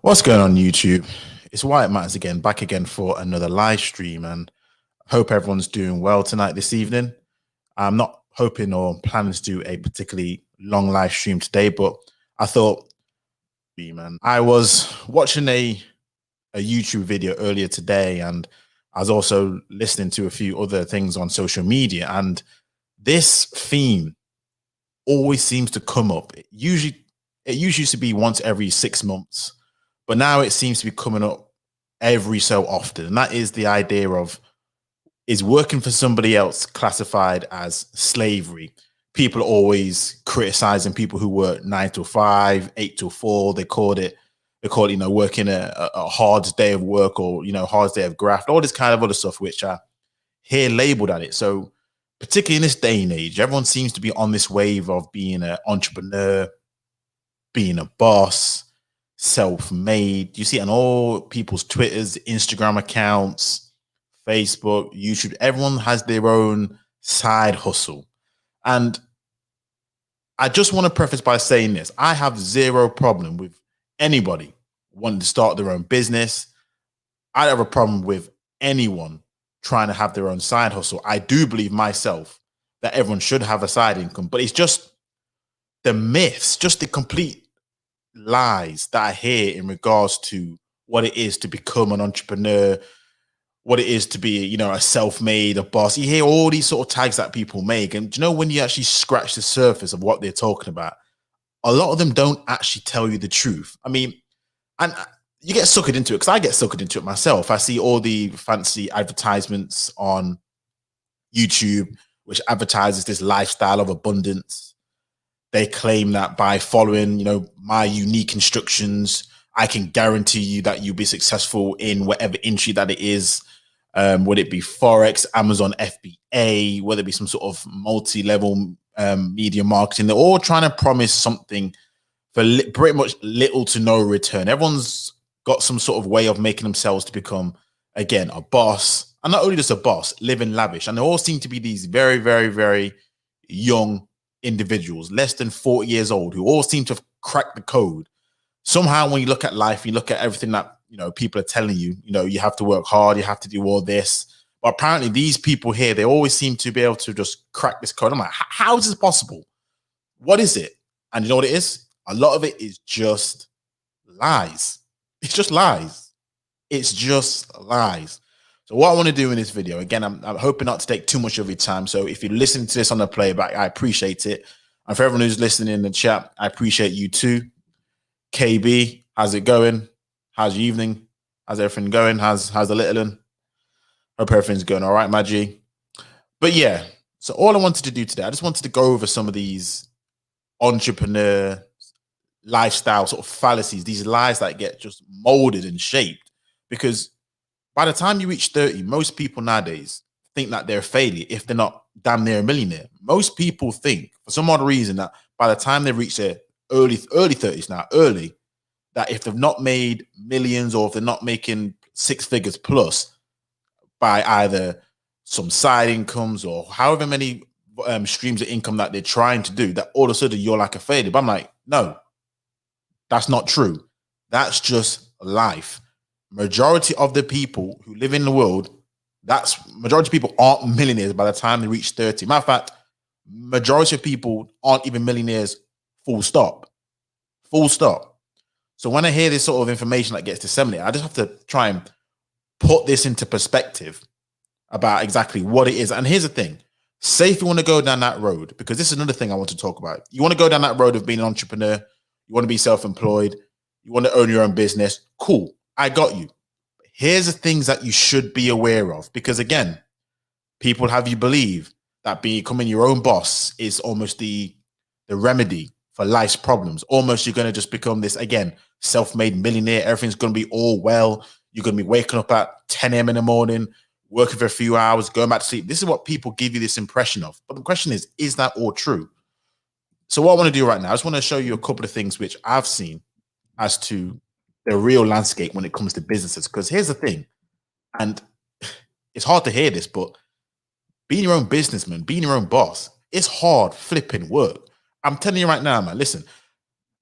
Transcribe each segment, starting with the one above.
What's going on YouTube? It's Wyatt Matters again, back again for another live stream, and hope everyone's doing well tonight, this evening. I'm not hoping or planning to do a particularly long live stream today, but I thought, man, I was watching a YouTube video earlier today, and I was also listening to a few other things on social media, and this theme always seems to come up. It usually used to be once every 6 months, but now it seems to be coming up every so often. And that is the idea of, is working for somebody else classified as slavery? People are always criticizing people who work 9 to 5, 8 to 4. They call it, working a hard day of work, or, hard day of graft, all this kind of other stuff, which I hear labeled at it. So particularly in this day and age, everyone seems to be on this wave of being an entrepreneur, being a boss, self-made. You see it on all people's Twitters, Instagram accounts, Facebook, YouTube. Everyone has their own side hustle. And I just want to preface by saying this. I have zero problem with anybody wanting to start their own business. I don't have a problem with anyone trying to have their own side hustle. I do believe myself that everyone should have a side income, but it's just the myths, just the complete lies that I hear in regards to what it is to become an entrepreneur, what it is to be, a self-made, a boss. You hear all these sort of tags that people make. And when you actually scratch the surface of what they're talking about, a lot of them don't actually tell you the truth. I mean, and you get suckered into it, because I get suckered into it myself. I see all the fancy advertisements on YouTube, which advertises this lifestyle of abundance. They claim that by following, my unique instructions, I can guarantee you that you'll be successful in whatever industry that it is. Would it be Forex, Amazon FBA, whether it be some sort of multi-level media marketing? They're all trying to promise something for pretty much little to no return. Everyone's got some sort of way of making themselves to become, again, a boss. And not only just a boss, living lavish. And they all seem to be these very, very, very young individuals, less than 40 years old, who all seem to have cracked the code. Somehow, when you look at life, you look at everything that, people are telling you, you have to work hard, you have to do all this. But apparently these people here, they always seem to be able to just crack this code. I'm like, how is this possible? What is it? And you know what it is? A lot of it is just lies. It's just lies. It's just lies. So what I want to do in this video, again, I'm hoping not to take too much of your time. So if you're listening to this on the playback, I appreciate it. And for everyone who's listening in the chat, I appreciate you too. KB, how's it going? How's your evening? How's everything going? How's the little one? Hope everything's going all right, Maggie. But yeah, so all I wanted to do today, I just wanted to go over some of these entrepreneur lifestyle sort of fallacies, these lies that get just molded and shaped. Because by the time you reach 30, most people nowadays think that they're a failure if they're not damn near a millionaire. Most people think, for some odd reason, that by the time they reach their early 30s now, that if they've not made millions, or if they're not making 6 figures plus by either some side incomes or however many streams of income that they're trying to do, that all of a sudden you're like a failure. But I'm like, no, that's not true. That's just life. Majority of the people who live in the world, majority of people aren't millionaires by the time they reach 30. Matter of fact, majority of people aren't even millionaires, full stop. Full stop. So when I hear this sort of information that gets disseminated, I just have to try and put this into perspective about exactly what it is. And here's the thing. Say if you want to go down that road, because this is another thing I want to talk about. You want to go down that road of being an entrepreneur. You want to be self-employed. You want to own your own business. Cool. I got you. Here's the things that you should be aware of. Because again, people have you believe that becoming your own boss is almost the remedy for life's problems. Almost you're going to just become this, again, self-made millionaire. Everything's going to be all well. You're going to be waking up at 10 a.m. in the morning, working for a few hours, going back to sleep. This is what people give you this impression of. But the question is that all true? So what I want to do right now, I just want to show you a couple of things which I've seen as to the real landscape when it comes to businesses. Because here's the thing, and it's hard to hear this, but being your own businessman, being your own boss, it's hard flipping work. I'm telling you right now, man, listen,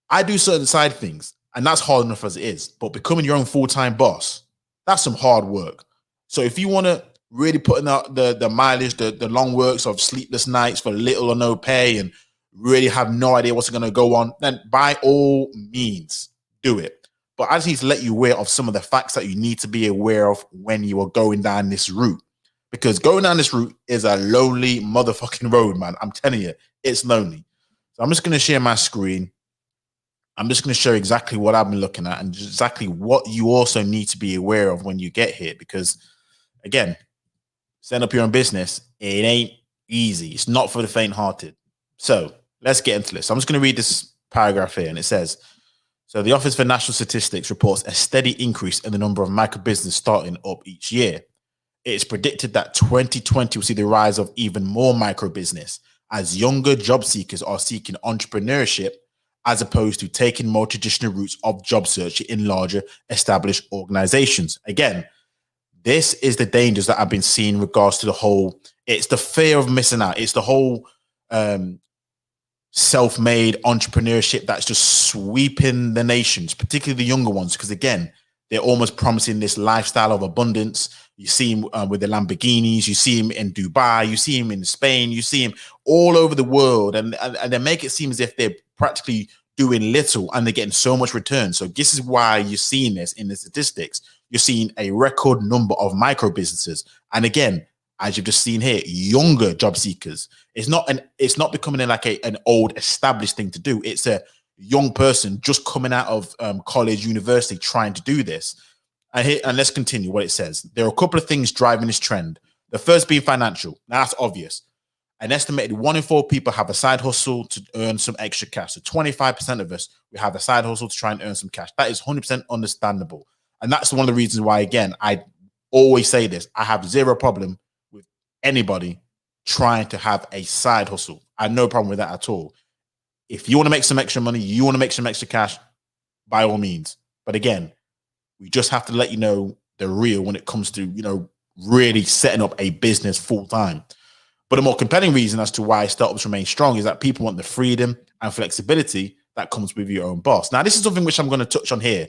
I do certain side things. And that's hard enough as it is. But becoming your own full-time boss, that's some hard work. So if you want to really put in the mileage, the long works of sleepless nights for little or no pay and really have no idea what's going to go on, then by all means, do it. But I just need to let you aware of some of the facts that you need to be aware of when you are going down this route. Because going down this route is a lonely motherfucking road, man. I'm telling you, it's lonely. So I'm just going to share my screen. I'm just going to show exactly what I've been looking at and exactly what you also need to be aware of when you get here. Because, again, setting up your own business, it ain't easy. It's not for the faint-hearted. So let's get into this. I'm just going to read this paragraph here, and it says, so the Office for National Statistics reports a steady increase in the number of micro businesses starting up each year. It's predicted that 2020 will see the rise of even more micro business as younger job seekers are seeking entrepreneurship as opposed to taking more traditional routes of job search in larger established organizations. Again, this is the dangers that I've been seeing in regards to the whole, it's the fear of missing out. It's the whole self-made entrepreneurship that's just sweeping the nations, particularly the younger ones, because again, they're almost promising this lifestyle of abundance. You see him with the Lamborghinis, you see him in Dubai, you see him in Spain, you see him all over the world, and they make it seem as if they're practically doing little and they're getting so much return. So this is why you're seeing this in the statistics. You're seeing a record number of micro businesses. And again, as you've just seen here, younger job seekers. It's not becoming like an old established thing to do. It's a young person just coming out of college, university, trying to do this. And let's continue what it says. There are a couple of things driving this trend. The first being financial. Now that's obvious. An estimated 1 in 4 people have a side hustle to earn some extra cash. So 25% of us, we have a side hustle to try and earn some cash. That is 100% understandable. And that's one of the reasons why, again, I always say this. I have zero problem with anybody trying to have a side hustle. I have no problem with that at all. If you want to make some extra money, you want to make some extra cash, by all means. But again, we just have to let you know the real when it comes to, really setting up a business full time. But a more compelling reason as to why startups remain strong is that people want the freedom and flexibility that comes with your own boss. Now, this is something which I'm going to touch on here.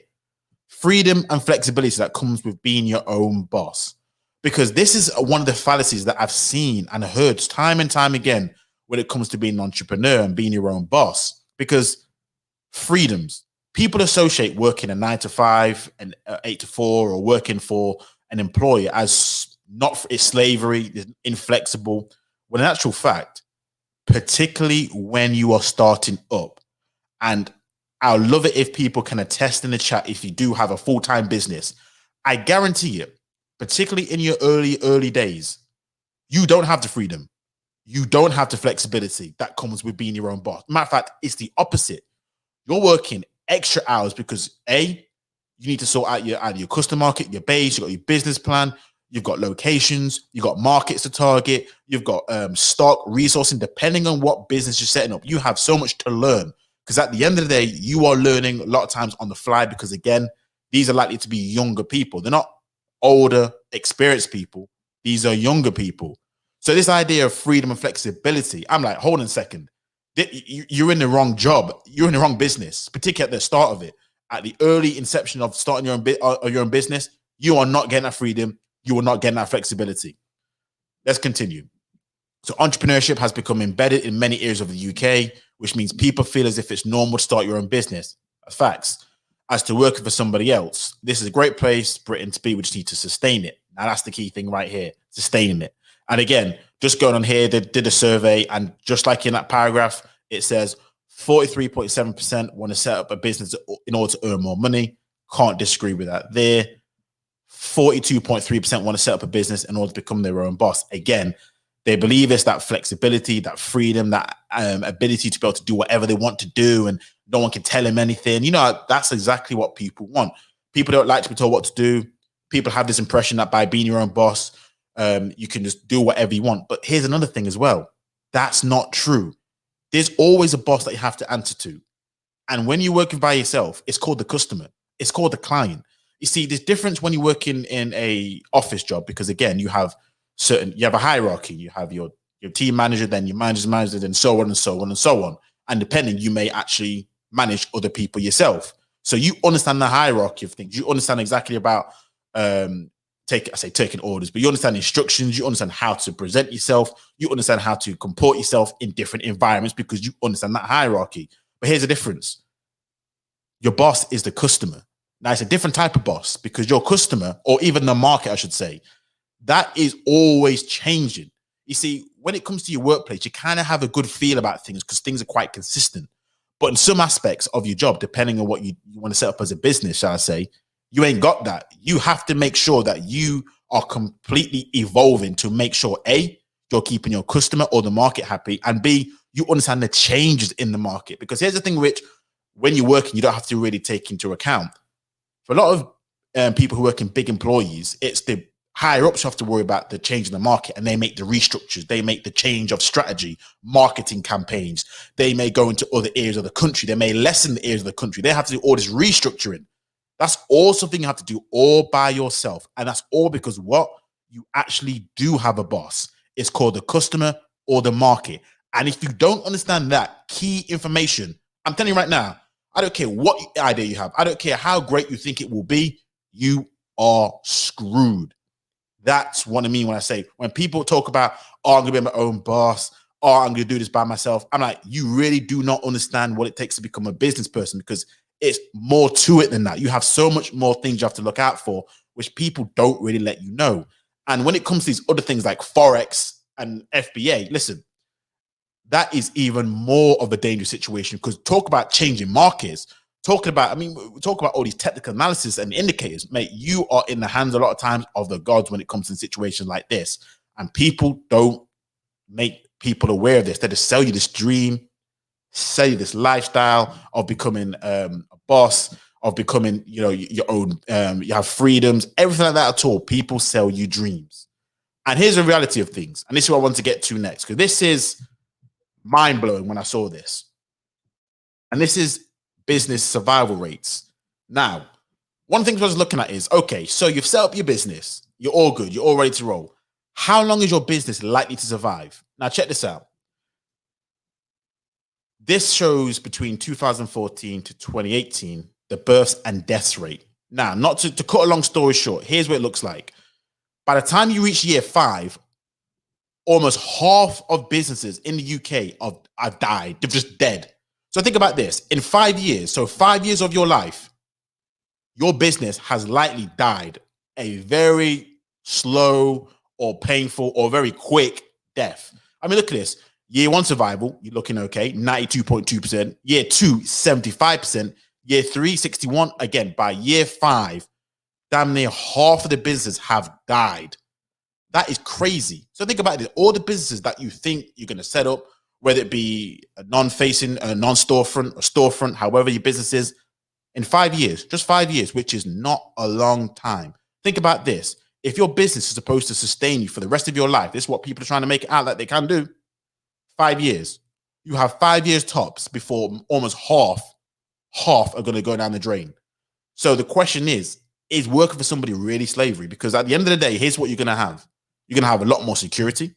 Freedom and flexibility that comes with being your own boss. Because this is one of the fallacies that I've seen and heard time and time again when it comes to being an entrepreneur and being your own boss. Because freedoms, people associate working a 9 to 5 and 8 to 4 or working for an employer as not it's slavery, it's inflexible. When in actual fact, particularly when you are starting up, and I'll love it if people can attest in the chat if you do have a full-time business. I guarantee you, particularly in your early days, you don't have the freedom. You don't have the flexibility that comes with being your own boss. Matter of fact, it's the opposite. You're working extra hours because A, you need to sort out your customer market, your base, you've got your business plan, you've got locations, you've got markets to target, you've got stock, resourcing, depending on what business you're setting up. You have so much to learn because at the end of the day, you are learning a lot of times on the fly because, again, these are likely to be younger people. They're not older, experienced people. These are younger people. So this idea of freedom and flexibility, I'm like, hold on a second. You're in the wrong job. You're in the wrong business, particularly at the start of it. At the early inception of starting your own business, you are not getting that freedom. You are not getting that flexibility. Let's continue. So entrepreneurship has become embedded in many areas of the UK, which means people feel as if it's normal to start your own business. Facts. As to working for somebody else, this is a great place, Britain, to be. We just need to sustain it. Now, that's the key thing right here, sustaining it. And again, just going on here, they did a survey, and just like in that paragraph, it says 43.7% want to set up a business in order to earn more money. Can't disagree with that there. 42.3% want to set up a business in order to become their own boss. Again, they believe it's that flexibility, that freedom, that ability to be able to do whatever they want to do, and no one can tell them anything. That's exactly what people want. People don't like to be told what to do. People have this impression that by being your own boss, you can just do whatever you want. But here's another thing as well. That's not true. There's always a boss that you have to answer to. And when you're working by yourself, it's called the customer. It's called the client. You see, there's difference when you work in a office job, because again, you have a hierarchy. You have your team manager, then your manager's manager, then so on and so on and so on. And depending, you may actually manage other people yourself. So you understand the hierarchy of things. You understand exactly about taking orders, but you understand instructions. You understand how to present yourself. You understand how to comport yourself in different environments because you understand that hierarchy. But here's the difference: your boss is the customer. Now it's a different type of boss because your customer, or even the market, I should say, that is always changing. You see, when it comes to your workplace, you kind of have a good feel about things because things are quite consistent. But in some aspects of your job, depending on what you want to set up as a business, shall I say, you ain't got that. You have to make sure that you are completely evolving to make sure A, you're keeping your customer or the market happy, and B, you understand the changes in the market. Because here's the thing, which when you're working, you don't have to really take into account. For a lot of people who work in big employees, it's the higher ups who have to worry about the change in the market, and they make the restructures, they make the change of strategy, marketing campaigns. They may go into other areas of the country, they may lessen the areas of the country. They have to do all this restructuring. That's all something you have to do all by yourself. And that's all because what you actually do have a boss. It's called the customer or the market. And if you don't understand that key information, I'm telling you right now, I don't care what idea you have. I don't care how great you think it will be. You are screwed. That's what I mean when I say, when people talk about, oh, I'm going to be my own boss, oh, I'm going to do this by myself. I'm like, you really do not understand what it takes to become a business person, because it's more to it than that. You have so much more things you have to look out for, which people don't really let you know. And when it comes to these other things like Forex and FBA, listen, that is even more of a dangerous situation, because talk about changing markets, we talk about all these technical analysis and indicators, mate, you are in the hands a lot of times of the gods when it comes to situations like this. And people don't make people aware of this. They just sell you this dream, sell you this lifestyle of becoming a boss, of becoming, your own, you have freedoms, everything like that at all. People sell you dreams. And here's the reality of things. And this is what I want to get to next, because this is mind-blowing when I saw this. And this is business survival rates. Now, one of the things I was looking at is, okay, so you've set up your business, you're all good, you're all ready to roll. How long is your business likely to survive? Now, check this out. This shows between 2014 to 2018, the births and deaths rate. Now, not to cut a long story short, here's what it looks like. By the time you reach year 5, almost half of businesses in the UK have died. They're just dead. So think about this. In 5 years, so 5 years of your life, your business has likely died a very slow or painful or very quick death. I mean, look at this. Year 1 survival, you're looking okay, 92.2%. Year 2, 75%. Year 3, 61. Again, by year 5, damn near half of the businesses have died. That is crazy. So think about it. All the businesses that you think you're going to set up, whether it be a non-facing, a non-storefront, a storefront, however your business is, in 5 years, just 5 years, which is not a long time. Think about this. If your business is supposed to sustain you for the rest of your life, this is what people are trying to make it out that they can do. 5 years. You have 5 years tops before almost half are going to go down the drain. So the question is working for somebody really slavery? Because at the end of the day, here's what you're going to have. You're going to have a lot more security.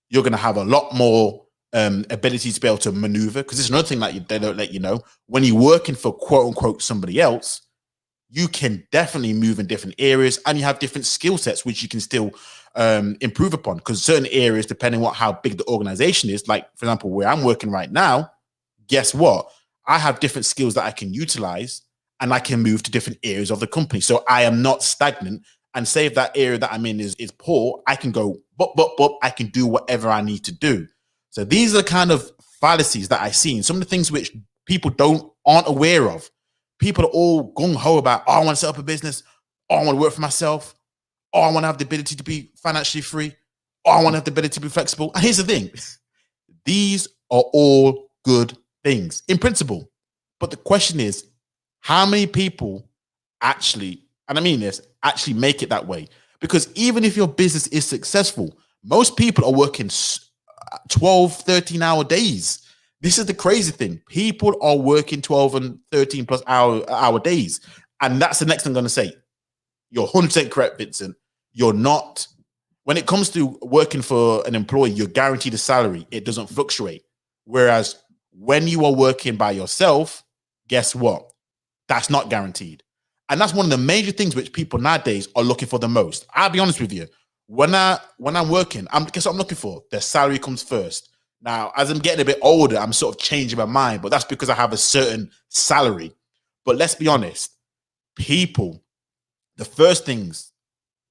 You're going to have a lot more ability to be able to maneuver, because it's another thing that they don't let you know. When you're working for quote unquote somebody else, you can definitely move in different areas, and you have different skill sets which you can still improve upon, because certain areas, depending on how big the organization is, like for example where I'm working right now, guess what, I have different skills that I can utilize, and I can move to different areas of the company. So I am not stagnant. And say if that area that I'm in is poor, I can go, but I can do whatever I need to do. So these are the kind of fallacies that I see, and some of the things which people aren't aware of. People are all gung-ho about, oh, I want to set up a business. Oh, I want to work for myself. Oh, I want to have the ability to be financially free. Oh, I want to have the ability to be flexible. And here's the thing. These are all good things in principle. But the question is, how many people actually, and I mean this, actually make it that way? Because even if your business is successful, most people are working 12, 13-hour days. This is the crazy thing. People are working 12 and 13 plus hour days. And that's the next thing I'm going to say. You're 100% correct, Vincent. You're not, when it comes to working for an employee, you're guaranteed a salary. It doesn't fluctuate. Whereas when you are working by yourself, guess what? That's not guaranteed. And that's one of the major things which people nowadays are looking for the most. I'll be honest with you. When I'm working, guess what I'm looking for? The salary comes first. Now, as I'm getting a bit older, I'm sort of changing my mind, but that's because I have a certain salary. But let's be honest, people, the first things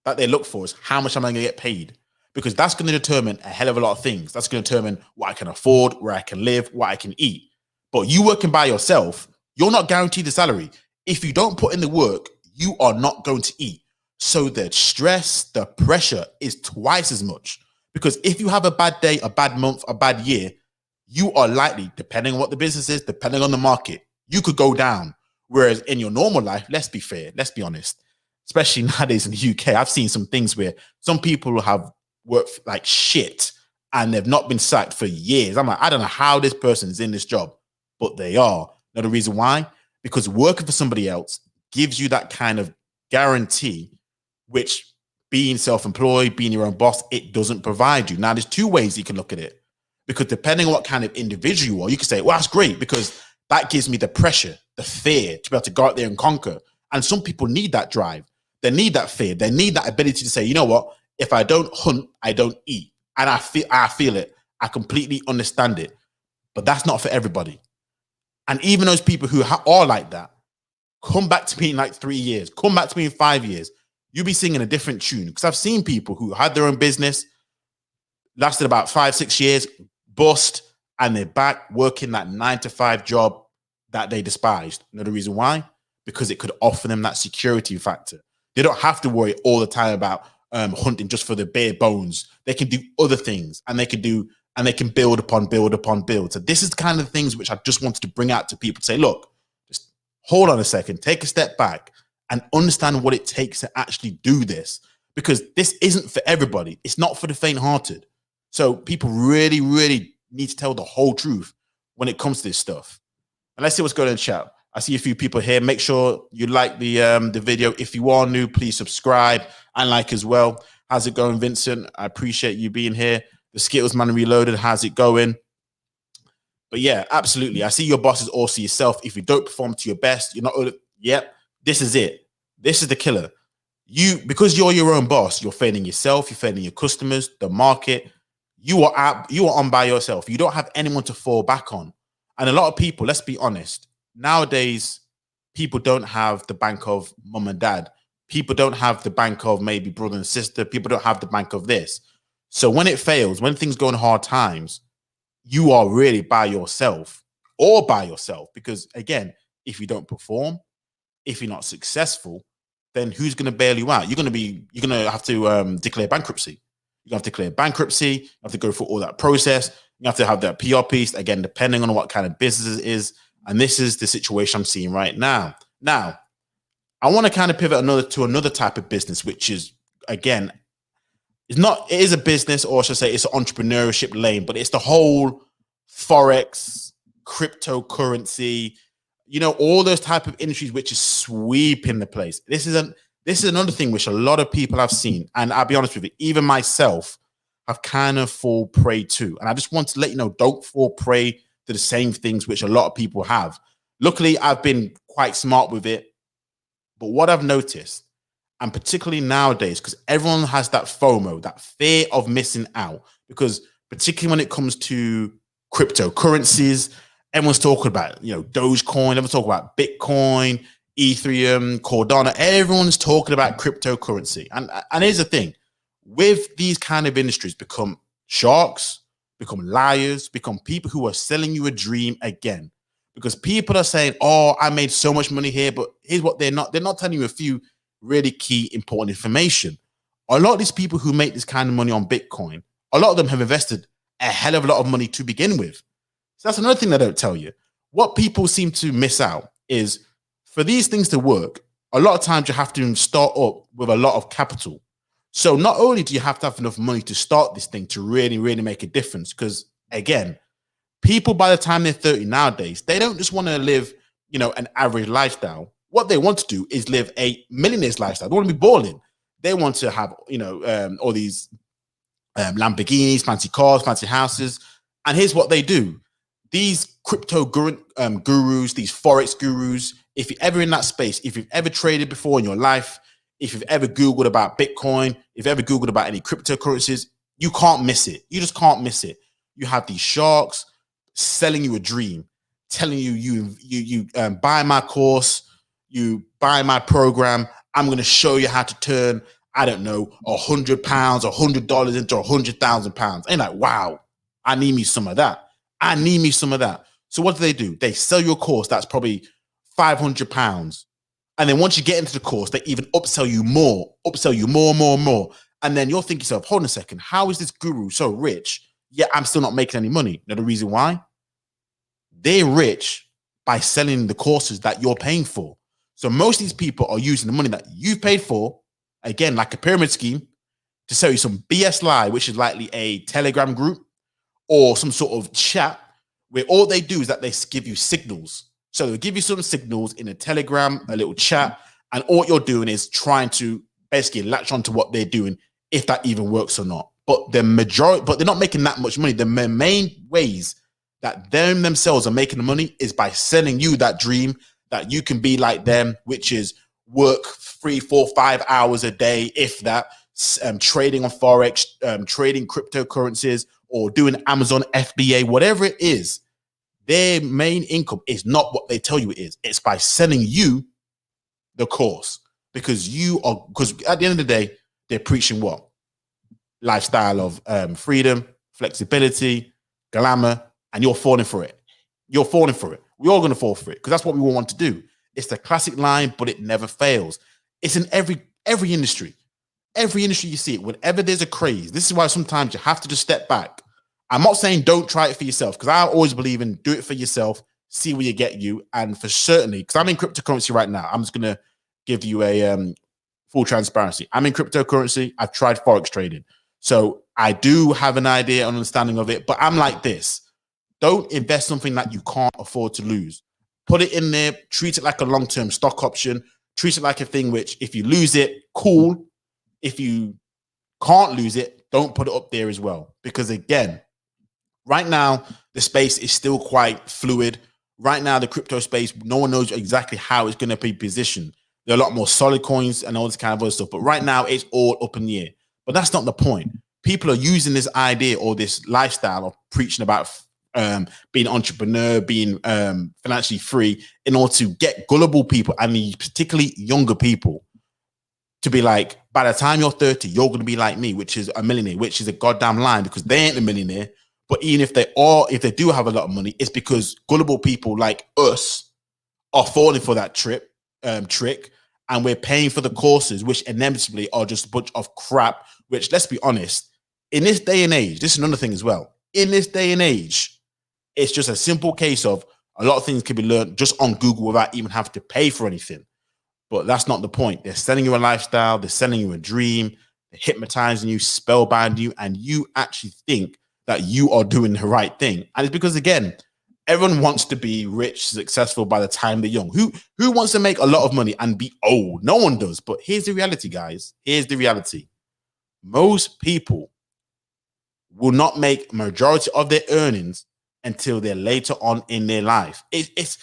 that they look for is how much am I going to get paid? Because that's going to determine a hell of a lot of things. That's going to determine what I can afford, where I can live, what I can eat. But you working by yourself, you're not guaranteed a salary. If you don't put in the work, you are not going to eat. So the stress, the pressure is twice as much. Because if you have a bad day, a bad month, a bad year, you are likely, depending on what the business is, depending on the market, you could go down. Whereas in your normal life, let's be fair, let's be honest, especially nowadays in the UK, I've seen some things where some people have worked like shit and they've not been sacked for years. I'm like, I don't know how this person is in this job, but they are. Now, the reason why? Because working for somebody else gives you that kind of guarantee, which being self-employed, being your own boss, it doesn't provide you. Now, there's two ways you can look at it. Because depending on what kind of individual you are, you can say, well, that's great because that gives me the pressure, the fear to be able to go out there and conquer. And some people need that drive. They need that fear. They need that ability to say, you know what? If I don't hunt, I don't eat. And I feel it. I completely understand it. But that's not for everybody. And even those people who are like that, come back to me in like 3 years, come back to me in 5 years, you'll be singing a different tune. Because I've seen people who had their own business, lasted about 5-6 years, bust, and they're back working that 9-to-5 job that they despised. You know the reason why? Because it could offer them that security factor. They don't have to worry all the time about hunting just for the bare bones. They can do other things, and they can build upon build. So this is the kind of things which I just wanted to bring out to people to say, look, just hold on a second, take a step back and understand what it takes to actually do this, because this isn't for everybody. It's not for the faint-hearted. So people really, really need to tell the whole truth when it comes to this stuff. And let's see what's going on in the chat. I see a few people here. Make sure you like the video. If you are new, please subscribe and like as well. How's it going, Vincent? I appreciate you being here. The Skittles Man Reloaded, how's it going? But yeah, absolutely. I see your boss is also yourself. If you don't perform to your best, you're not. Yep, this is it. This is the killer. Because you're your own boss, you're failing yourself. You're failing your customers, the market. You are on by yourself. You don't have anyone to fall back on. And a lot of people, let's be honest, nowadays, people don't have the bank of mom and dad. People don't have the bank of maybe brother and sister. People don't have the bank of this. So when it fails, when things go in hard times, you are really by yourself because again, if you don't perform, if you're not successful, then who's going to bail you out? You're going to have to declare bankruptcy. You have to declare bankruptcy. You have to go through all that process. You have to have that PR piece, again, depending on what kind of business it is. And this is the situation I'm seeing right now. Now, I want to kind of pivot to another type of business, which is, again, it is a business, or I should say it's an entrepreneurship lane, but it's the whole Forex, cryptocurrency, all those type of industries which is sweeping the place. This is another thing which a lot of people have seen. And I'll be honest with you, even myself have kind of fall prey to. And I just want to let you know, don't fall prey to the same things which a lot of people have. Luckily, I've been quite smart with it. But what I've noticed, and particularly nowadays, because everyone has that FOMO, that fear of missing out, because particularly when it comes to cryptocurrencies, everyone's talking about, Dogecoin, everyone's talking about Bitcoin, Ethereum, Cardano, everyone's talking about cryptocurrency. And here's the thing, with these kind of industries, become sharks, become liars, become people who are selling you a dream again. Because people are saying, oh, I made so much money here, but here's what they're not telling you a few really key, important information. A lot of these people who make this kind of money on Bitcoin, a lot of them have invested a hell of a lot of money to begin with. So that's another thing they don't tell you. What people seem to miss out is, for these things to work, a lot of times you have to start up with a lot of capital. So not only do you have to have enough money to start this thing to really, really make a difference, because again, people by the time they're 30 nowadays, they don't just want to live, an average lifestyle. What they want to do is live a millionaire's lifestyle. They want to be balling. They want to have, all these Lamborghinis, fancy cars, fancy houses. And here's what they do. these crypto gurus, these forex gurus, if you're ever in that space, if you've ever traded before in your life, if you've ever Googled about Bitcoin, if you've ever Googled about any cryptocurrencies, you can't miss it. You just can't miss it. You have these sharks selling you a dream, telling you buy my course, you buy my program. I'm going to show you how to turn, I don't know, £100, $100 into £100,000. And like, wow, I need me some of that. I need me some of that. So what do? They sell you a course that's probably £500. And then once you get into the course, they even upsell you more, more. And then you'll think to yourself, hold on a second, how is this guru so rich, yet I'm still not making any money? Now, the reason why? They're rich by selling the courses that you're paying for. So most of these people are using the money that you've paid for, again, like a pyramid scheme, to sell you some BS lie, which is likely a Telegram group or some sort of chat where all they do is that they give you signals. So they'll give you some signals in a Telegram, a little chat, and all you're doing is trying to basically latch onto what they're doing, if that even works or not. But they're not making that much money. The main ways that themselves are making the money is by selling you that dream that you can be like them, which is work 3, 4, 5 hours a day, if that, trading on Forex, trading cryptocurrencies, or doing Amazon FBA, whatever it is. Their main income is not what they tell you it is. It's by selling you the course, because at the end of the day, they're preaching what? Lifestyle of freedom, flexibility, glamour, and you're falling for it. You're falling for it. We're all going to fall for it because that's what we all want to do. It's the classic line, but it never fails. It's in every industry. Every industry you see it, whenever there's a craze. This is why sometimes you have to just step back. I'm not saying don't try it for yourself, because I always believe in do it for yourself, see where you get you. And for certainly, because I'm in cryptocurrency right now, I'm just going to give you a full transparency. I'm in cryptocurrency. I've tried Forex trading. So I do have an idea, an understanding of it, but I'm like this. Don't invest something that you can't afford to lose. Put it in there, treat it like a long-term stock option, treat it like a thing which if you lose it, cool. If you can't lose it, don't put it up there as well. Because again, right now, the space is still quite fluid. Right now, the crypto space, no one knows exactly how it's going to be positioned. There are a lot more solid coins and all this kind of other stuff. But right now, it's all up in the air. But that's not the point. People are using this idea or this lifestyle of preaching about being an entrepreneur, being financially free, in order to get gullible people, and particularly younger people, to be like, by the time you're 30, you're going to be like me, which is a millionaire, which is a goddamn line, because they ain't a millionaire. But even if they do have a lot of money, it's because gullible people like us are falling for that trick, and we're paying for the courses, which inevitably are just a bunch of crap, which, let's be honest, in this day and age, this is another thing as well. In this day and age, it's just a simple case of a lot of things can be learned just on Google without even having to pay for anything. But that's not the point. They're selling you a lifestyle. They're selling you a dream. They're hypnotizing you, spellbinding you, and you actually think that you are doing the right thing. And it's because, again, everyone wants to be rich, successful by the time they're young. Who wants to make a lot of money and be old? No one does. But here's the reality, guys. Here's the reality. Most people will not make majority of their earnings until they're later on in their life. It's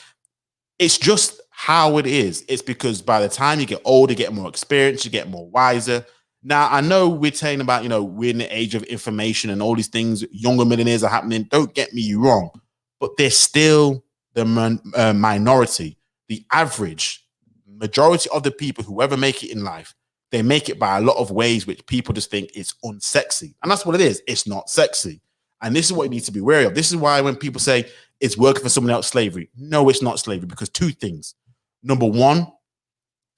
just how it is. It's because by the time you get older, you get more experience, you get more wiser. Now, I know we're saying about, we're in the age of information and all these things, younger millionaires are happening. Don't get me wrong, but they're still the minority. The average majority of the people who ever make it in life, they make it by a lot of ways which people just think it's unsexy. And that's what it is. It's not sexy. And this is what you need to be wary of. This is why when people say it's working for someone else slavery, no, it's not slavery, because two things. Number one,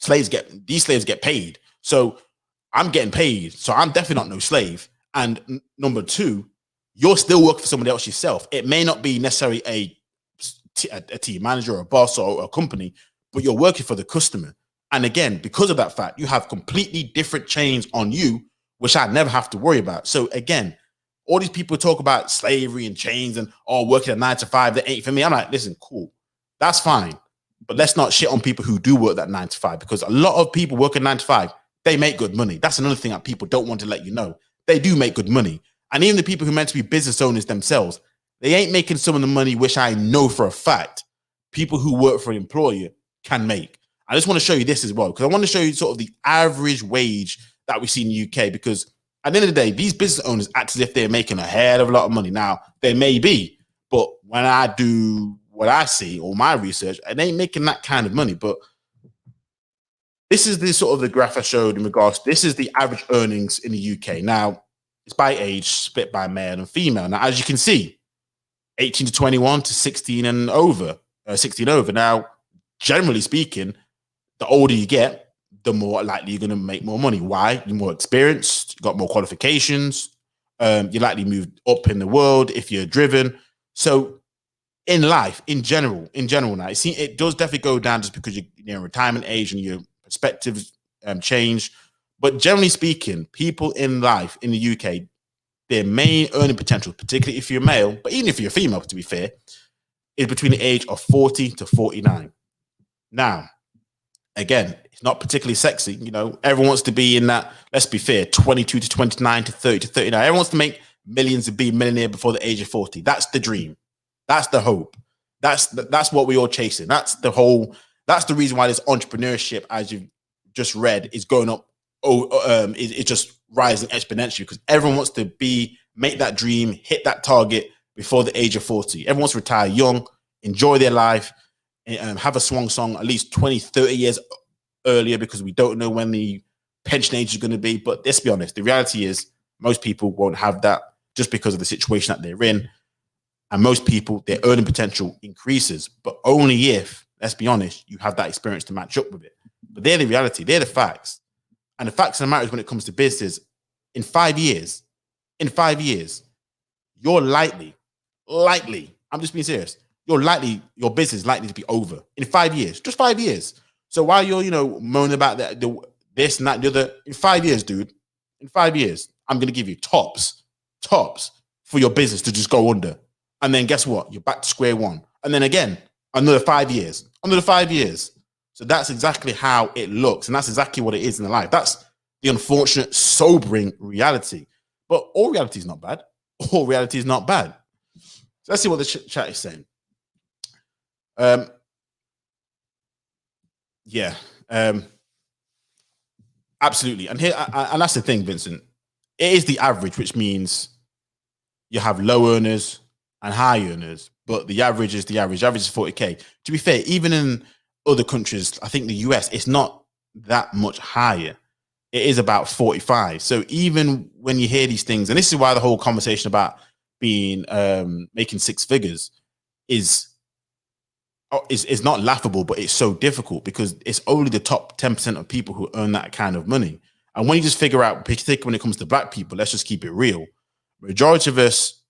these slaves get paid. So I'm getting paid. So I'm definitely not no slave. And number two, you're still working for someone else yourself. It may not be necessarily a team manager or a boss or a company, but you're working for the customer. And again, because of that fact, you have completely different chains on you, which I never have to worry about. So again, all these people talk about slavery and chains and working a 9 to 5, that ain't for me. I'm like, listen, cool. That's fine. But let's not shit on people who do work that 9 to 5, because a lot of people working 9 to 5, they make good money. That's another thing that people don't want to let you know. They do make good money. And even the people who are meant to be business owners themselves, They ain't making some of the money which I know for a fact people who work for an employer can make. I just want to show you this as well, because I want to show you sort of the average wage that we see in the UK, because at the end of the day, these business owners act as if they're making a hell of a lot of money. Now, they may be, but when I do what I see or my research, it ain't making that kind of money. But this is the sort of the graph I showed in regards. This is the average earnings in the UK. Now, it's by age, split by male and female. Now, as you can see, 18 to 21 to 16 and over, 16 over. Now, generally speaking, the older you get, the more likely you're going to make more money. Why? You're more experienced, you got more qualifications, you're likely moved up in the world if you're driven. So in life, in general now, it does definitely go down just because you're in retirement age and your perspectives change. But generally speaking, people in life in the UK, their main earning potential, particularly if you're male, but even if you're female, to be fair, is between the age of 40 to 49. Now, again, it's not particularly sexy. You know, everyone wants to be in that, let's be fair, 22 to 29 to 30 to 39. Everyone wants to make millions and be a millionaire before the age of 40. That's the dream. That's the hope. That's what we're all chasing. That's the reason why this entrepreneurship, as you've just read, is going up. It's just rising exponentially because everyone wants to make that dream, hit that target before the age of 40. Everyone wants to retire young, enjoy their life, and have a swan song at least 20, 30 years earlier, because we don't know when the pension age is going to be. But let's be honest, the reality is most people won't have that just because of the situation that they're in. And most people, their earning potential increases, but only if, let's be honest, you have that experience to match up with it. But they're the reality, they're the facts. And the facts of the matter is, when it comes to business, in 5 years, you're likely, I'm just being serious, your business is likely to be over in 5 years, just 5 years. So while you're, moaning about this and that, and the other, in 5 years, dude, in 5 years, I'm going to give you tops for your business to just go under. And then guess what? You're back to square one. And then again, another 5 years. So that's exactly how it looks. And that's exactly what it is in the life. That's the unfortunate, sobering reality. But all reality is not bad. So let's see what the chat is saying. Absolutely. And and that's the thing, Vincent. It is the average, which means you have low earners and high earners, but the average is the average. Average is 40K. To be fair, even in other countries, I think the US, it's not that much higher. It is about 45. So even when you hear these things, and this is why the whole conversation about being making six figures is not laughable, but it's so difficult because it's only the top 10% of people who earn that kind of money. And when you just figure out, particularly when it comes to black people, let's just keep it real. Majority of us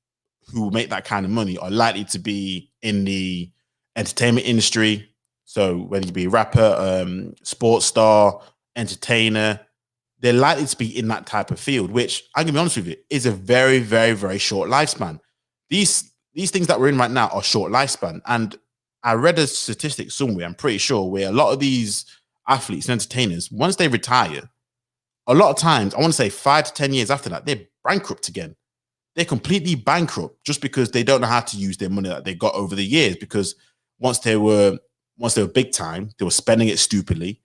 who make that kind of money are likely to be in the entertainment industry. So whether you be a rapper, sports star, entertainer, they're likely to be in that type of field, which I'm gonna be honest with you, is a very, very, very short lifespan. These things that we're in right now are short lifespan. And I read a statistic somewhere, I'm pretty sure, where a lot of these athletes and entertainers, once they retire, a lot of times, I want to say 5 to 10 years after that, they're bankrupt again. They're completely bankrupt just because they don't know how to use their money that they got over the years. Because once they were big time, they were spending it stupidly.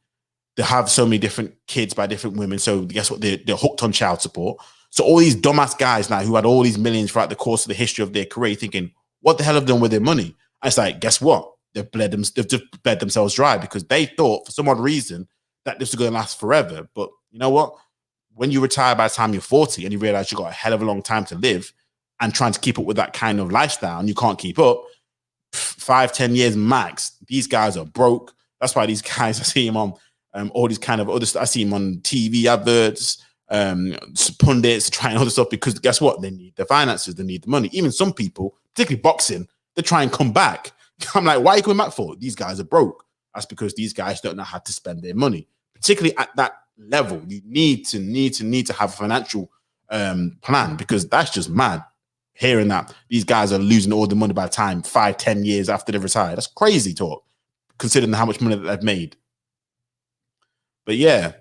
They have so many different kids by different women. So guess what? They're hooked on child support. So all these dumbass guys now who had all these millions throughout the course of the history of their career, thinking, what the hell have they done with their money? And it's like, guess what? They've just bled themselves dry because they thought for some odd reason that this was going to last forever. But you know what? When you retire by the time you're 40 and you realize you've got a hell of a long time to live and trying to keep up with that kind of lifestyle and you can't keep up, 5-10 years max, these guys are broke. That's why these guys, I see them on all these kind of other stuff. I see them on TV adverts, pundits, trying other stuff because guess what? They need the finances, they need the money. Even some people, particularly boxing, they try and come back. I'm like, why are you coming back for? These guys are broke. That's because these guys don't know how to spend their money, particularly at that level. You need to have a financial plan because that's just mad. Hearing that these guys are losing all the money by the time 5-10 years after they retire, that's crazy talk, considering how much money that they've made. But yeah,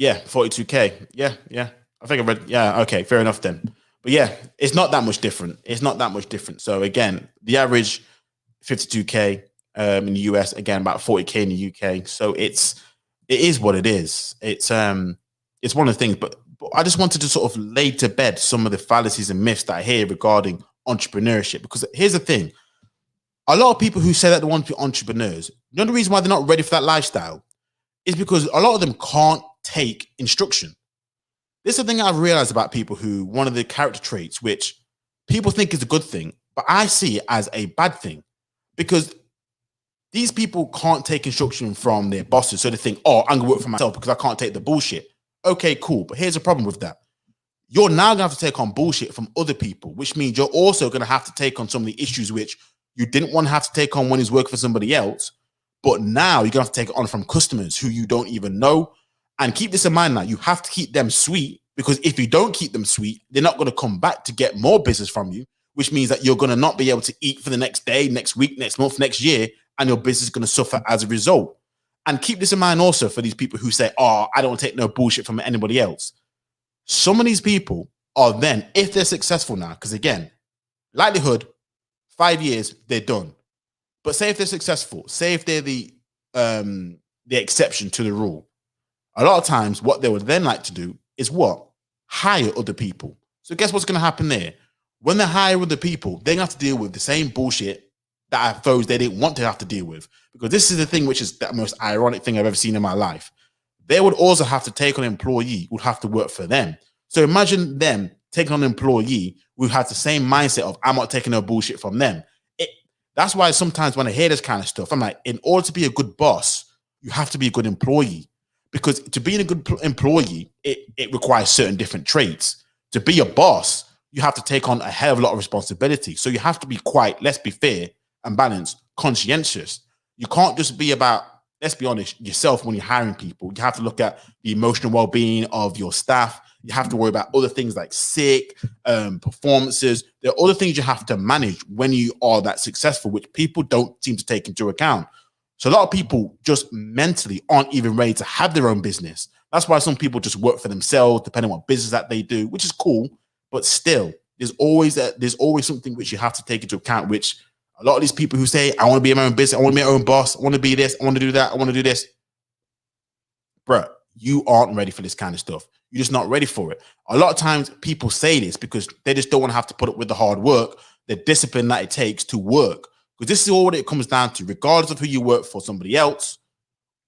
42K. Yeah. I think I read. Yeah, okay, fair enough then. But yeah, it's not that much different. It's not that much different. So again, the average 52K in the US, again about 40K in the UK. So it is what it is. It's one of the things. But I just wanted to sort of lay to bed some of the fallacies and myths that I hear regarding entrepreneurship. Because here's the thing: a lot of people who say that they want to be entrepreneurs, you know the reason why they're not ready for that lifestyle is because a lot of them can't take instruction. This is the thing I've realized about people who, one of the character traits, which people think is a good thing, but I see it as a bad thing because these people can't take instruction from their bosses. So they think, oh, I'm going to work for myself because I can't take the bullshit. Okay, cool. But here's the problem with that. You're now going to have to take on bullshit from other people, which means you're also going to have to take on some of the issues which you didn't want to have to take on when he's working for somebody else. But now you're going to have to take it on from customers who you don't even know. And keep this in mind now, you have to keep them sweet because if you don't keep them sweet, they're not going to come back to get more business from you, which means that you're going to not be able to eat for the next day, next week, next month, next year, and your business is going to suffer as a result. And keep this in mind also for these people who say, oh, I don't take no bullshit from anybody else. Some of these people are then, if they're successful now, because again, likelihood, 5 years, they're done. But say if they're successful, say if they're the exception to the rule, a lot of times what they would then like to do is what? Hire other people. So guess what's going to happen there? When they hire other people, they're going to have to deal with the same bullshit that I suppose they didn't want to have to deal with. Because this is the thing which is the most ironic thing I've ever seen in my life. They would also have to take on an employee who would have to work for them. So imagine them taking on an employee who has the same mindset of, I'm not taking no bullshit from them. That's why sometimes when I hear this kind of stuff, I'm like, in order to be a good boss, you have to be a good employee. Because to be a good employee, it requires certain different traits. To be a boss, you have to take on a hell of a lot of responsibility. So you have to be quite, let's be fair and balanced, conscientious. You can't just be about, let's be honest, yourself when you're hiring people. You have to look at the emotional well-being of your staff. You have to worry about other things like sick, performances. There are other things you have to manage when you are that successful, which people don't seem to take into account. So a lot of people just mentally aren't even ready to have their own business. That's why some people just work for themselves, depending on what business that they do, which is cool. But still, there's always something which you have to take into account, which a lot of these people who say, I want to be my own business, I want to be my own boss, I want to be this, I want to do that, I want to do this. Bruh, you aren't ready for this kind of stuff. You're just not ready for it. A lot of times people say this because they just don't want to have to put up with the hard work, the discipline that it takes to work. Because this is all what it comes down to, regardless of who you work for, somebody else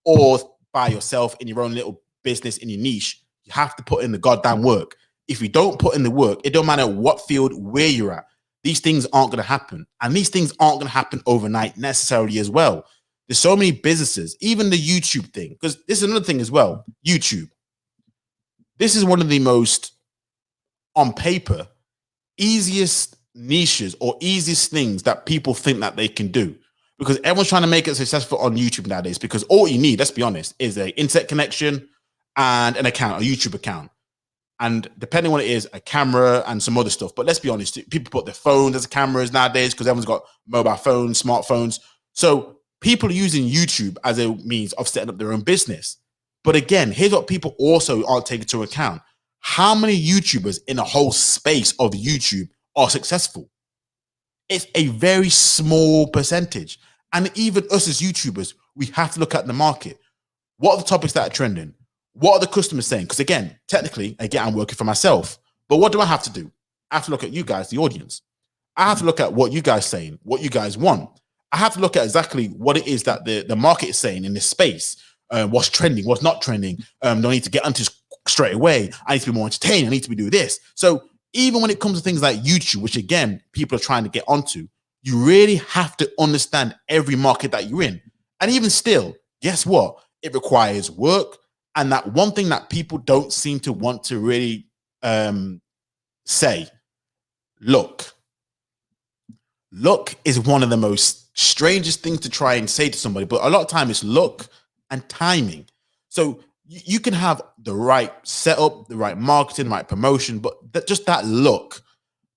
or by yourself in your own little business, in your niche, you have to put in the goddamn work. If you don't put in the work, it don't matter what field, where you're at, these things aren't going to happen. And these things aren't going to happen overnight necessarily as well. There's so many businesses, even the YouTube thing, because this is another thing as well, YouTube. This is one of the most, on paper, easiest niches or easiest things that people think that they can do, because everyone's trying to make it successful on YouTube nowadays, because all you need, let's be honest, is an internet connection and an account, a YouTube account. And depending on what it is, a camera and some other stuff. But let's be honest, people put their phones as cameras nowadays because everyone's got mobile phones, smartphones. So people are using YouTube as a means of setting up their own business. But again, here's what people also aren't taking into account. How many YouTubers in the whole space of YouTube are successful? It's a very small percentage. And even us as YouTubers, we have to look at the market. What are the topics that are trending? What are the customers saying? Because again, technically, I'm working for myself. But what do I have to do? I have to look at you guys, the audience. I have to look at what you guys are saying, what you guys want. I have to look at exactly what it is that the market is saying in this space. What's trending, what's not trending. Don't need to get onto straight away. I need to be more entertained. I need to be doing this. So even when it comes to things like YouTube, which again, people are trying to get onto, you really have to understand every market that you're in. And even still, guess what? It requires work. And that one thing that people don't seem to want to really say, look is one of the most strangest things to try and say to somebody, but a lot of time it's luck and timing. So you can have the right setup, the right marketing, the right promotion, but just that look,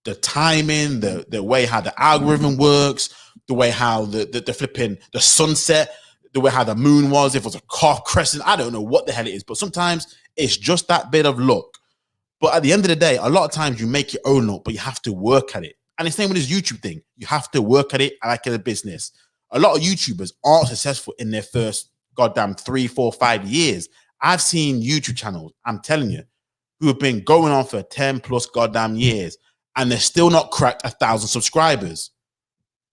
the timing, the way how the algorithm works, the way how the flipping, the sunset, the way how the moon was, if it was a calf crescent, I don't know what the hell it is, but sometimes it's just that bit of luck. But at the end of the day, a lot of times you make your own luck, but you have to work at it. And the same with this YouTube thing. You have to work at it like a business. A lot of YouTubers aren't successful in their first goddamn 3, 4, 5 years. I've seen YouTube channels, I'm telling you, who have been going on for 10 plus goddamn years, and they're still not cracked 1,000 subscribers.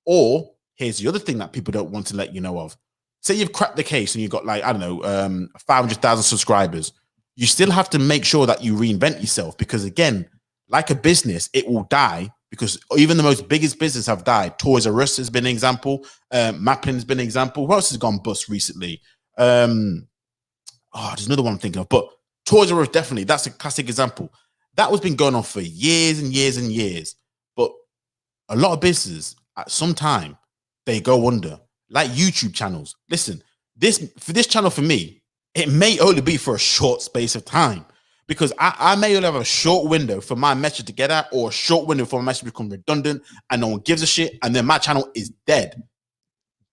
Or here's the other thing that people don't want to let you know of. Say you've cracked the case and you've got like, I don't know, 500,000 subscribers. You still have to make sure that you reinvent yourself, because again, like a business, it will die, because even the most biggest business have died. Toys R Us has been an example. Mapping has been an example. What else has gone bust recently? There's another one I'm thinking of, but Toys R Us, definitely, that's a classic example. That was been going on for years and years and years. But a lot of businesses, at some time, they go under. Like YouTube channels. Listen, this channel for me, it may only be for a short space of time, because I may only have a short window for my message to get out, or a short window for my message to become redundant and no one gives a shit, and then my channel is dead.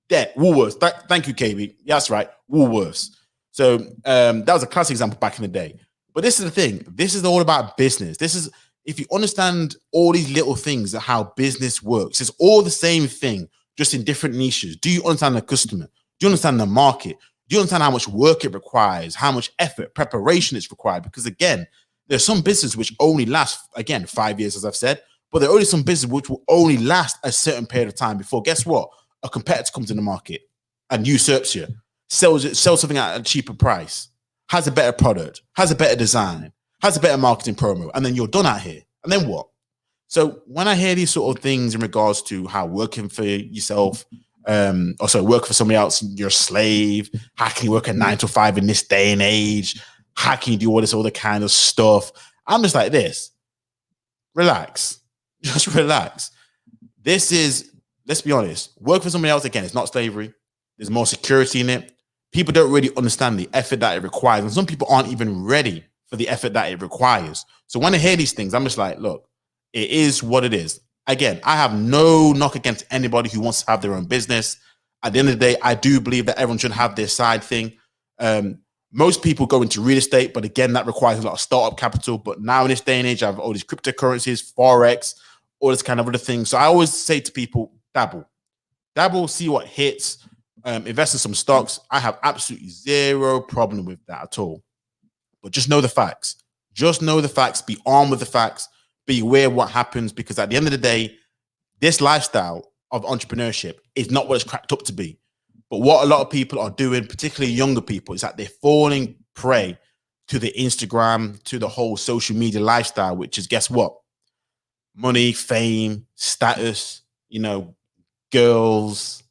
Dead. Woolworths. Thank you, KB. Yeah, that's right. Woolworths. So that was a classic example back in the day. But this is the thing. This is all about business. This is, if you understand all these little things of how business works, it's all the same thing, just in different niches. Do you understand the customer? Do you understand the market? Do you understand how much work it requires, how much effort, preparation it's required? Because again, there's some business which only last, again, 5 years, as I've said, but there are only some business which will only last a certain period of time before, guess what? A competitor comes in the market and usurps you, sells something at a cheaper price, has a better product, has a better design, has a better marketing promo, and then you're done out here. And then what? So when I hear these sort of things in regards to how working for yourself, also work for somebody else, you're a slave, how can you work a 9 to 5 in this day and age? How can you do all this other kind of stuff? I'm just like this. Relax. Just relax. This is, let's be honest, work for somebody else, again, it's not slavery. There's more security in it. People don't really understand the effort that it requires. And some people aren't even ready for the effort that it requires. So when I hear these things, I'm just like, look, it is what it is. Again, I have no knock against anybody who wants to have their own business. At the end of the day, I do believe that everyone should have their side thing. Most people go into real estate, but again, that requires a lot of startup capital. But now in this day and age, I have all these cryptocurrencies, Forex, all this kind of other things. So I always say to people, dabble, see what hits, invest in some stocks. I have absolutely zero problem with that at all. But just know the facts. Just know the facts. Be armed with the facts. Be aware of what happens, because at the end of the day, this lifestyle of entrepreneurship is not what it's cracked up to be. But what a lot of people are doing, particularly younger people, is that they're falling prey to the Instagram, to the whole social media lifestyle, which is, guess what? Money, fame, status, girls,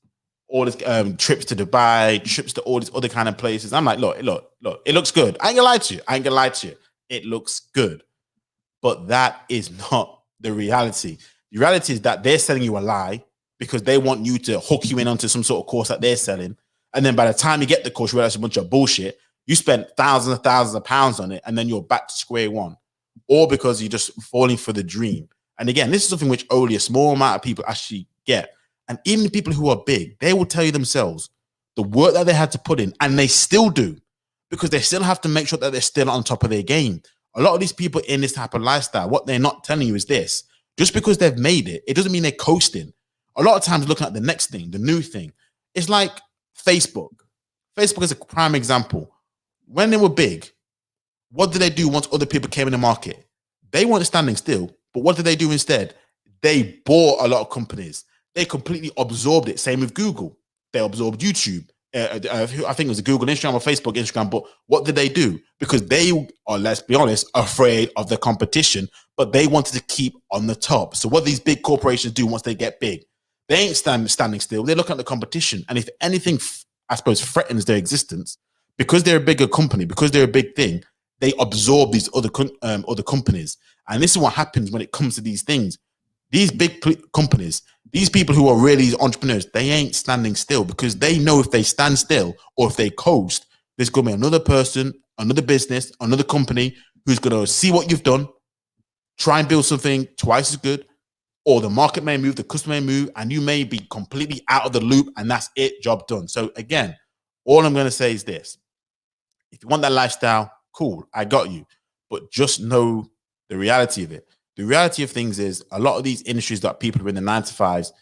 all this trips to Dubai, trips to all these other kind of places. I'm like, look, it looks good. I ain't gonna lie to you. It looks good. But that is not the reality. The reality is that they're selling you a lie, because they want you to hook you in onto some sort of course that they're selling. And then by the time you get the course, you realize it's a bunch of bullshit. You spent thousands and thousands of pounds on it, and then you're back to square one. Or because you're just falling for the dream. And again, this is something which only a small amount of people actually get. And even the people who are big, they will tell you themselves the work that they had to put in, and they still do, because they still have to make sure that they're still on top of their game. A lot of these people in this type of lifestyle, what they're not telling you is this: just because they've made it, it doesn't mean they're coasting. A lot of times looking at the next thing, the new thing. It's like Facebook. Facebook is a prime example. When they were big, what did they do once other people came in the market? They weren't standing still, but what did they do instead? They bought a lot of companies. They completely absorbed it. Same with Google. They absorbed YouTube. I think it was a Google Instagram or Facebook Instagram. But what did they do? Because they are, let's be honest, afraid of the competition, but they wanted to keep on the top. So what these big corporations do once they get big, they ain't standing still. They look at the competition. And if anything, I suppose, threatens their existence, because they're a bigger company, because they're a big thing, they absorb these other companies. And this is what happens when it comes to these things. These big companies, these people who are really entrepreneurs, they ain't standing still, because they know if they stand still or if they coast, there's going to be another person, another business, another company who's going to see what you've done, try and build something twice as good, or the market may move, the customer may move, and you may be completely out of the loop, and that's it, job done. So again, all I'm going to say is this: if you want that lifestyle, cool, I got you. But just know the reality of it. The reality of things is a lot of these industries that people are in the 9 to 5s,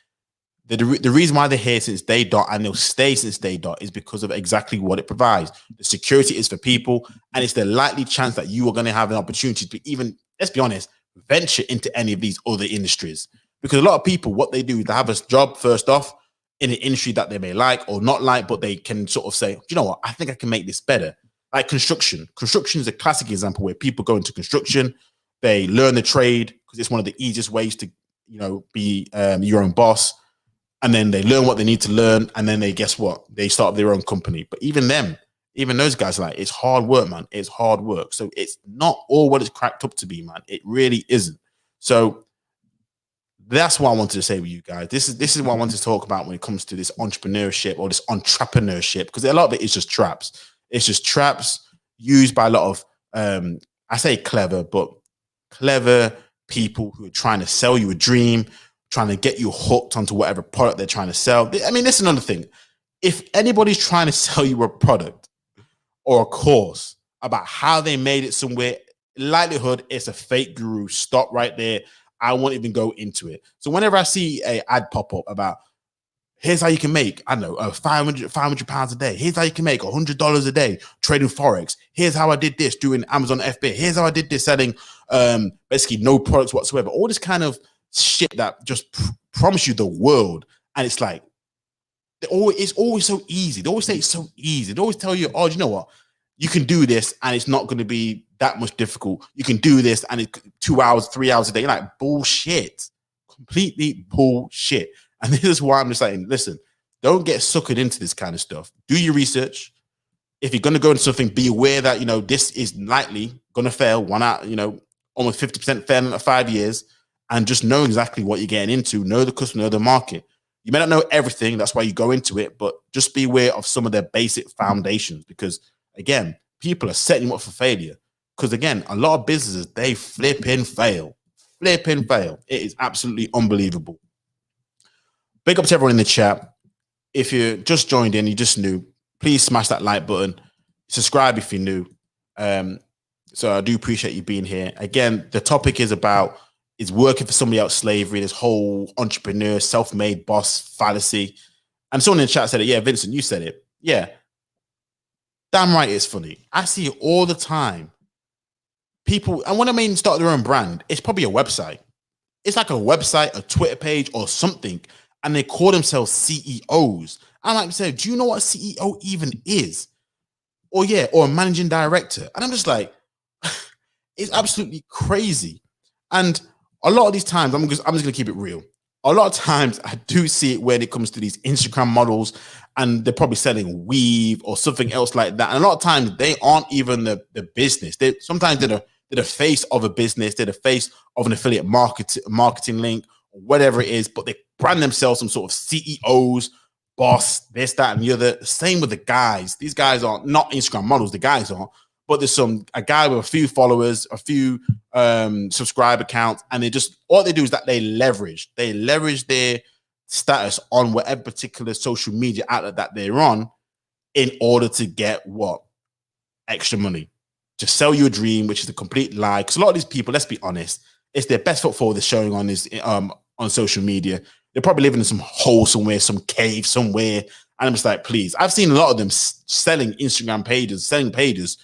the reason why they're here since day dot and they'll stay since day dot is because of exactly what it provides. The security is for people, and it's the likely chance that you are going to have an opportunity to even, let's be honest, venture into any of these other industries. Because a lot of people, what they do, they have a job first off in an industry that they may like or not like, but they can sort of say, you know what, I think I can make this better. Like construction. Construction is a classic example where people go into construction, they learn the trade because it's one of the easiest ways to, be your own boss. And then they learn what they need to learn, and then they, guess what? They start their own company. But even those guys, like, it's hard work, man. It's hard work. So it's not all what it's cracked up to be, man. It really isn't. So that's what I wanted to say with you guys. This is what I wanted to talk about when it comes to this entrepreneurship or this entrepreneurship, because a lot of it is just traps. It's just traps used by a lot of, I say clever people who are trying to sell you a dream, trying to get you hooked onto whatever product they're trying to sell. I mean, that's another thing. If anybody's trying to sell you a product or a course about how they made it somewhere, likelihood it's a fake guru. Stop right there. I won't even go into it. So whenever I see a ad pop up about, here's how you can make, I don't know, 500 pounds a day. Here's how you can make $100 a day trading Forex. Here's how I did this doing Amazon FBA. Here's how I did this selling basically no products whatsoever. All this kind of shit that just promise you the world. And it's like, it's always so easy. They always say it's so easy. They always tell you, oh, you know what? You can do this and it's not going to be that much difficult. You can do this and it's 2 hours, 3 hours a day. You're like, bullshit. Completely bullshit. And this is why I'm just saying, listen, don't get suckered into this kind of stuff. Do your research. If you're going to go into something, be aware that, this is likely going to fail. One out, almost 50% fail in 5 years. And just know exactly what you're getting into. Know the customer, know the market. You may not know everything. That's why you go into it. But just be aware of some of their basic foundations. Because, again, people are setting you up for failure. Because, again, a lot of businesses, they flip and fail. Flip and fail. It is absolutely unbelievable. Big up to everyone in the chat. If you just joined in, you just new, please smash that like button. Subscribe if you're new. So I do appreciate you being here. Again, the topic is working for somebody else slavery, this whole entrepreneur, self-made boss fallacy. And someone in the chat said it. Yeah, Vincent, you said it. Yeah. Damn right it's funny. I see it all the time. People, and when I mean start their own brand, it's probably a website. It's like a website, a Twitter page or something. And they call themselves CEOs. I'm like, do you know what a CEO even is? Or a managing director. And I'm just like, it's absolutely crazy. And a lot of these times, I'm just going to keep it real. A lot of times I do see it when it comes to these Instagram models, and they're probably selling weave or something else like that. And a lot of times they aren't even the business. Sometimes they're the face of a business. They're the face of an affiliate marketing link, or whatever it is, but they brand themselves some sort of CEOs, boss, this, that, and the other. Same with the guys. These guys are not Instagram models. The guys aren't. But there's a guy with a few followers, a few subscribe accounts, and all they do is that they leverage their status on whatever particular social media outlet that they're on in order to get what? Extra money. To sell you a dream, which is a complete lie. Because a lot of these people, let's be honest, it's their best foot forward they're showing on social media. They're probably living in some hole somewhere, some cave somewhere. And I'm just like, please. I've seen a lot of them selling Instagram pages, selling pages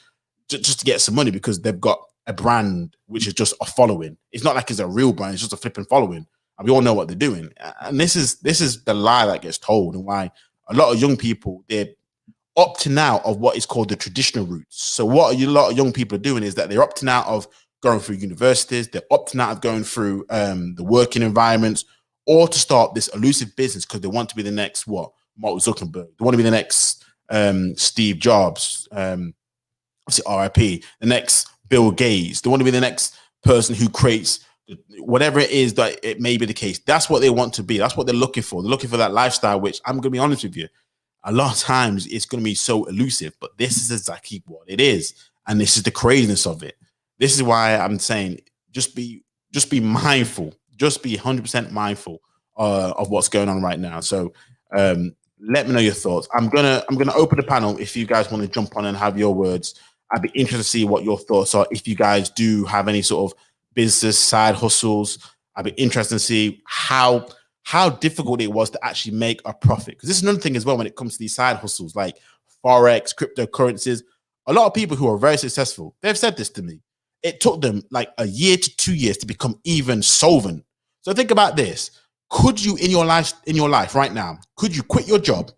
just to get some money because they've got a brand which is just a following. It's not like it's a real brand, it's just a flipping following. And we all know what they're doing. And this is the lie that gets told, and why a lot of young people, they're opting out of what is called the traditional routes. So what a lot of young people are doing is that they're opting out of going through universities, they're opting out of going through the working environments, or to start this elusive business because they want to be the next Mark Zuckerberg. They want to be the next Steve Jobs, RIP, the next Bill Gates. They want to be the next person who creates whatever it is that it may be the case. That's what they want to be. That's what they're looking for. They're looking for that lifestyle, which I'm going to be honest with you, a lot of times it's going to be so elusive, but this is exactly what it is. And this is the craziness of it. This is why I'm saying just be mindful. Just be 100% mindful of what's going on right now. So let me know your thoughts. I'm gonna open the panel if you guys want to jump on and have your words. I'd be interested to see what your thoughts are. If you guys do have any sort of business side hustles. I'd be interested to see how difficult it was to actually make a profit. Because this is another thing as well when it comes to these side hustles like Forex, cryptocurrencies. A lot of people who are very successful, they've said this to me. It took them like a year to 2 years to become even solvent. So think about this. Could you in your life right now, could you quit your job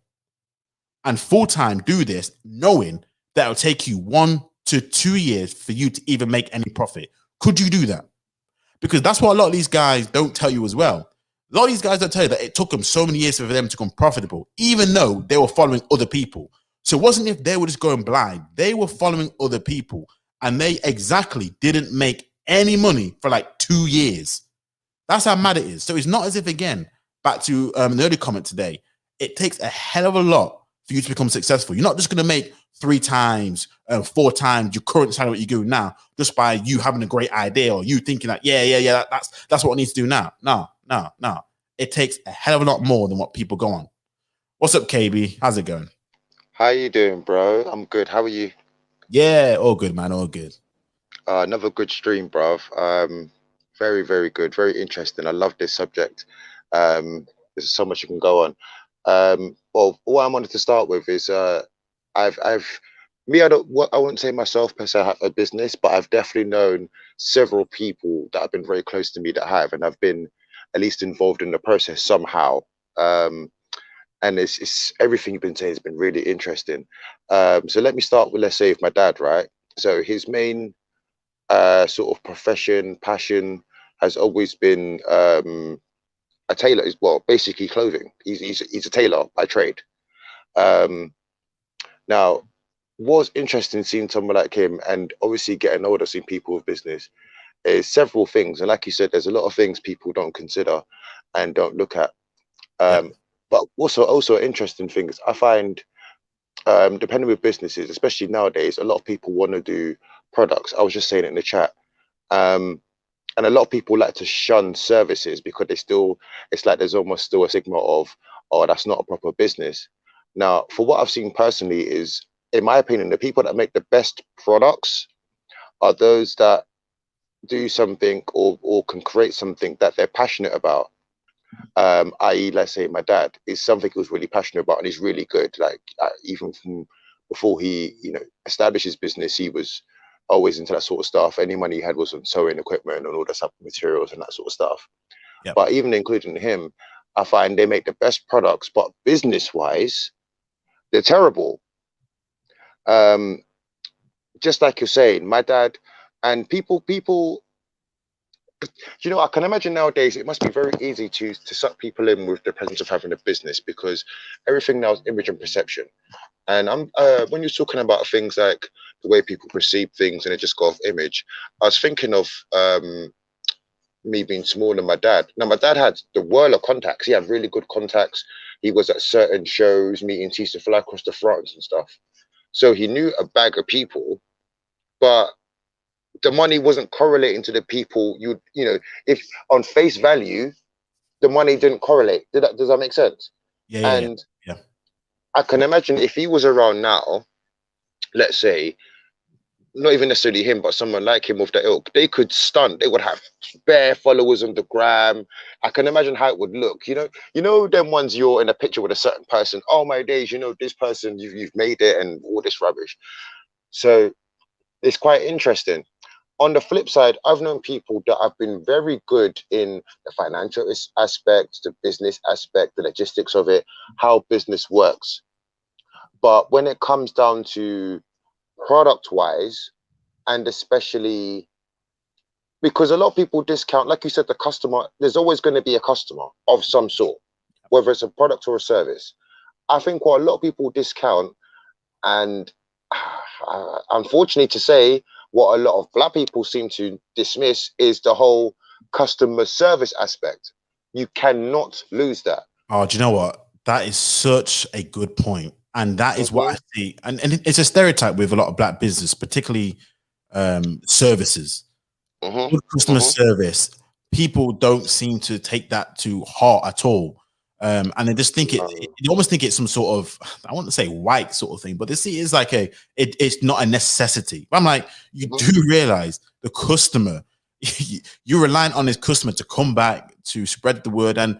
and full-time do this knowing that it'll take you 1 to 2 years for you to even make any profit? Could you do that? Because that's what a lot of these guys don't tell you as well. A lot of these guys don't tell you that it took them so many years for them to become profitable, even though they were following other people. So it wasn't if they were just going blind. They were following other people, and they exactly didn't make any money for like 2 years. That's how mad it is. So it's not as if, again, back to the early comment today, it takes a hell of a lot for you to become successful. You're not just going to make 3 times, 4 times your current salary what you do now just by you having a great idea or you thinking that, that's what I need to do now. No. It takes a hell of a lot more than what people go on. What's up, KB? How's it going? How you doing, bro? I'm good. How are you? Yeah, all good, man. All good. Another good stream, bruv. Very, very good. Very interesting. I love this subject. There's so much you can go on. Well, what I wanted to start with is I've me. I wouldn't say myself per se I have a business, but I've definitely known several people that have been very close to me that have, and I've been at least involved in the process somehow. And it's everything you've been saying has been really interesting. So let me start with, let's say, with my dad, right? So his main sort of profession, passion has always been a tailor. Well, basically clothing. He's a tailor by trade. Um, Now, what's interesting seeing someone like him, and obviously getting older, seeing people with business, is several things. And like you said, there's a lot of things people don't consider and don't look at. Yeah. But also interesting things I find, depending with businesses, especially nowadays, a lot of people want to do products. I was just saying it in the chat. Um, and a lot of people like to shun services because it's like there's almost still a stigma of, oh, that's not a proper business. Now, for what I've seen personally is, in my opinion, the people that make the best products are those that do something or can create something that they're passionate about. I.e., let's say my dad is something he was really passionate about and he's really good. Like even from before he, established his business, he was always into that sort of stuff. Any money he had was on sewing equipment and all the type of materials and that sort of stuff. Yep. But even including him, I find they make the best products, but business-wise, they're terrible. Just like you're saying, my dad and people, I can imagine nowadays it must be very easy to suck people in with the presence of having a business because everything now is image and perception. And I'm when you're talking about things like the way people perceive things and it just go off image, I was thinking of me being smaller than my dad. Now my dad had the world of contacts. He had really good contacts. He was at certain shows, meetings. He used to fly across to France and stuff. So he knew a bag of people, but the money wasn't correlating to the people. If on face value, the money didn't correlate. Does that make sense? Yeah. And I can imagine if he was around now, let's say, not even necessarily him, but someone like him with the ilk, they could stunt. They would have bare followers on the gram. I can imagine how it would look. Them ones you're in a picture with a certain person. Oh my days, this person, you've made it and all this rubbish. So it's quite interesting. On the flip side, I've known people that have been very good in the financial aspect, the business aspect, the logistics of it, how business works. But when it comes down to product wise, and especially because a lot of people discount, like you said, the customer, there's always going to be a customer of some sort, whether it's a product or a service. I think what a lot of people discount, and unfortunately to say, what a lot of black people seem to dismiss is the whole customer service aspect. You cannot lose that. Oh, do you know what? That is such a good point. And that is what I see. And it's a stereotype with a lot of black business, particularly services. Good customer service. People don't seem to take that to heart at all. And they just think you almost think it's some sort of, I want to say white sort of thing, but they see it is like it's not a necessity. But I'm like, you do realize the customer you're reliant on this customer to come back to spread the word. And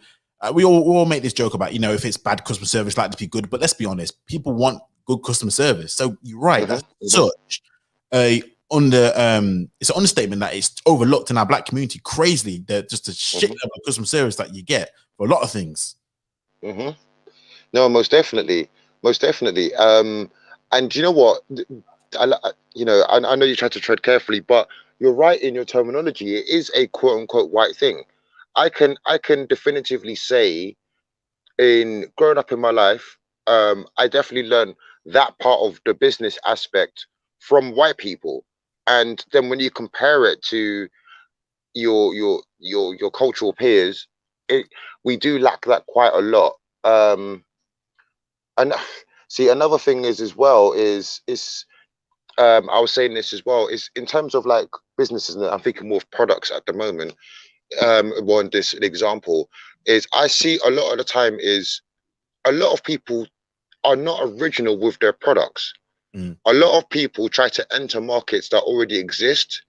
we all make this joke about, if it's bad customer service, like to be good. But let's be honest, people want good customer service. So you're right. That's such a it's an understatement that it's overlooked in our Black community. Crazily, just a shit level of customer service that you get for a lot of things. No, most definitely. And you know what? I know you try to tread carefully, but you're right in your terminology. It is a quote unquote white thing. I can definitively say, in growing up in my life, I definitely learned that part of the business aspect from white people. And then when you compare it to your cultural peers, we do lack that quite a lot. And see, another thing is as well is I was saying this as well, is in terms of like businesses, and I'm thinking more of products at the moment. One this example is, I see a lot of the time is a lot of people are not original with their products. A lot of people try to enter markets that already exist,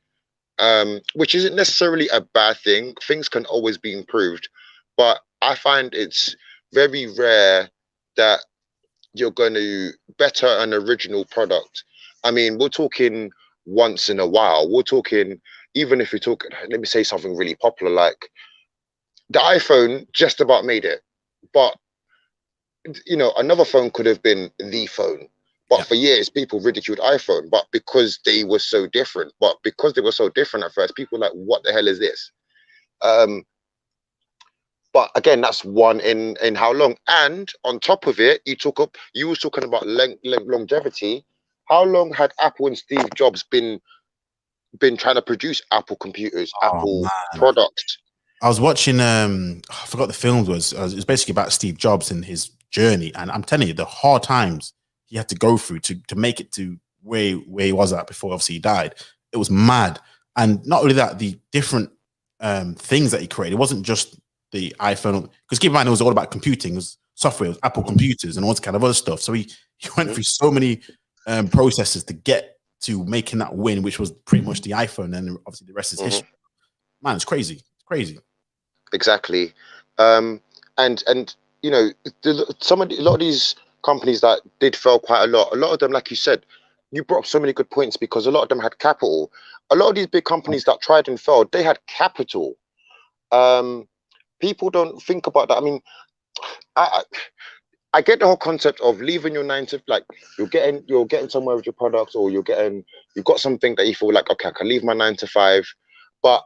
which isn't necessarily a bad thing. Things can always be improved, but I find it's very rare that you're going to better an original product. I mean, we're talking once in a while. We're talking, even if we talk, let me say something really popular, like the iPhone just about made it. But, another phone could have been the phone. But for years, people ridiculed iPhone, but because they were so different. But because they were so different at first, people were like, what the hell is this? But again, that's one in how long. And on top of it, you was talking about longevity. How long had Apple and Steve Jobs been trying to produce Apple computers, Apple products? I was watching I forgot the film was. It was basically about Steve Jobs and his journey, and I'm telling you, the hard times he had to go through to make it to where he was at before obviously he died. It was mad. And not only that, the different things that he created. It wasn't just the iPhone, because keep in mind, it was all about computing. It was software, it was Apple computers and all this kind of other stuff. So he went through so many processes to get to making that win, which was pretty much the iPhone, and obviously the rest is history. Man, it's crazy. It's crazy. Exactly. And a lot of these companies that did fail quite a lot of them, like you said, you brought up so many good points, because a lot of them had capital. A lot of these big companies that tried and failed, they had capital. People don't think about that. I mean, I get the whole concept of leaving your 9 to, like, you're getting somewhere with your products, or you've got something that you feel like, okay, I can leave my 9 to 5. But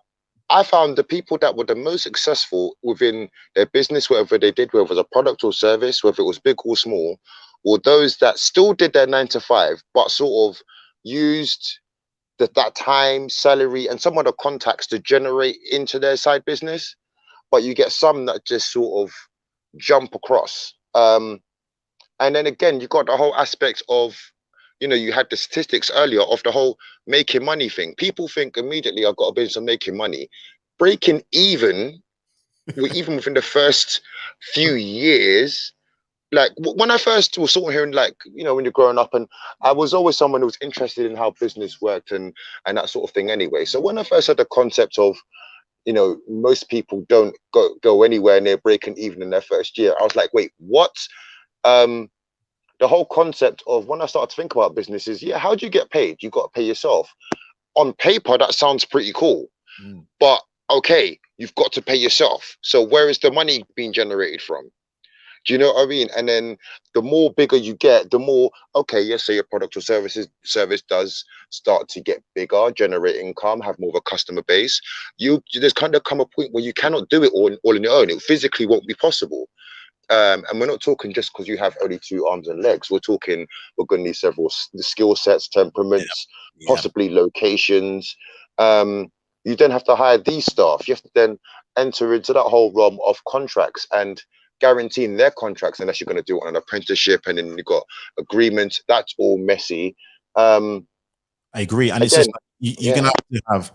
I found the people that were the most successful within their business, whatever they did, whether it was a product or service, whether it was big or small, were those that still did their 9 to 5, but sort of used that time, salary, and some of the contacts to generate into their side business. But you get some that just sort of jump across. And then again, you got the whole aspect of, you had the statistics earlier of the whole making money thing. People think immediately, I've got a business of making money. Breaking even within the first few years, like when I first was sort of hearing, like, when you're growing up, and I was always someone who was interested in how business worked and that sort of thing anyway. So when I first had the concept of, most people don't go anywhere near breaking even in their first year, I was like, wait, what? The whole concept of, when I started to think about businesses, how do you get paid? You got to pay yourself. On paper, that sounds pretty cool, but okay, you've got to pay yourself. So where is the money being generated from? Do you know what I mean? And then the more bigger you get, the more, okay, yes, so your product or service does start to get bigger, generate income, have more of a customer base. There's kind of come a point where you cannot do it all on your own. It physically won't be possible. And we're not talking just because you have only 2 arms and legs. We're talking, we're going to need several skill sets, temperaments, possibly locations. You then have to hire these staff. You have to then enter into that whole realm of contracts and guaranteeing their contracts, unless you're going to do it on an apprenticeship, and then you've got agreements. That's all messy. I agree. And again, it's just, you're going to have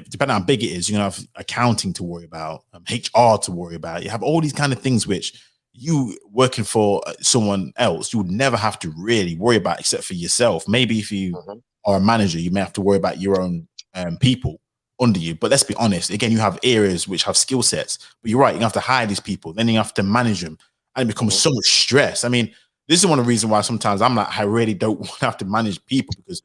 depending on how big it is, you're going to have accounting to worry about, HR to worry about. You have all these kind of things which you working for someone else, you would never have to really worry about except for yourself. Maybe if you are a manager, you may have to worry about your own people. under you. But let's be honest, again, you have areas which have skill sets, but you're right, you have to hire these people, then you have to manage them, and it becomes so much stress. I mean, this is one of the reasons why sometimes I'm like, I really don't want to have to manage people, because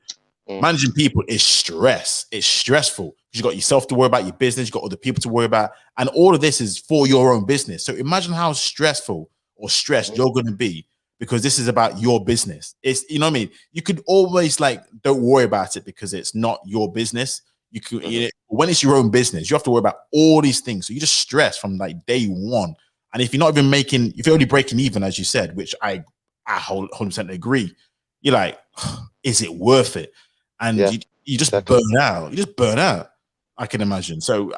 managing people is stress. It's stressful. You got yourself to worry about, your business, you got other people to worry about, and all of this is for your own business. So imagine how stressful or stressed you're going to be, because this is about your business. It's, you know what I mean? You could always like, don't worry about it because it's not your business. You could, when it's your own business, you have to worry about all these things. So you just stress from like day one. And if you're not even making, if you're only breaking even, as you said, which I 100% agree, you're like, is it worth it? And you just burn out. You just burn out, I can imagine. So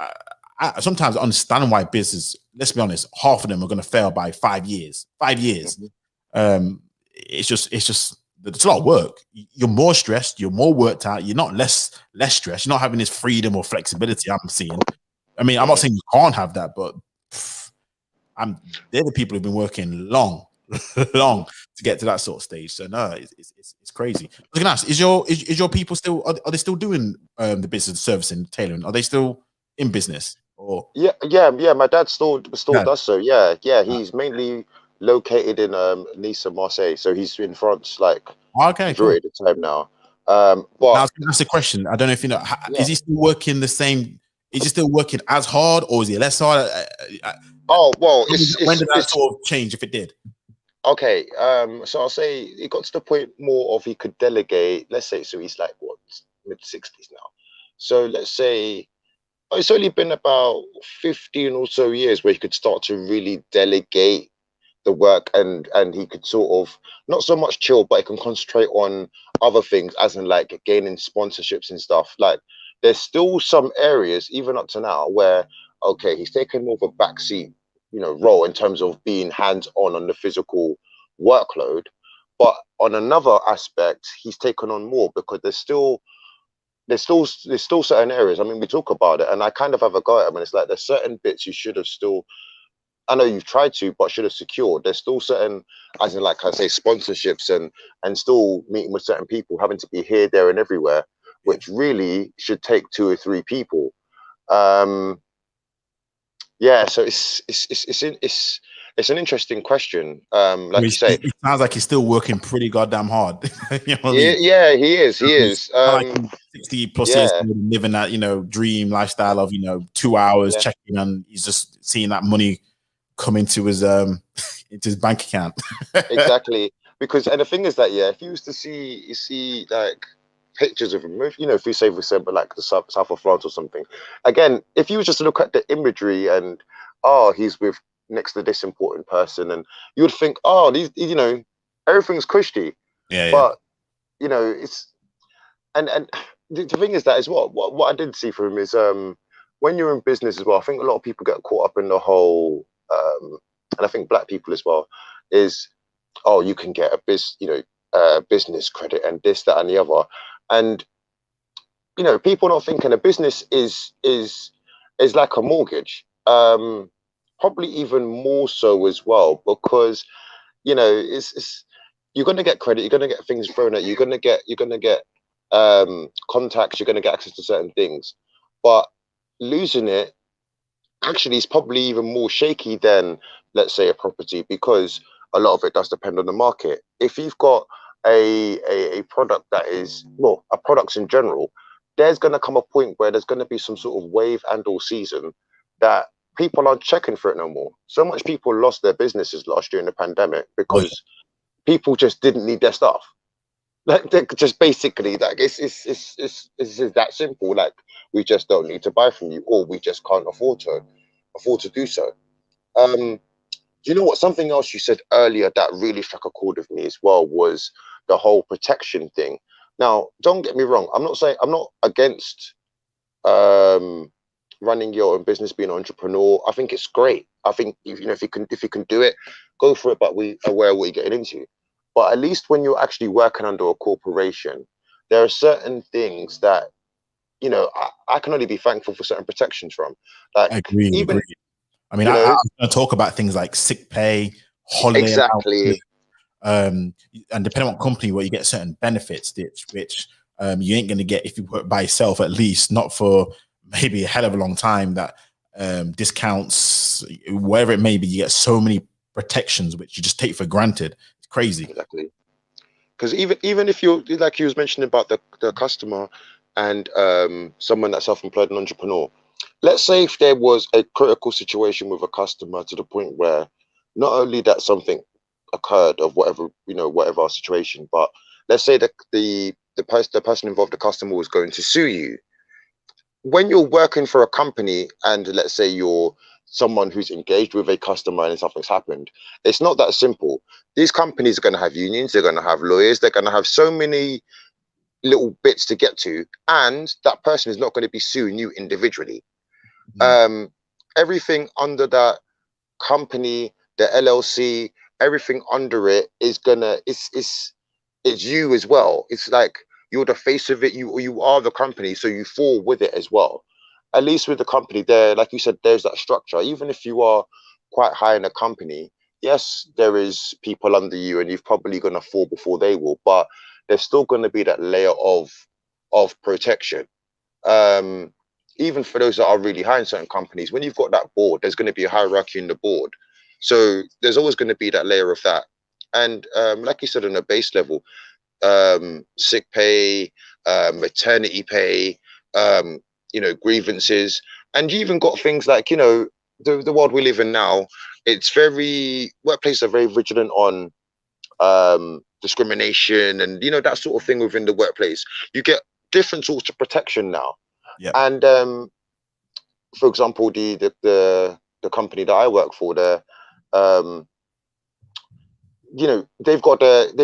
I sometimes understand why business, let's be honest, half of them are going to fail by 5 years. 5 years. It's just it's a lot of work. You're more stressed, you're more worked out, you're not less stressed, you're not having this freedom or flexibility I'm seeing. I mean, I'm not saying you can't have that, but they're the people who've been working long to get to that sort of stage. So no, it's crazy. I was gonna ask, is your people still, are they still doing the business servicing, tailoring? Are they still in business? Or my dad still does so. He's mainly located in Nice and Marseille, so he's in France like majority of the time now. But now, that's the question. I don't know if you know, is he still working the same? Is he still working as hard, or is he less hard? When did that sort of change, if it did? Okay, so I'll say it got to the point more of he could delegate. Let's say, so he's like what, mid-60s now. So let's say it's only been about 15 or so years where he could start to really delegate the work, and he could sort of not so much chill, but he can concentrate on other things, as in like gaining sponsorships and stuff. Like there's still some areas even up to now where he's taken more of a backseat role in terms of being hands-on the physical workload, but on another aspect he's taken on more because there's still certain areas. I mean, we talk about it and I kind of have a go at him, and it's like there's certain bits you should have still, I know you've tried to, but should have secured. There's still certain, as in like I say, sponsorships and still meeting with certain people, having to be here, there and everywhere, which really should take 2 or 3 people. So it's an interesting question. Like you say, it sounds like he's still working pretty goddamn hard. You know what I mean? Yeah, he is. Like 60 plus years living that dream lifestyle of 2 hours checking, and he's just seeing that money come into his bank account. Exactly, because and the thing is that if you used to see like pictures of him, if you say for example like the south of France or something, again, if you just look at the imagery and he's with next to this important person, and you would think these everything's cushy, but it's and the thing is that is what I did see from him is when you're in business as well, I think a lot of people get caught up in the whole and I think black people as well is you can get a business credit and this, that and the other. And people not thinking a business is like a mortgage, probably even more so as well, because it's you're going to get credit, you're going to get things thrown at you, you're going to get contacts, you're going to get access to certain things, but losing it actually is probably even more shaky than, let's say, a property, because a lot of it does depend on the market. If you've got a product that is, well, a products in general, there's going to come a point where there's going to be some sort of wave and or season that people aren't checking for it no more. So much people lost their businesses last year in the pandemic because people just didn't need their stuff. Like just basically, like it's that simple. Like we just don't need to buy from you, or we just can't afford to do so. Do you know what? Something else you said earlier that really struck a chord with me as well was the whole protection thing. Now, don't get me wrong. I'm not against running your own business, being an entrepreneur. I think it's great. I think if you can do it, go for it. But we are aware of what you're getting into. But at least when you're actually working under a corporation, there are certain things that I can only be thankful for certain protections from. Like I agree. I mean, I'm going to talk about things like sick pay, holiday allowance, and depending on company, where you get certain benefits, which you ain't going to get if you work by yourself, at least not for maybe a hell of a long time, that discounts, wherever it may be, you get so many protections which you just take for granted. It's crazy. Exactly. Because even if you're like you was mentioning about the customer and someone that's self-employed and entrepreneur, let's say if there was a critical situation with a customer to the point where not only that something occurred of whatever, whatever situation, but let's say that the person involved, the customer, was going to sue you. When you're working for a company and let's say you're someone who's engaged with a customer and something's happened, it's not that simple. These companies are going to have unions, they're going to have lawyers, they're going to have so many little bits to get to, and that person is not going to be suing you individually. Everything under that company, the LLC, everything under it is gonna, it's you as well. It's like you're the face of it. You are the company, so you fall with it as well. At least with the company, there, like you said, there's that structure. Even if you are quite high in a company, yes, there is people under you, and you're probably gonna fall before they will, but there's still gonna be that layer of protection. Even for those that are really high in certain companies, when you've got that board, there's going to be a hierarchy in the board. So there's always going to be that layer of that. And like you said, on a base level, sick pay, maternity pay, grievances. And you even got things like, the world we live in now, workplaces are very vigilant on discrimination and, that sort of thing within the workplace. You get different sorts of protection now. Yeah. And for example, the company that I work for, they've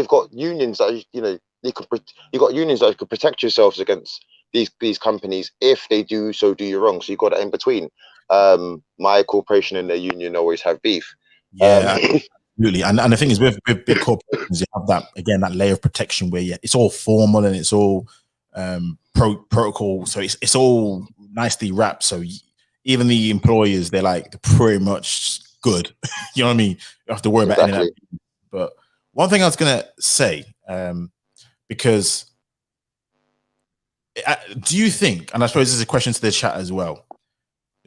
got unions that you got unions that could protect yourselves against these companies if they do you wrong. So you got that in between. My corporation and their union always have beef. Yeah. Absolutely, and the thing is, with big corporations, you have that layer of protection where it's all formal and it's all protocol, so it's all nicely wrapped. So even the employers, they're pretty much good. You know what I mean? You don't have to worry about any of that. But one thing I was gonna say, because do you think, and I suppose this is a question to the chat as well,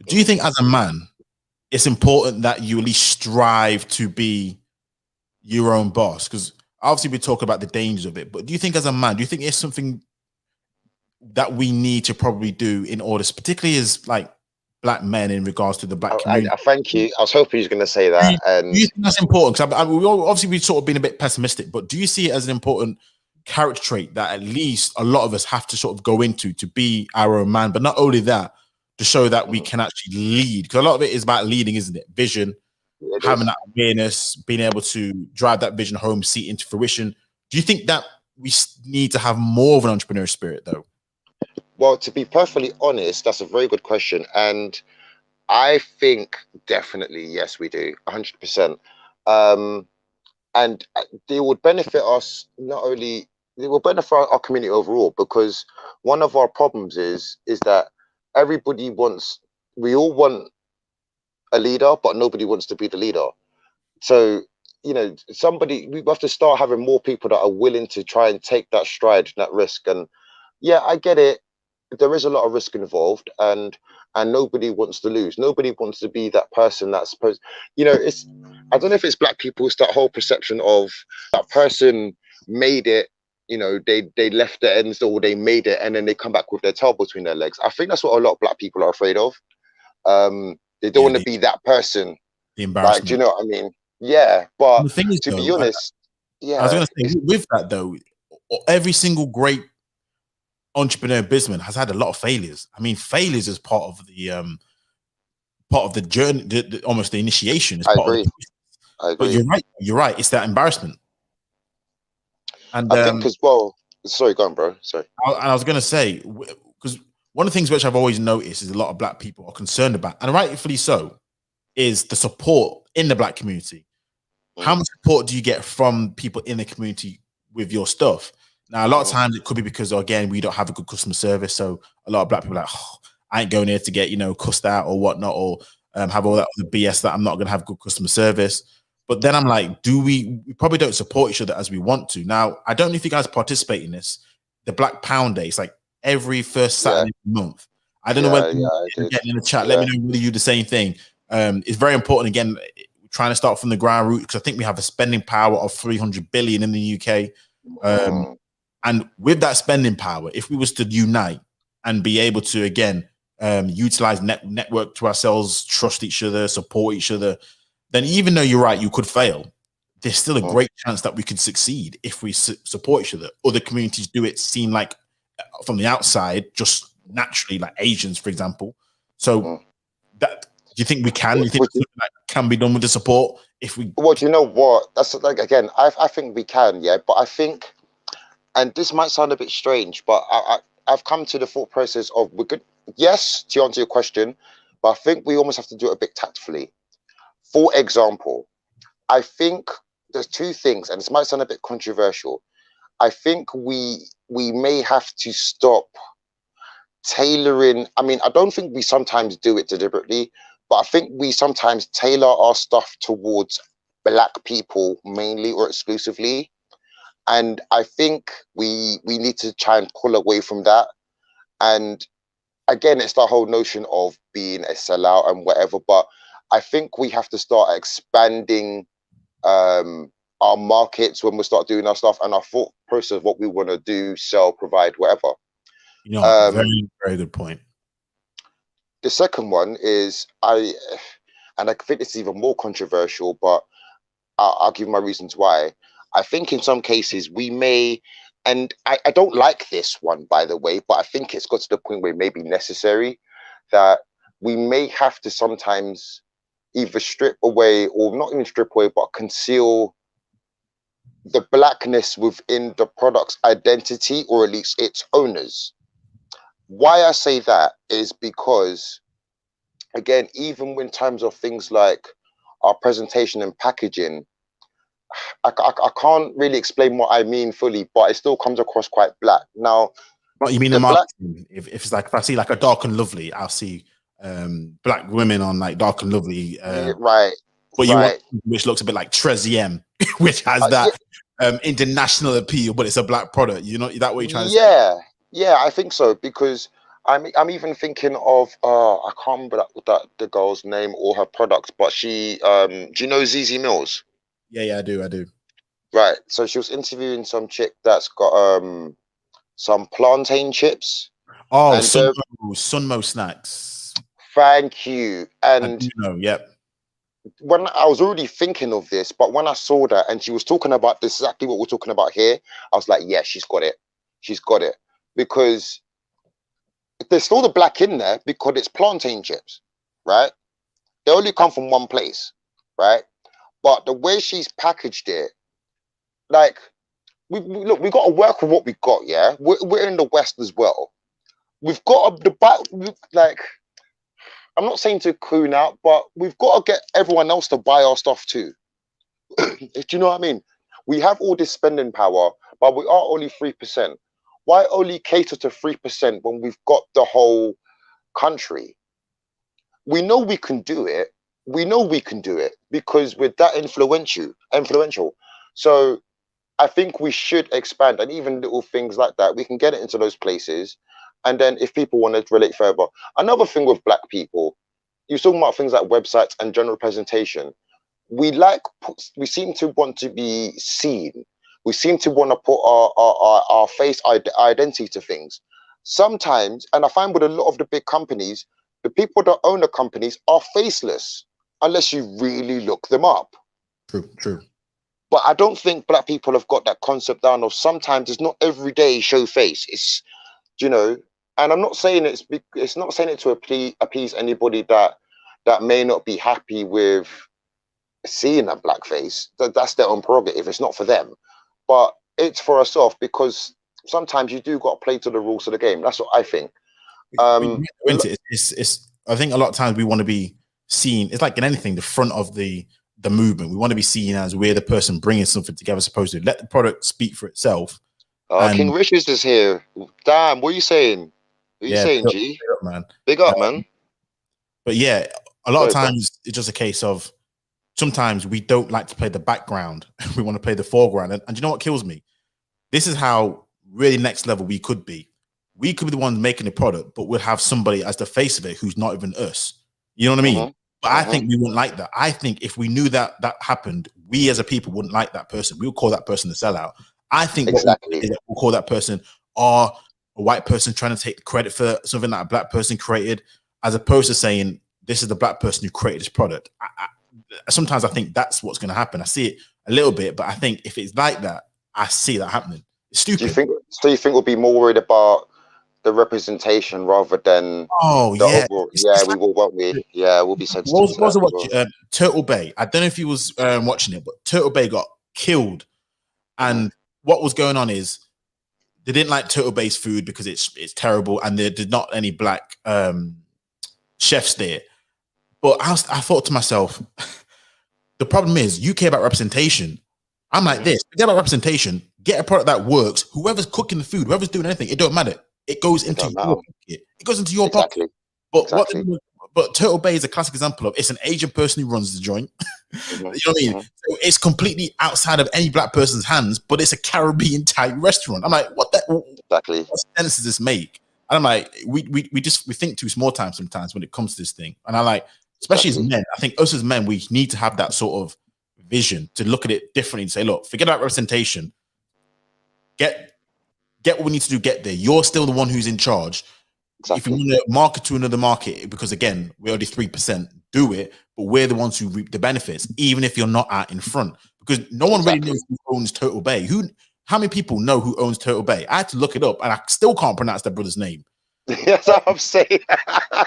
do you think as a man it's important that you at least strive to be your own boss? Because obviously we talk about the dangers of it, but do you think as a man, do you think it's something that we need to probably do in order, particularly as black men, in regards to the black community? Thank you. I was hoping you were going to say that. Do you think that's important? Because obviously we've sort of been a bit pessimistic, but do you see it as an important character trait that at least a lot of us have to sort of go into to be our own man? But not only that, to show that we can actually lead, because a lot of it is about leading, isn't it? Vision, having that awareness, being able to drive that vision home, see it into fruition. Do you think that we need to have more of an entrepreneurial spirit, though? Well, to be perfectly honest, that's a very good question, and I think definitely yes, we do 100%. And they would benefit us, not only they will benefit our community overall, because one of our problems is that we all want a leader, but nobody wants to be the leader. So, we have to start having more people that are willing to try and take that stride, that risk. And yeah, I get it. There is a lot of risk involved, and nobody wants to lose. Nobody wants to be that person that's supposed, I don't know if it's black people's that whole perception of that person made it, they left the ends, or they made it and then they come back with their tail between their legs. I think that's what a lot of black people are afraid of. They don't want to be that person. The embarrassment. Do you know what I mean? Yeah, but the thing is, to be honest, I was going to say, with that though, every single great entrepreneur businessman has had a lot of failures. I mean, failures is part of the journey, almost the initiation. I agree. But you're right. It's that embarrassment. And I think as well. Sorry, go on, bro. Sorry. I was going to say, because one of the things which I've always noticed is a lot of black people are concerned about, and rightfully so, is the support in the black community. How much support do you get from people in the community with your stuff? Now, a lot of times it could be because, again, we don't have a good customer service. So a lot of black people are like, I ain't going here to get, cussed out or whatnot, or have all that other BS that I'm not going to have good customer service. But then I'm like, we probably don't support each other as we want to. Now, I don't know if you guys participate in this, the Black Pound Day. It's like every first Saturday of the month. I don't know whether I you're did. getting in the chat. Let Yeah. me know whether you do the same thing. It's very important. Again, trying to start from the ground root, because I think we have a spending power of 300 billion in the UK. And with that spending power, if we was to unite and be able to, again, utilize network to ourselves, trust each other, support each other, then even though you're right, you could fail, there's still a great chance that we could succeed if we support each other. Other communities do it seem like from the outside, just naturally, like Asians, for example. So that, do you think we can? Do you think that can be done with the support? If we, well, do you know what? That's like, again, I think we can, yeah. But I think, and this might sound a bit strange, but I've come to the thought process of we could, yes, to answer your question, but I think we almost have to do it a bit tactfully. For example, I think there's two things, and this might sound a bit controversial. I think we may have to stop tailoring. I mean, I don't think we sometimes do it deliberately, but I think we sometimes tailor our stuff towards black people mainly or exclusively. And I think we need to try and pull away from that. And again, it's the whole notion of being a sellout and whatever, but I think we have to start expanding our markets when we start doing our stuff and our thought process of what we want to do, sell, provide, whatever. Very, very good point. The second one is and I think it's even more controversial, but I'll give my reasons why. I think in some cases we may, and I don't like this one, by the way, but I think it's got to the point where it may be necessary that we may have to sometimes either strip away or not even strip away, but conceal the blackness within the product's identity, or at least its owners. Why I say that is because, again, even in terms of things like our presentation and packaging, I can't really explain what I mean fully, but it still comes across quite black. Now, what you mean the marketing? If it's like, if I see like a Dark and Lovely, I'll see black women on like Dark and Lovely, right? But you want, which looks a bit like Treziem, which has that international appeal, but it's a black product. You know, that what you're trying to say? Yeah, I think so, because I'm even thinking of I can't remember that the girl's name or her product, but she do you know ZZ Mills? Yeah, I do. Right. So she was interviewing some chick that's got some plantain chips. Oh, and Sunmo snacks. Thank you. And I do know, yep. When I was already thinking of this, but when I saw that and she was talking about this, exactly what we're talking about here, I was like, yeah, she's got it. She's got it. Because there's still the black in there because it's plantain chips, right? They only come from one place, right? But the way she's packaged it, like, look, we got to work with what we got, yeah? We're in the West as well. We've got like, I'm not saying to coon out, but we've got to get everyone else to buy our stuff too. Do you know what I mean? We have all this spending power, but we are only 3%. Why only cater to 3% when we've got the whole country? We know we can do it. We know we can do it because we're that influential. So I think we should expand, and even little things like that, we can get it into those places. And then if people want to relate further, another thing with black people, you're talking about things like websites and general presentation. We seem to want to be seen. We seem to want to put our face identity to things. Sometimes, and I find with a lot of the big companies, the people that own the companies are faceless unless you really look them up. True. But I don't think black people have got that concept down of sometimes it's not every day show face. It's, you know, and I'm not saying it's not saying it to appease anybody that may not be happy with seeing a black face. That's their own prerogative. It's not for them, but it's for ourselves, because sometimes you do got to play to the rules of the game. That's what I think. It's I think a lot of times we want to be seen. It's like in anything, the front of the movement. We want to be seen as we're the person bringing something together. Supposed to let the product speak for itself. King Richards is here. Damn, what are you saying? What are you saying, G? Big up, man. Big up, man. But yeah, a lot of times it's just a case of sometimes we don't like to play the background. We want to play the foreground. And you know what kills me? This is how really next level we could be. we could be the ones making the product, but we'll have somebody as the face of it who's not even us. You know what I mean? But I think we wouldn't like that. I think if we knew that that happened, we as a people wouldn't like that person. We would call that person the sellout. I think what we'll call that person are a white person trying to take credit for something that a black person created, as opposed to saying this is the black person who created this product. Sometimes I think that's what's going to happen. I see it a little bit, but I think if it's like that, I see that happening. It's stupid. Do you think we'll be more worried about the representation rather than overall? Yeah, we will, won't we? Yeah, we'll be sensitive to that. Turtle Bay. I don't know if he was watching it, but Turtle Bay got killed. And what was going on is they didn't like Turtle Bay's food because it's terrible, and there did not any black chefs there. But I thought to myself, the problem is you care about representation. I'm like this. Forget about representation. Get a product that works. Whoever's cooking the food, whoever's doing anything, it don't matter. It goes into your pocket. It goes into your pocket. But but Turtle Bay is a classic example of it's an Asian person who runs the joint. You know what I mean? So it's completely outside of any black person's hands, but it's a Caribbean type restaurant. I'm like, what sense does this make? And I'm like, we think too small time sometimes when it comes to this thing. And I like, especially as men, I think us as men, we need to have that sort of vision to look at it differently and say, look, forget about representation. Get what we need to do, get there. You're still the one who's in charge. If you want to market to another market, because again, we're only 3%, do it, but we're the ones who reap the benefits, even if you're not out in front. Because no one really knows who owns Turtle Bay. How many people know who owns Turtle Bay? I had to look it up, and I still can't pronounce that brother's name. That's what I'm saying. I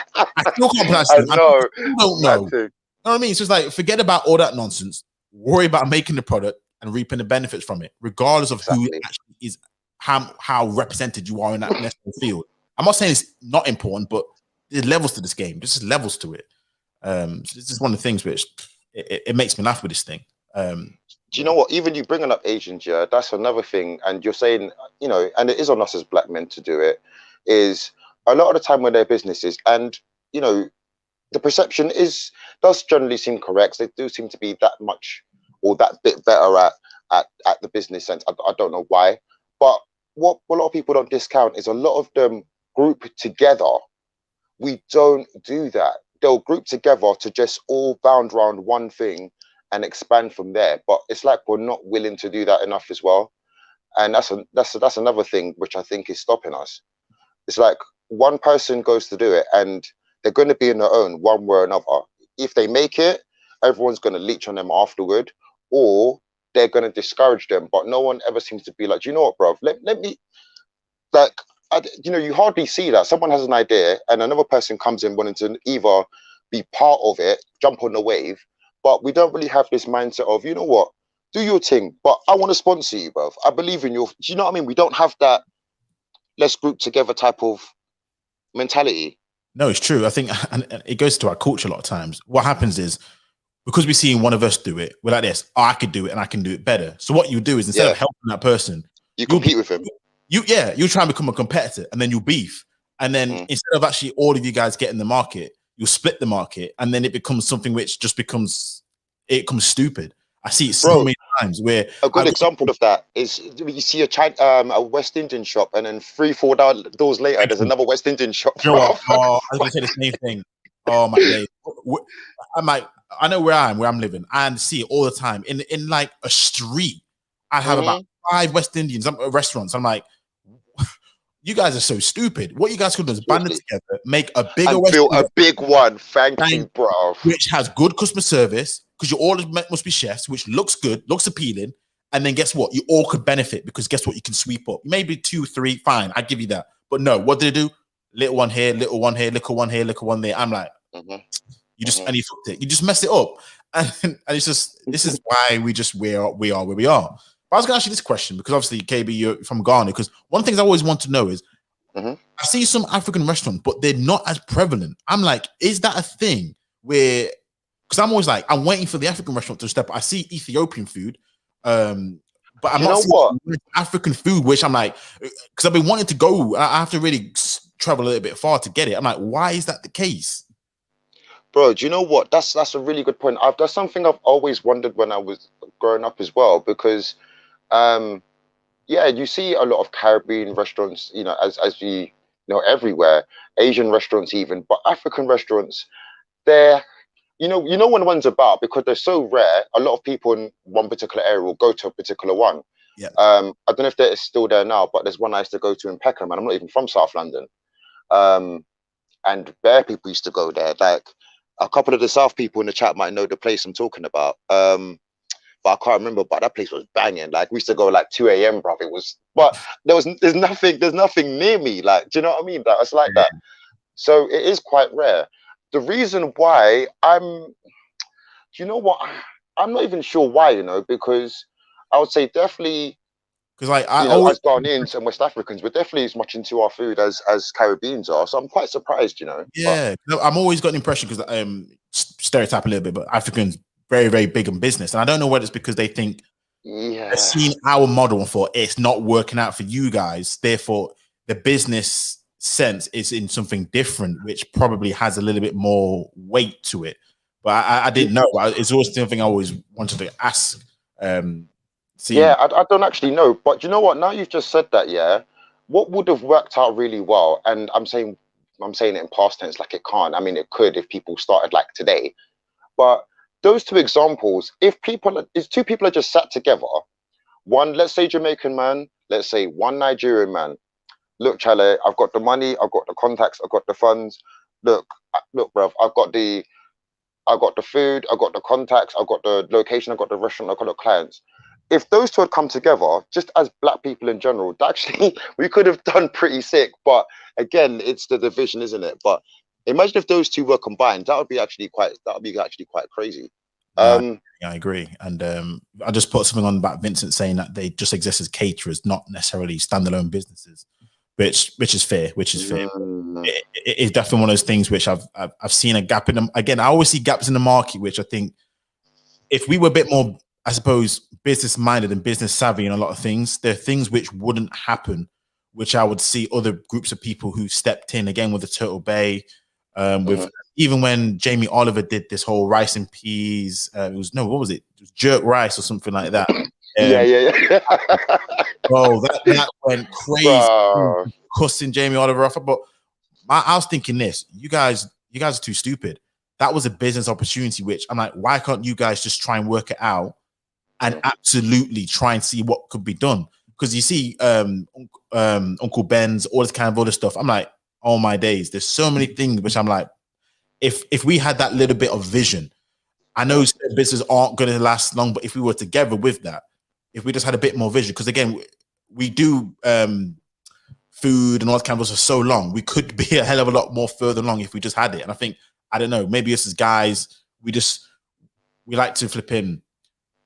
still can't pronounce it. I don't know. You know what I mean? It's just like, forget about all that nonsense. Worry about making the product and reaping the benefits from it, regardless of who actually is, how represented you are in that national field. I'm not saying it's not important, but there's levels to this game. There's just levels to it. It's just one of the things which it makes me laugh with this thing. Do you know what? Even you bringing up Asians, yeah, that's another thing. And you're saying, you know, and it is on us as black men to do it, is a lot of the time when they're businesses, and, you know, the perception does generally seem correct. They do seem to be that much or that bit better at the business sense. I don't know why. But what a lot of people don't discount is a lot of them group together. We don't do that. They'll group together to just all bound around one thing and expand from there. But it's like we're not willing to do that enough as well. And that's another thing which I think is stopping us. It's like one person goes to do it and they're going to be in their own one way or another. If they make it, everyone's going to leech on them afterward, or they're going to discourage them. But no one ever seems to be like, you know what, bro? Let me, like, you know, you hardly see that. Someone has an idea and another person comes in wanting to either be part of it, jump on the wave, but we don't really have this mindset of, you know what, do your thing, but I want to sponsor you, bro. I believe in you. Do you know what I mean? We don't have that let's group together type of mentality. No, it's true. I think, and it goes to our culture a lot of times. What happens is, because we're seeing one of us do it, we're like this, oh, I could do it and I can do it better. So what you do is, instead of helping that person, you compete with him. You try and become a competitor, and then you beef. And then instead of actually all of you guys getting the market, you split the market, and then it becomes something which just becomes stupid. I see it so many times where a good example of that is you see a West Indian shop, and then 3-4 doors later, there's another West Indian shop. You know what? I was gonna say the same thing. Oh my days! I know where I'm living, and see it all the time in like a street. I have about 5 West Indians restaurants. I'm like, you guys are so stupid. What you guys could do is band it together, make a bigger and build a big one. Thank you, bro. Which has good customer service, because you all must be chefs, which looks good, looks appealing. And then guess what? You all could benefit, because guess what? You can sweep up. Maybe 2, 3, fine. I give you that. But no, what did they do? Little one here, little one here, little one here, little one there. I'm like, you just and you fucked it. You just mess it up. And it's just, this is why we are where we are. But I was going to ask you this question, because obviously, KB, you're from Ghana, because one of the things I always want to know is, I see some African restaurants, but they're not as prevalent. I'm like, is that a thing where, because I'm always like, I'm waiting for the African restaurant to step up. I see Ethiopian food, but I'm not seeing African food, which I'm like, because I've been wanting to go, I have to really travel a little bit far to get it. I'm like, why is that the case? Bro, do you know what? That's a really good point. That's something I've always wondered when I was growing up as well, because yeah, you see a lot of Caribbean restaurants, you know, as we everywhere. Asian restaurants even, but African restaurants, they're when one's about, because they're so rare. A lot of people in one particular area will go to a particular one. Yeah. I don't know if they're still there now, but there's one I used to go to in Peckham, and I'm not even from South London. And bare people used to go there. Like, a couple of the South people in the chat might know the place I'm talking about. But I can't remember. But that place was banging. Like, we used to go like 2 a.m., bro. It was, but there's nothing near me. Like, do you know what I mean? Like, it's like that. So it is quite rare. The reason why you know what? I'm not even sure why, because I would say definitely, because like as Ghanaians and West Africans, we're definitely as much into our food as Caribbeans are. So I'm quite surprised, Yeah, I'm always got an impression, because stereotype a little bit, but Africans very, very big in business, and I don't know whether it's because they think they've seen our model and thought it's not working out for you guys, therefore the business sense is in something different, which probably has a little bit more weight to it. But I didn't know. It's always something I always wanted to ask. I don't actually know, but you know what? Now you've just said that, what would have worked out really well, and I'm saying it in past tense, like it can't. I mean, it could if people started like today. But those two examples, if two people are just sat together, one, let's say Jamaican man, let's say one Nigerian man. Look, Chale, I've got the money, I've got the contacts, I've got the funds. Look, bruv, I've got the food, I've got the contacts, I've got the location, I've got the restaurant, I've got the clients. If those two had come together, just as black people in general, actually we could have done pretty sick. But again, it's the division, isn't it? But imagine if those two were combined, that would be actually quite crazy. I agree. And I just put something on about Vincent saying that they just exist as caterers, not necessarily standalone businesses, which is fair. It's definitely one of those things which I've seen a gap in them. Again, I always see gaps in the market, which I think if we were a bit more, I suppose, business minded and business savvy in a lot of things, there are things which wouldn't happen, which I would see other groups of people who stepped in, again with the Turtle Bay, with even when Jamie Oliver did this whole rice and peas, what was it? It was jerk rice or something like that. Yeah. Bro, that went crazy, cussing Jamie Oliver off. But I was thinking this: you guys are too stupid. That was a business opportunity, which I'm like, why can't you guys just try and work it out and absolutely try and see what could be done? Because you see, Uncle Ben's, all this kind of other stuff. I'm like, oh my days, there's so many things which I'm like, if we had that little bit of vision, I know businesses aren't going to last long, but if we were together with that, if we just had a bit more vision, because again, we do food and all that kind of stuff for so long, we could be a hell of a lot more further along if we just had it. And I think, I don't know, maybe us as guys, we like to flip in,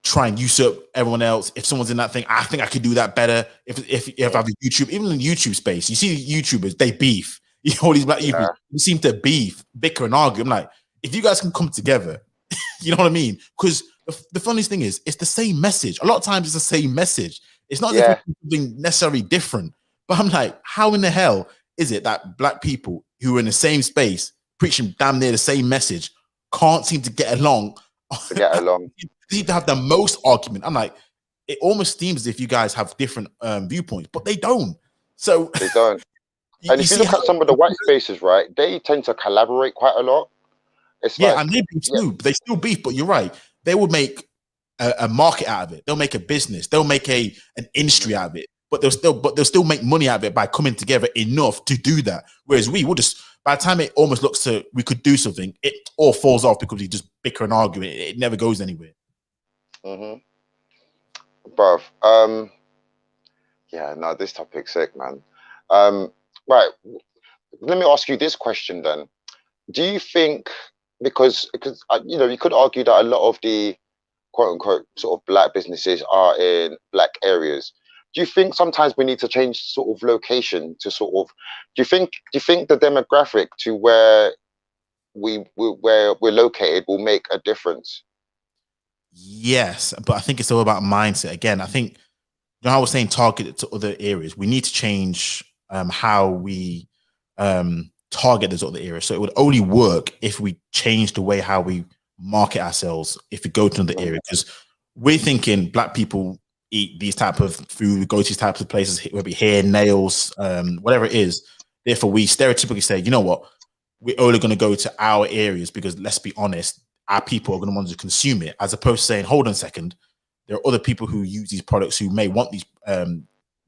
try and usurp everyone else. If someone's in that thing, I think I could do that better. If I have a YouTube, even in the YouTube space, you see YouTubers, they beef. All these black YouTubers, they seem to beef, bicker and argue. I'm like, if you guys can come together, you know what I mean? Because the funniest thing is, it's the same message. A lot of times it's the same message. It's not something necessarily different. But I'm like, how in the hell is it that black people who are in the same space, preaching damn near the same message, can't seem to get along? You need to have the most argument. I'm like, it almost seems as if you guys have different viewpoints, but they don't. So they don't. And if you look at some of the white spaces, right, they tend to collaborate quite a lot. It's and they beef too. They still beef, but you're right. They would make a market out of it. They'll make a business. They'll make an industry out of it. But they'll still make money out of it by coming together enough to do that. Whereas we will just, by the time it almost looks to we could do something, it all falls off because we just bicker and argue. It never goes anywhere. Bruv. This topic's sick, man. Right. Let me ask you this question then. Do you think, because you could argue that a lot of the quote unquote sort of black businesses are in black areas. Do you think sometimes we need to change sort of location to sort of, do you think the demographic to where we're located will make a difference? Yes, but I think it's all about mindset. Again, I think, I was saying target it to other areas. We need to change how we target those other areas. So it would only work if we change the way how we market ourselves if we go to another area, because we're thinking black people eat these type of food, we go to these types of places, whether it be hair, nails, whatever it is. Therefore, we stereotypically say, you know what, we're only going to go to our areas because, let's be honest, our people are going to want to consume it, as opposed to saying, hold on a second, there are other people who use these products who may want these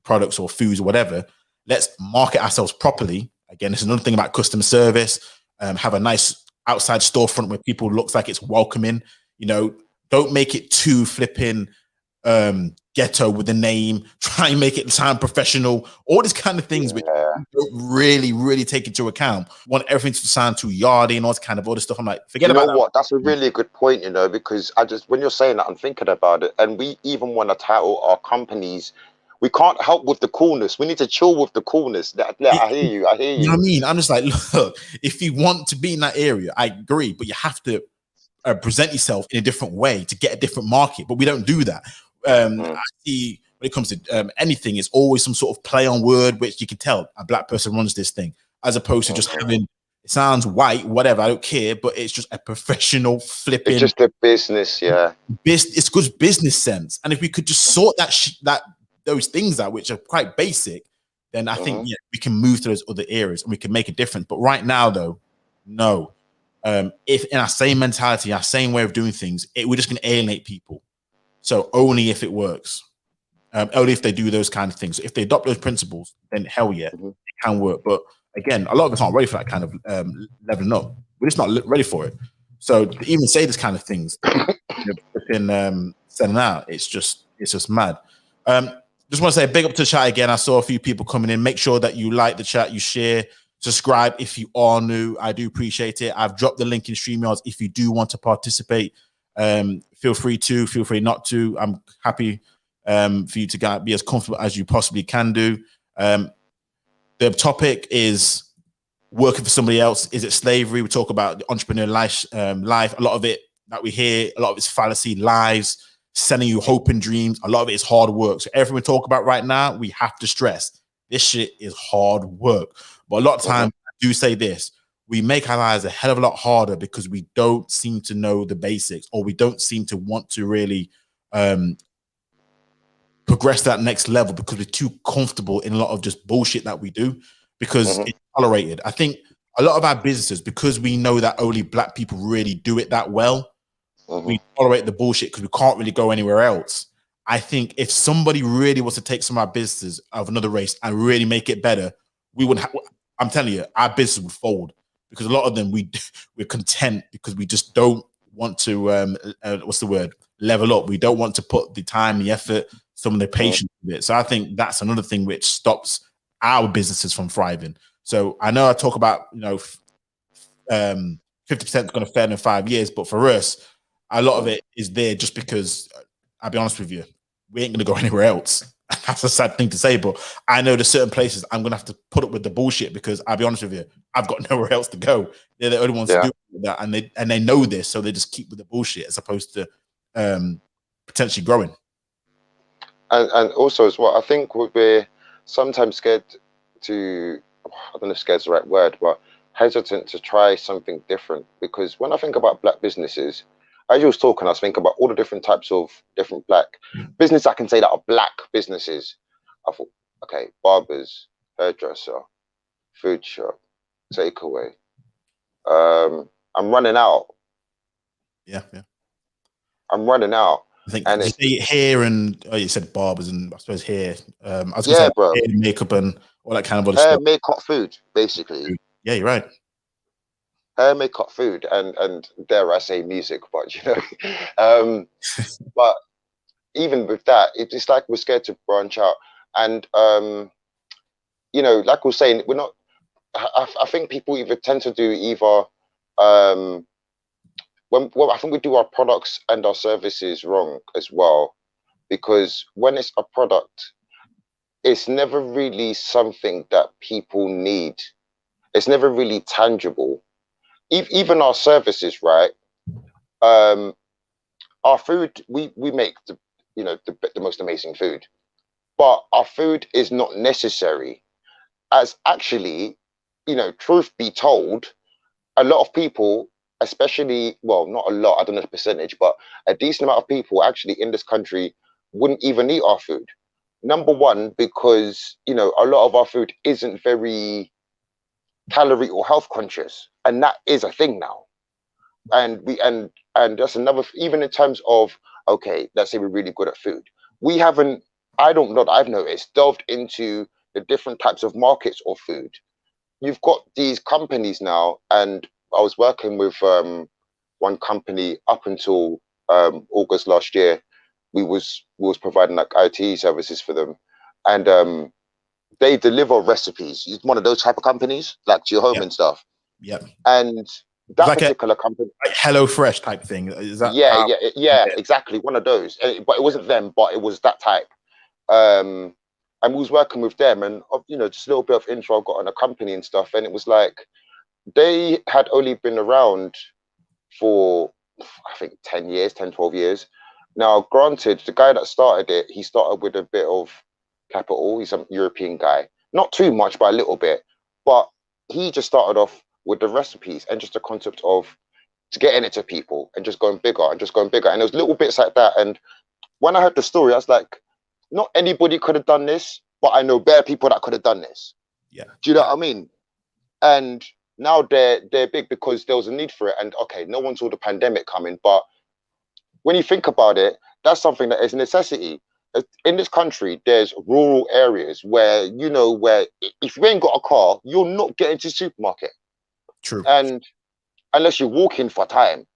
products or foods or whatever. Let's market ourselves properly. Again, it's another thing about customer service. Have a nice outside storefront where people looks like it's welcoming. You know, don't make it too flipping ghetto with the name. Try and make it sound professional. All these kind of things which don't really take into account. Want everything to sound too yardy and all this kind of other stuff. I'm like, forget about that. You know what? That's a really good point, you know, because when you're saying that, I'm thinking about it. And we even want to title our companies. We can't help with the coolness. We need to chill with the coolness. I hear you. I hear you. You know what I mean? I'm just like, look, if you want to be in that area, I agree, but you have to present yourself in a different way to get a different market. But we don't do that. I see when it comes to anything, it's always some sort of play on word, which you can tell a black person runs this thing, as opposed to just having, it sounds white, whatever, I don't care, but it's just a professional flipping. It's just a business, yeah. It's good business sense. And if we could just sort those things out, which are quite basic, then I think we can move to those other areas and we can make a difference. But right now, though, no. If in our same mentality, our same way of doing things, we're just going to alienate people. So only if it works, only if they do those kind of things. If they adopt those principles, then hell yeah, it can work. But again, a lot of us aren't ready for that kind of leveling up. We're just not ready for it. So to even say this kind of things, sending out, it's just mad. Just want to say a big up to the chat again. I saw a few people coming in. Make sure that you like the chat, you share, subscribe if you are new. I do appreciate it. I've dropped the link in StreamYards if you do want to participate. Feel free not to. I'm happy for you to be as comfortable as you possibly can do. The topic is working for somebody else. Is it slavery? We talk about the entrepreneur life. A lot of it that we hear, a lot of it's fallacy, lies, sending you hope and dreams. A lot of it is hard work. So everything we talk about right now, we have to stress this shit is hard work. But a lot of times, I do say this, we make our lives a hell of a lot harder because we don't seem to know the basics, or we don't seem to want to really progress to that next level because we're too comfortable in a lot of just bullshit that we do because it's tolerated. I think a lot of our businesses, because we know that only black people really do it that well, we tolerate the bullshit because we can't really go anywhere else. I think if somebody really was to take some of our businesses of another race and really make it better, we would I'm telling you, our business would fold because a lot of them we're content because we just don't want to level up. We don't want to put the time, the effort, some of the patience with it. So I think that's another thing which stops our businesses from thriving. So I know I talk about 50% is going to fail in 5 years, but for us, a lot of it is there just because, I'll be honest with you, we ain't going to go anywhere else. That's a sad thing to say, but I know there's certain places I'm going to have to put up with the bullshit because I'll be honest with you, I've got nowhere else to go. They're the only ones to do that, and they know this, so they just keep with the bullshit as opposed to potentially growing. And also as well, I think we're sometimes scared to, I don't know if scared is the right word, but hesitant to try something different. Because when I think about black businesses, as you was talking, I was thinking about all the different types of different black business I can say that are black businesses. I thought, okay, barbers, hairdresser, food shop, takeaway. I'm running out. Yeah. I'm running out. I think and you say hair and you said barbers and I suppose hair. I was gonna say bro. Hair, makeup and all that kind of other hair, stuff. makeup, food, basically. Yeah, you're right. Hair, makeup, food, and dare I say music, but but even with that, it's like we're scared to branch out. And like we're saying, we're not. I think people either tend to do either I think we do our products and our services wrong as well, because when it's a product, it's never really something that people need. It's never really tangible. Even our services, right? Our food, we make the most amazing food, but our food is not necessary. As actually, truth be told, a lot of people, especially, well, not a lot, I don't know the percentage, but a decent amount of people actually in this country wouldn't even eat our food. Number one, because a lot of our food isn't very calorie or health conscious, and that is a thing now. And and that's another, even in terms of, okay, let's say we're really good at food, we haven't, I don't know that I've noticed, delved into the different types of markets of food. You've got these companies now, and I was working with one company up until August last year. We was providing like IT services for them, and they deliver recipes. It's one of those type of companies, like to your home Yep. and stuff. Yep. And that like particular company, like Hello Fresh type thing. Is that yeah, how? yeah, exactly, one of those. But it wasn't them, but it was that type. Um, and we was working with them, and just a little bit of info I got on the company and stuff. And it was like they had only been around for, I think, 10 years, 10, 12 years. Now, granted, the guy that started it, he started with a bit of capital. He's a European guy, not too much, but a little bit. But he just started off with the recipes and just the concept of getting it to people and just going bigger and just going bigger. And there was little bits like that. And when I heard the story, I was like, not anybody could have done this, but I know bare people that could have done this. Yeah. Do you know what I mean? And now they're big because there was a need for it. And okay, no one saw the pandemic coming, but when you think about it, that's something that is a necessity. In this country, there's rural areas where where if you ain't got a car, you're not getting to the supermarket. True. And unless you're walking for time.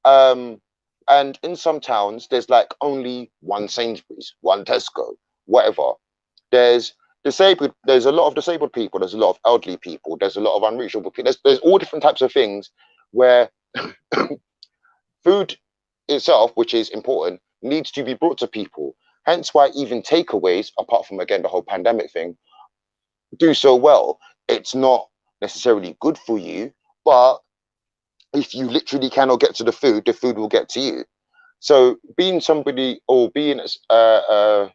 And in some towns, there's like only one Sainsbury's, one Tesco, whatever. There's there's a lot of disabled people, there's a lot of elderly people, there's a lot of unreachable people. There's all different types of things where food itself, which is important, needs to be brought to people. Hence why even takeaways, apart from again the whole pandemic thing, do so well. It's not necessarily good for you, but if you literally cannot get to the food will get to you. So being somebody, or being a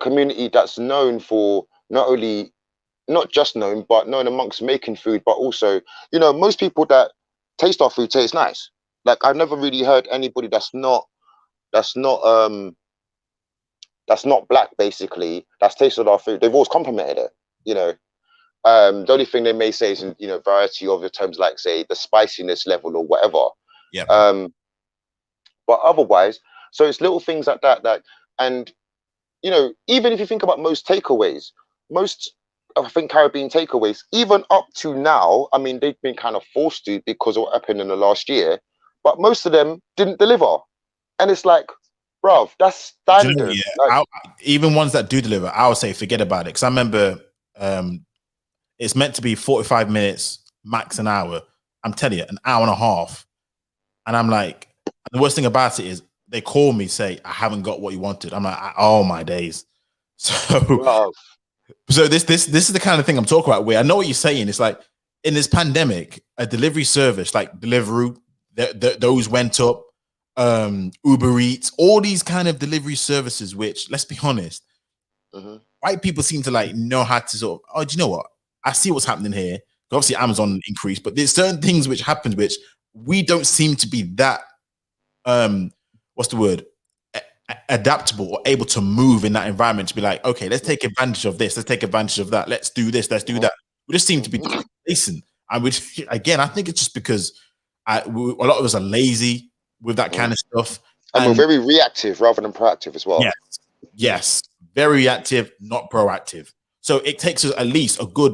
community that's known for not just known, but known amongst making food, but also, most people that taste our food say it's nice. Like I've never really heard anybody that's not black, basically, that's tasted our food. They've always complimented it. The only thing they may say is, variety of the terms, like say the spiciness level or whatever. Yeah. But otherwise, so it's little things like that. And even if you think about most takeaways, most, I think, Caribbean takeaways, even up to now, I mean, they've been kind of forced to because of what happened in the last year, but most of them didn't deliver. And it's like, bruv, that's standard. Yeah. Even ones that do deliver, I would say forget about it. Because I remember it's meant to be 45 minutes, max an hour. I'm telling you, an hour and a half. And I'm like, the worst thing about it is they call me, say, I haven't got what you wanted. I'm like, oh my days. So, so this is the kind of thing I'm talking about, where I know what you're saying. It's like in this pandemic, a delivery service like Deliveroo, those went up. Uber Eats, all these kind of delivery services, which, let's be honest, white people seem to like know how to sort of, do you know what? I see what's happening here. Obviously, Amazon increased, but there's certain things which happen which we don't seem to be that what's the word? Adaptable or able to move in that environment to be like, okay, let's take advantage of this, let's take advantage of that, let's do this, let's do that. We just seem to be complacent. And which again, I think it's just because a lot of us are lazy with that kind of stuff. And we're very reactive rather than proactive as well. Yes. Very reactive, not proactive. So it takes us at least a good,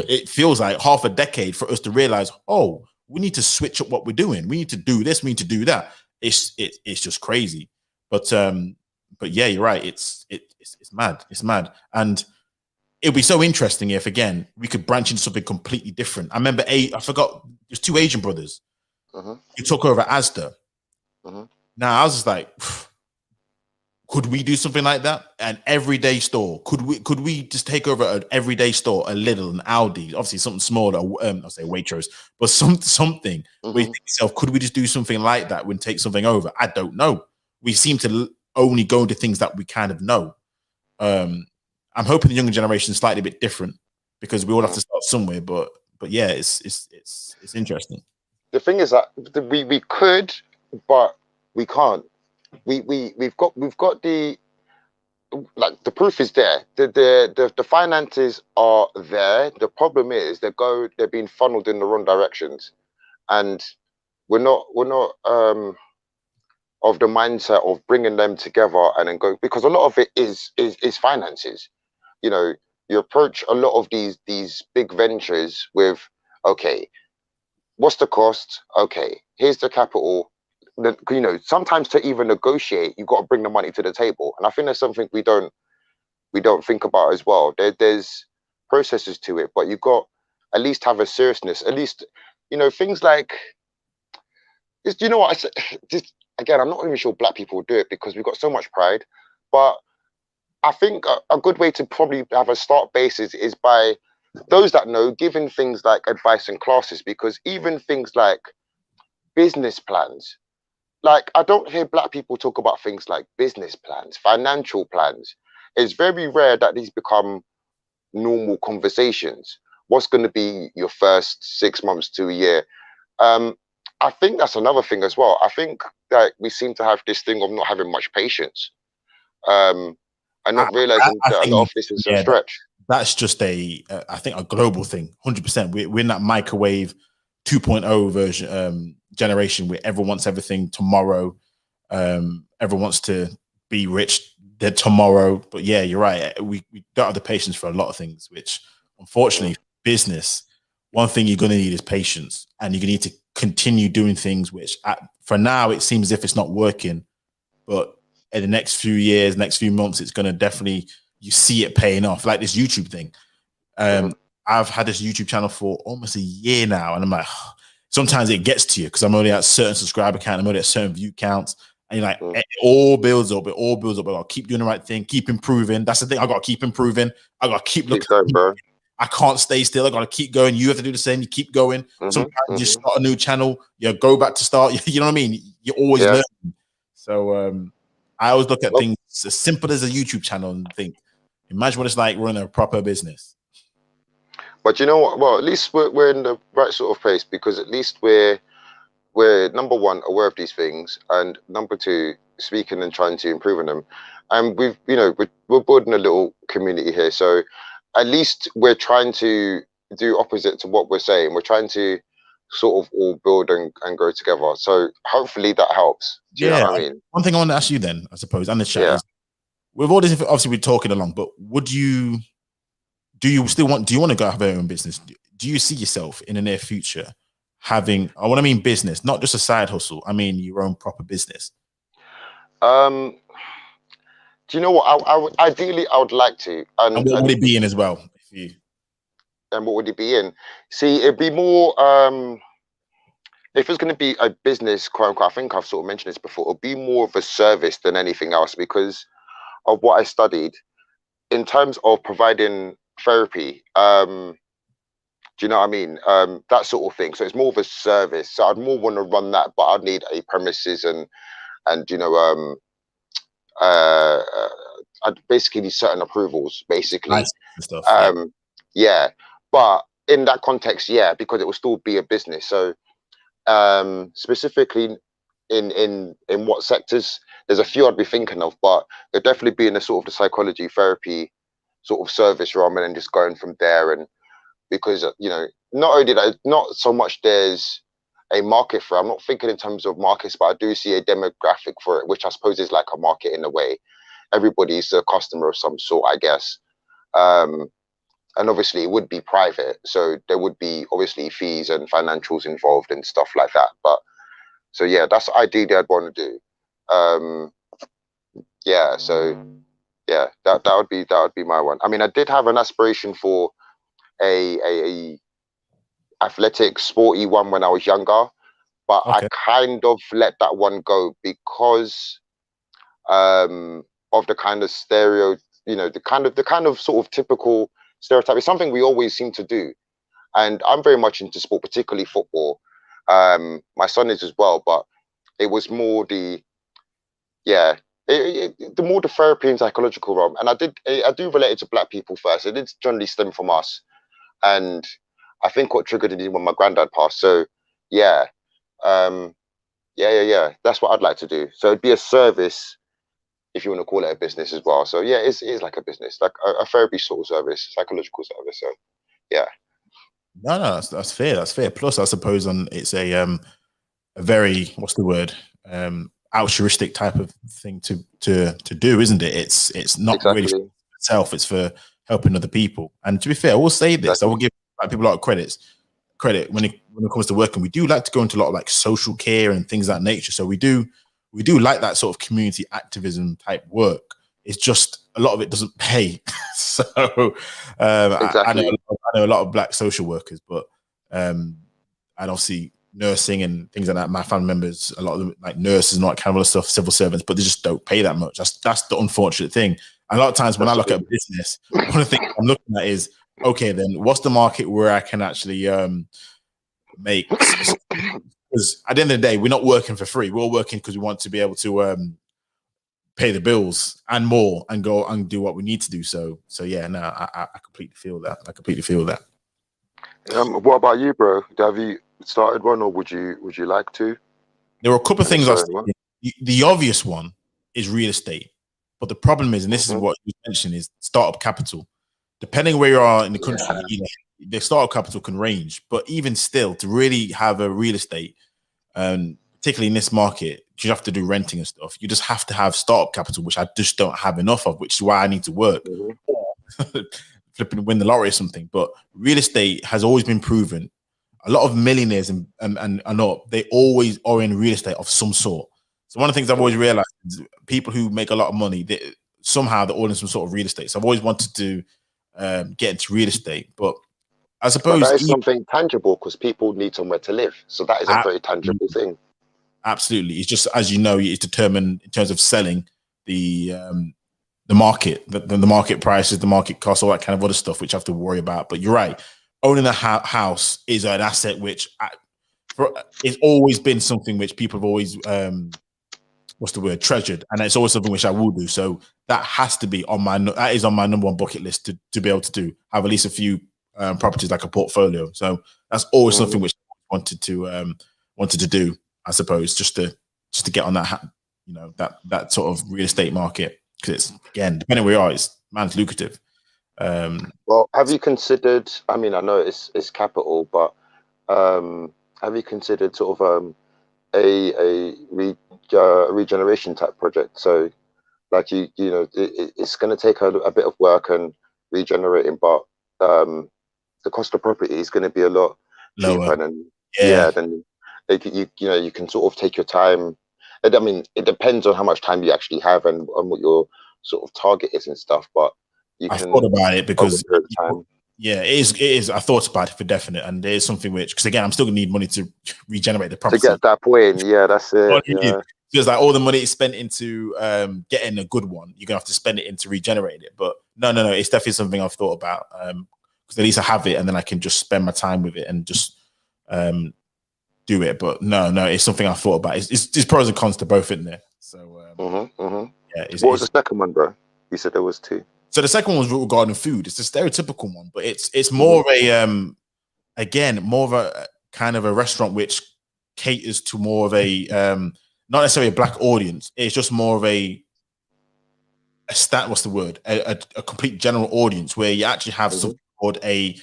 it feels like half a decade for us to realize, oh, we need to switch up what we're doing. We need to do this, we need to do that. It's just crazy. But yeah, you're right. It's mad. It's mad. And it'll be so interesting if again we could branch into something completely different. I remember I forgot, there's two Asian brothers who took over Asda. Now I was just like, could we do something like that? An everyday store? Could we just take over an everyday store, a Lidl, an Aldi, obviously something smaller, I'll say Waitrose, but something where you think to yourself, could we just do something like that when take something over? I don't know. We seem to only go into things that we kind of know. I'm hoping the younger generation is slightly a bit different because we all have to start somewhere. But yeah, it's interesting. The thing is that we could, but we can't. We've got like the proof is there. The finances are there. The problem is they're being funneled in the wrong directions, and we're not of the mindset of bringing them together and then go, because a lot of it is finances. You know, you approach a lot of these big ventures with, okay, what's the cost? Okay, here's the capital. You know, sometimes to even negotiate, you've got to bring the money to the table, and I think there's something we don't think about as well. There's processes to it, but you've got at least have a seriousness. At least, you know, things like this. You know what? Just again, I'm not even sure black people do it because we've got so much pride. But I think a good way to probably have a start basis is by those that know giving things like advice in classes, because even things like business plans, like I don't hear black people talk about things like business plans, financial plans. It's very rare that these become normal conversations. What's going to be your first 6 months to a year? Um, I think that's another thing as well. I think that we seem to have this thing of not having much patience, and I, not realizing I that a lot think, of this is a yeah, stretch. that's just I think a global thing, 100%. We're in that microwave 2.0 version generation where everyone wants everything tomorrow. Everyone wants to be rich tomorrow. But yeah, you're right. We don't have the patience for a lot of things, which Mm, unfortunately, business, one thing you're going to need is patience, and you're going to need to continue doing things which for now it seems as if it's not working, but in the next few years, next few months, it's going to definitely, you see it paying off. Like this YouTube thing. mhm, I've had this YouTube channel for almost a year now, and I'm like, sometimes it gets to you because I'm only at certain subscriber count, I'm only at certain view counts, and you're like, mm. it all builds up. It all builds up. I got to keep doing the right thing, keep improving. That's the thing. I got to keep improving. I got to keep Keep looking. going, bro. I can't stay still. I got to keep going. You have to do the same. You keep going. Hmm, Sometimes you hmm. start a new channel, you go back to start. You know what I mean? You're always Yeah. learning. So I always look at Well, things as simple as a YouTube channel and think, imagine what it's like running a proper business. but you know what? Well, at least we're in the right sort of place, because at least we're number one aware of these things, and number two speaking and trying to improve on them. And we've, you know, we're building a little community here, so at least we're trying to do opposite to what we're saying. We're trying to sort of all build and grow together. So hopefully that helps. Do you know Yeah. what I mean? One thing I want to ask you then, I suppose, and the chat Yeah. is, with all this, obviously we're talking along, but do you still do you want to go have your own business? Do you see yourself in the near future having, I want to mean business, not just a side hustle. I mean your own proper business. Um, do you know what? Ideally, I would like to, And what would it be in as well? If you and what would it be in? See, it'd be more. If it's going to be a business, quote unquote, I think I've sort of mentioned this before. It'll be more of a service than anything else, because of what I studied in terms of providing therapy. Do you know what I mean? That sort of thing. So it's more of a service. So I'd more want to run that, but I'd need a premises and you know I'd basically need certain approvals, basically. license and stuff, yeah. Yeah, but in that context, yeah, because it will still be a business. So specifically in what sectors, there's a few I'd be thinking of, but it'd definitely be in the sort of the psychology therapy sort of service realm, and then just going from there. And because you know, not only that, not so much there's a market for it. I'm not thinking in terms of markets, but I do see a demographic for it, which I suppose is like a market in a way. Everybody's a customer of some sort, I guess. um and obviously it would be private, so there would be obviously fees and financials involved and stuff like that. But so yeah, that's ideally I'd want to do. Yeah, so yeah, that would be my one. I mean, I did have an aspiration for a athletic sporty one when I was younger, but I Okay. kind of let that one go because of the kind of stereo, you know, the kind of sort of typical stereotype. It's something we always seem to do, and I'm very much into sport, particularly football. My son is as well, but it was more the, yeah, the more the therapy and psychological realm. And I do relate it to black people first. It did generally stem from us, and I think what triggered it is when my granddad passed. So yeah, um, yeah. That's what I'd like to do. So it'd be a service if you want to call it a business as well. So yeah, it is like a business, like a therapy sort of service, psychological service. So yeah. No, no, that's fair. That's fair. Plus, I suppose it's a very, what's the word, altruistic type of thing to do, isn't it? It's not really for Exactly. itself. It's for helping other people. And to be fair, I will say this. I will give people a lot of credit when it comes to working. We do like to go into a lot of like social care and things of that nature. So we do like that sort of community activism type work. It's just a lot of it doesn't pay. So I know a lot of black social workers, but and obviously nursing and things like that. My family members, a lot of them, like nurses and all that kind of stuff, civil servants, but they just don't pay that much. That's the unfortunate thing. And a lot of times when I look at business, one of the things I'm looking at is, okay, then what's the market where I can actually make? Because at the end of the day, we're not working for free. We're all working because we want to be able to pay the bills and more, and go and do what we need to do. So yeah, no, I completely feel that. I completely feel that. What about you, bro? Have you started one, or would you like to? There were a couple of things. The obvious one is real estate, but the problem is, and this is what you mentioned, is startup capital. Depending where you are in the country, the startup capital can range. But even still, to really have a real estate, particularly in this market, you have to do renting and stuff. You just have to have startup capital, which I just don't have enough of, which is why I need to work. Flipping win the lottery or something. But real estate has always been proven. A lot of millionaires and up, they always are in real estate of some sort. So one of the things I've always realized is people who make a lot of money, they're all in some sort of real estate. So I've always wanted to get into real estate, but I suppose that is something tangible, because people need somewhere to live. So that is a very tangible thing. Absolutely. It's just, as you know, it's determined in terms of selling the market, the market prices, the market costs, all that kind of other stuff, which I have to worry about. But you're right. Owning a house is an asset which it's always been something which people have always, treasured. And it's always something which I will do. So that has to be on my number one bucket list to be able to have at least a few properties, like a portfolio. So that's always something which I wanted to do, I suppose, just to get on that, that sort of real estate market. Because it's, again, depending where you are, it's lucrative. Well, have you considered? I mean, I know it's capital, but have you considered sort of a regeneration type project? So, like it's going to take a bit of work and regenerating, but the cost of property is going to be a lot cheaper, and then you can sort of take your time. I mean, it depends on how much time you actually have and on what your sort of target is and stuff. But I've thought about it because it is. I thought about it for definite, and there is something which, because again, I'm still gonna need money to regenerate the property. To get that point, yeah, that's it. Because like all the money is spent into getting a good one, you're gonna have to spend it into regenerating it. But no, it's definitely something I've thought about, because at least I have it, and then I can just spend my time with it and just do it. But no, it's something I've thought about. It's pros and cons to both, isn't there? So yeah. What was the second one, bro? You said there was two. So the second one was regarding food. It's a stereotypical one, but it's more of a again, more of a kind of a restaurant which caters to more of a not necessarily a black audience. It's just more of a complete general audience, where you actually have something called a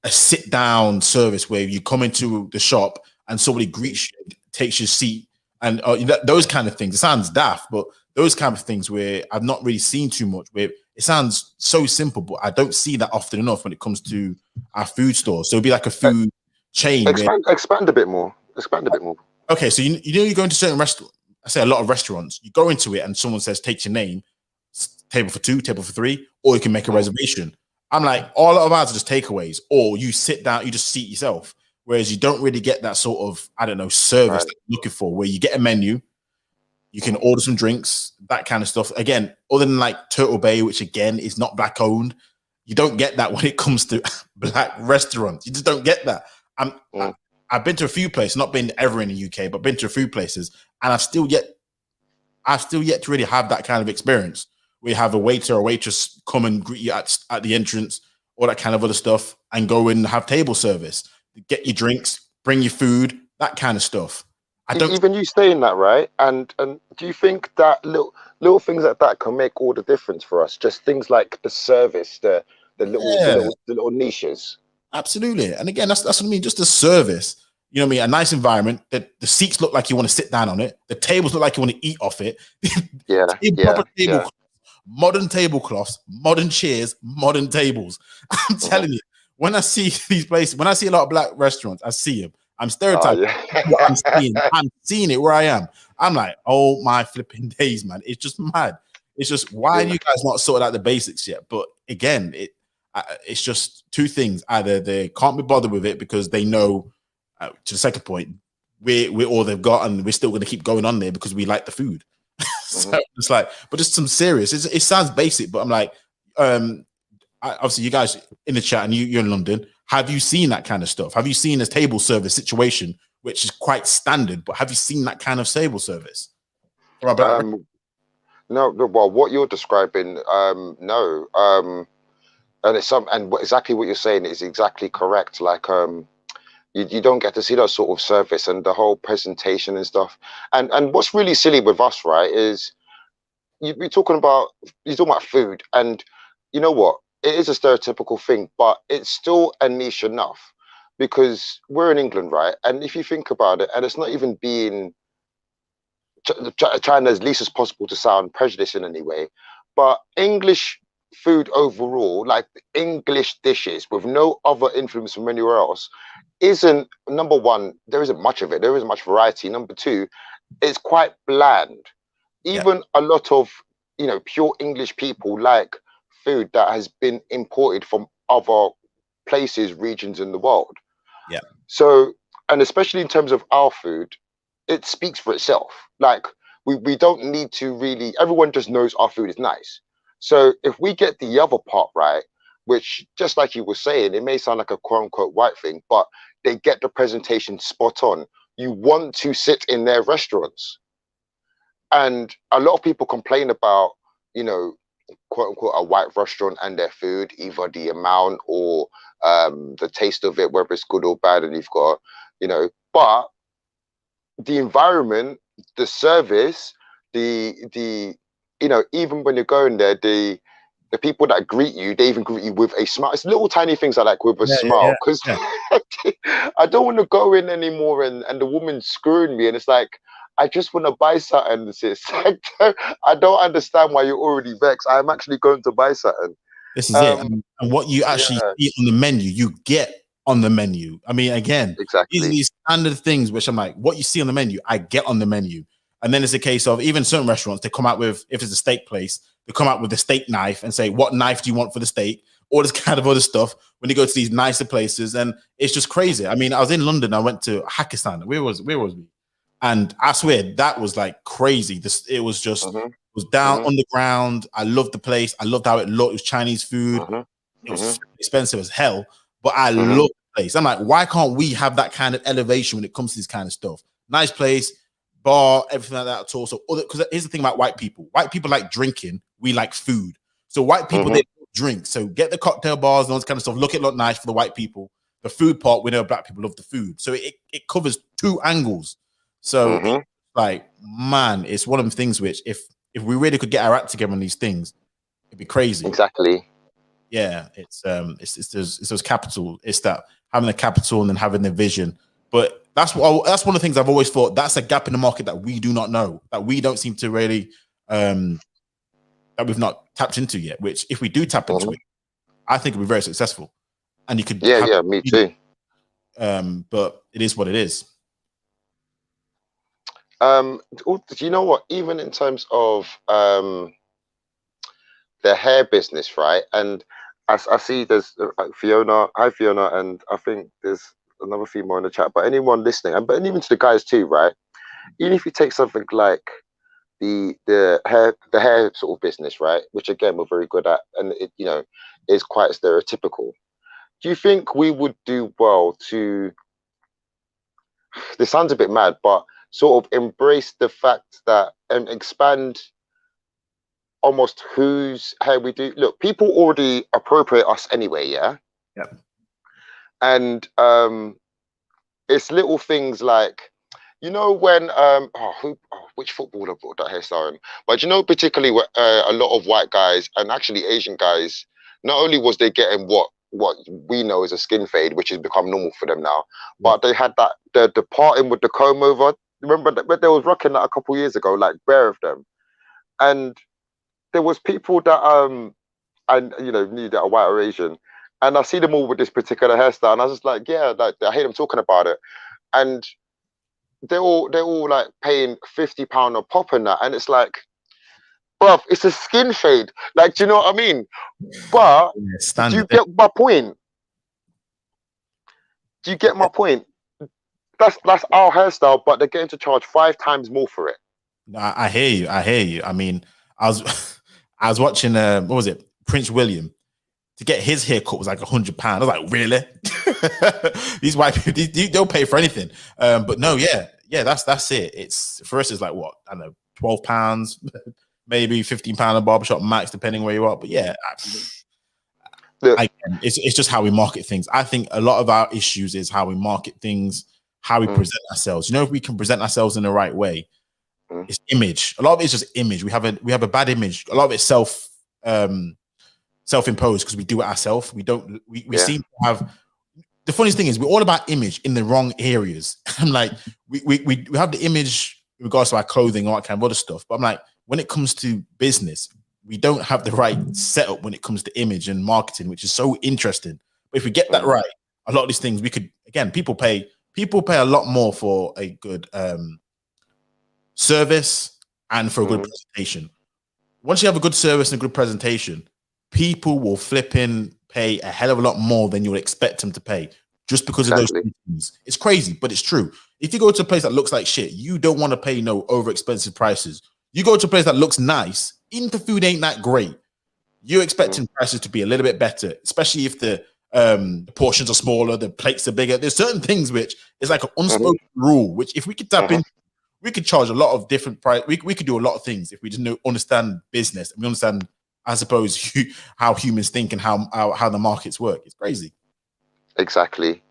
sit down service, where you come into the shop and somebody greets you, takes your seat, and those kind of things. It sounds daft, but those kind of things where I've not really seen too much. Where it sounds so simple, but I don't see that often enough when it comes to our food stores. So it'd be like a food chain. Expand a bit more. Okay, so you go into certain restaurants. I say a lot of restaurants. You go into it and someone says, "Take your name, table for 2, table for 3," or you can make a reservation. I'm like, all of ours are just takeaways, or you sit down, you just seat yourself. Whereas you don't really get that sort of, I don't know, service that you're looking for, where you get a menu, you can order some drinks, that kind of stuff. Again, other than like Turtle Bay, which again is not black owned, you don't get that when it comes to black restaurants. You just don't get that. I've been to a few places, not been ever in the UK, but been to a few places, and I've still yet to really have that kind of experience. We have a waiter or waitress come and greet you at the entrance, all that kind of other stuff, and go and have table service, get your drinks, bring your food, that kind of stuff. Even you saying that, right? And do you think that little little things like that can make all the difference for us. Just things like the service, Yeah, the little niches. absolutely. And again, that's what I mean. Just the service. You know what I mean? A nice environment. The seats look like you want to sit down on it. The tables look like you want to eat off it. Yeah, Proper yeah, yeah. modern tablecloths, modern chairs, modern tables. I'm Mhm. telling you, when I see these places, when I see a lot of black restaurants, I see them. I'm Oh stereotyping what I'm yeah. seeing. I'm seeing it where I am. I'm like, oh my flipping days, man. It's just mad. It's just why do Yeah. you guys not sorted out the basics yet? But again, it's just two things. Either they can't be bothered with it because they know, to the second point, we're all they've got, and we're still going to keep going on there because we like the food. So Mhm. it's like, but just some serious. It sounds basic, but I'm like, obviously, you guys in the chat, and you're in London. Have you seen that kind of stuff? Have you seen a table service situation, which is quite standard? But have you seen that kind of table service for a black? Um, no, no, well, what you're describing, no, and it's exactly what you're saying is exactly correct. Like, you don't get to see that sort of service and the whole presentation and stuff. And what's really silly with us, right, is you're talking about food, and you know what? It is a stereotypical thing, but it's still a niche enough because we're in England, right? And if you think about it, and it's not even being trying as least as possible to sound prejudiced in any way, but English food overall, like English dishes with no other influence from anywhere else, isn't number one. There isn't much of it. There isn't much variety. Number two, it's quite bland. Yeah, Even a lot of pure English people like food that has been imported from other places, regions in the world. yeah, So, and especially in terms of our food, it speaks for itself. Like we don't need to really, everyone just knows our food is nice. So if we get the other part right, which just like you were saying, it may sound like a quote unquote white thing, but they get the presentation spot on. You want to sit in their restaurants. And a lot of people complain about, you know, quote unquote a white restaurant and their food, either the amount or the taste of it, whether it's good or bad, and you've got, but the environment, the service, the even when you're going there, the people that greet you, they even greet you with a smile. It's little tiny things I like with a yeah, yeah, smile because yeah. I don't want to go in anymore and the woman's screwing me, and it's like I just want to buy something. Sis. I don't understand why you're already vexed. I'm actually going to buy something. This is it. Um, And what you actually yeah, see on the menu, you get on the menu. I mean, again, these are exactly. these standard things which I'm like, what you see on the menu, I get on the menu. And then it's a case of even certain restaurants, they come out with, if it's a steak place, they come out with the steak knife and say, what knife do you want for the steak? All this kind of other stuff when you go to these nicer places. And it's just crazy. I mean, I was in London, I went to Hakistan. Where was we? And I swear that was like crazy. It was just Hmm. was down Hmm. on the ground. I loved the place. I loved how it looked. It was Chinese food. Hmm. It Hmm. was expensive as hell, but I Hmm. love the place. I'm like, why can't we have that kind of elevation when it comes to this kind of stuff? Nice place, bar, everything like that at all. So, because here's the thing about white people: white people like drinking, we like food. So, white people Hmm. they don't drink. So, get the cocktail bars and all this kind of stuff. Look nice for the white people. The food part, we know black people love the food. So it covers two angles. So Hmm. like, man, it's one of the things which if we really could get our act together on these things, it'd be crazy. Exactly. Yeah, it's those capital. It's that having the capital and then having the vision. But that's one of the things I've always thought. That's a gap in the market that we do not know, that we don't seem to really um that we've not tapped into yet. Which if we do tap into Hmm. it, I think it'll be very successful. And you could Yeah, have yeah, me too. but it is what it is. Do you know what? Even in terms of the hair business, right? And I see there's Fiona, hi Fiona, and I think there's another female in the chat. But anyone listening, but even to the guys too, right? Even if you take something like the hair sort of business, right? Which again we're very good at, and it is quite stereotypical. Do you think we would do well to? This sounds a bit mad, but sort of embrace the fact that and expand almost whose hair we do. Look, people already appropriate us anyway, yeah. Yeah. And it's little things like you know when which footballer brought that hairstyle in? But you know, particularly a lot of white guys and actually Asian guys, not only was they getting what we know as a skin fade, which has become normal for them now, Yeah. but they had that the parting with the comb over. Remember that, but they was rocking that a couple years ago, like bare of them, and there was people that and knew that are white or Asian, and I see them all with this particular hairstyle, and I was just like, yeah, like I hear them talking about it, and they're all like paying £50 a pop and that, and it's like, bruv, it's a skin fade. Like, do you know what I mean? But Yeah, do you standard. get my point? Do you get my point? That's our hairstyle, but they're getting to charge 5 times more for it. I hear you. I hear you. I mean, I was I was watching what was it? Prince William. To get his haircut was like £100. I was like, really? These white people, they'll pay for anything. But no, yeah, that's it. It's for us, it's like what, I don't know, £12, maybe £15 a barbershop max, depending where you are. But yeah, Look, it's just how we market things. I think a lot of our issues is how we market things, how we present ourselves. You know, if we can present ourselves in the right way, it's image. A lot of it's just image. We have a bad image. A lot of it's self-imposed because we do it ourselves. We don't. We seem to have. The funniest thing is we're all about image in the wrong areas. I'm like, we have the image in regards to our clothing, all that kind of other stuff. But I'm like, when it comes to business, we don't have the right setup when it comes to image and marketing, which is so interesting. But if we get that right, a lot of these things we could, again, people pay a lot more for a good service and for a good presentation. Once you have a good service and a good presentation, people will flip in pay a hell of a lot more than you would expect them to pay just because of those things. It's crazy, but it's true. If you go to a place that looks like shit, you don't want to pay no over expensive prices. You go to a place that looks nice, even if the food ain't that great, you're expecting prices to be a little bit better, especially if the portions are smaller, the plates are bigger. There's certain things which is like an unspoken rule, which if we could tap in, we could charge a lot of different price. We could do a lot of things if we just understand business and we understand, I suppose, how humans think and how the markets work. It's crazy. exactly.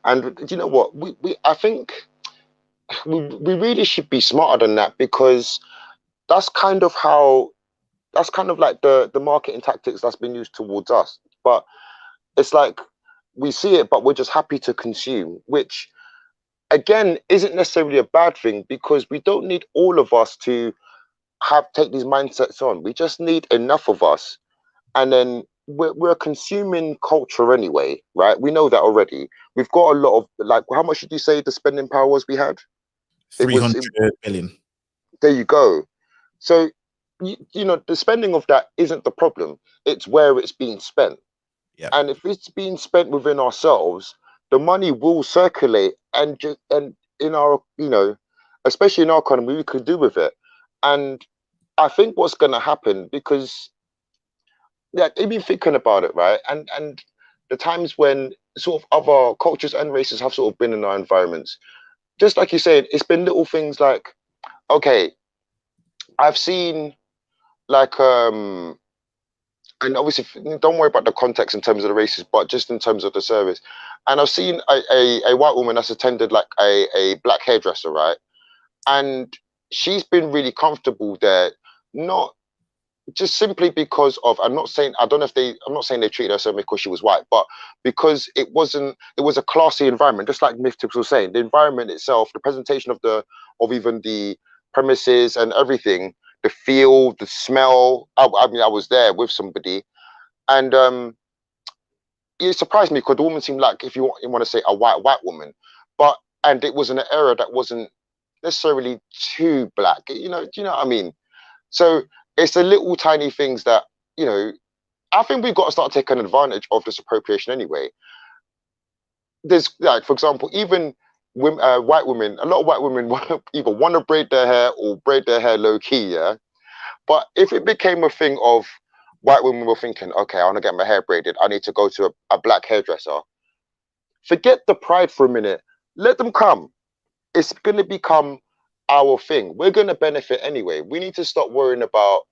And do you know what? We I think we really should be smarter than that, because that's kind of how that's kind of like the marketing tactics that's been used towards us. But it's like we see it, but we're just happy to consume, which again isn't necessarily a bad thing, because we don't need all of us to take these mindsets on. We just need enough of us, and then we're a consuming culture anyway, right? We know that already. We've got a lot of, like, how much did you say the spending power was we had? It Three was hundred billion. There you go. So the spending of that isn't the problem. It's where it's being spent. Yeah. And if it's being spent within ourselves, the money will circulate, and in our, especially in our economy, we could do with it. And I think what's going to happen, because yeah, they've been thinking about it, right? And the times when sort of other cultures and races have sort of been in our environments, just like you said, it's been little things like, okay, I've seen like and obviously don't worry about the context in terms of the races, but just in terms of the service. And I've seen a white woman that's attended like a black hairdresser, right? And she's been really comfortable there, not just simply because of, I'm not saying they treated her so because she was white, but because it was a classy environment, just like Myth Tips was saying. The environment itself, the presentation of even the premises and everything, the feel, the smell. I mean, I was there with somebody, and it surprised me because the woman seemed like, if you want to say, a white woman, but and it was in an era that wasn't necessarily too black. Do you know what I mean? So it's the little tiny things that, I think we've got to start taking advantage of this appropriation anyway. There's, like, for example, even women, white women, a lot of white women either want to braid their hair or braid their hair low key, yeah. But if it became a thing of white women were thinking, okay, I want to get my hair braided, I need to go to a black hairdresser. Forget the pride for a minute. Let them come. It's going to become our thing. We're going to benefit anyway. We need to stop worrying about,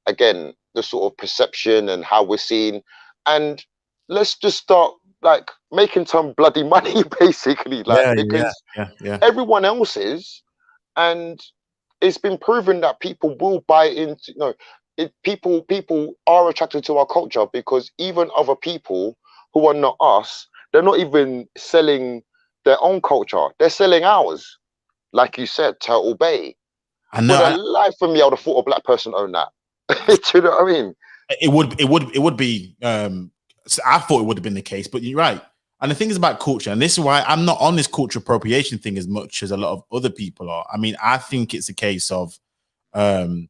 again, the sort of perception and how we're seen, and let's just start like making some bloody money, basically, like, because yeah. everyone else is, and it's been proven that people will buy into, people are attracted to our culture, because even other people who are not us, they're not even selling their own culture, they're selling ours. Like you said, Turtle Bay. I For the know. life of me, I would have thought a black person owned that. Do you know what I mean? It would be. So I thought it would have been the case, but you're right. And the thing is about culture, and this is why I'm not on this culture appropriation thing as much as a lot of other people are. I mean, I think it's a case of um,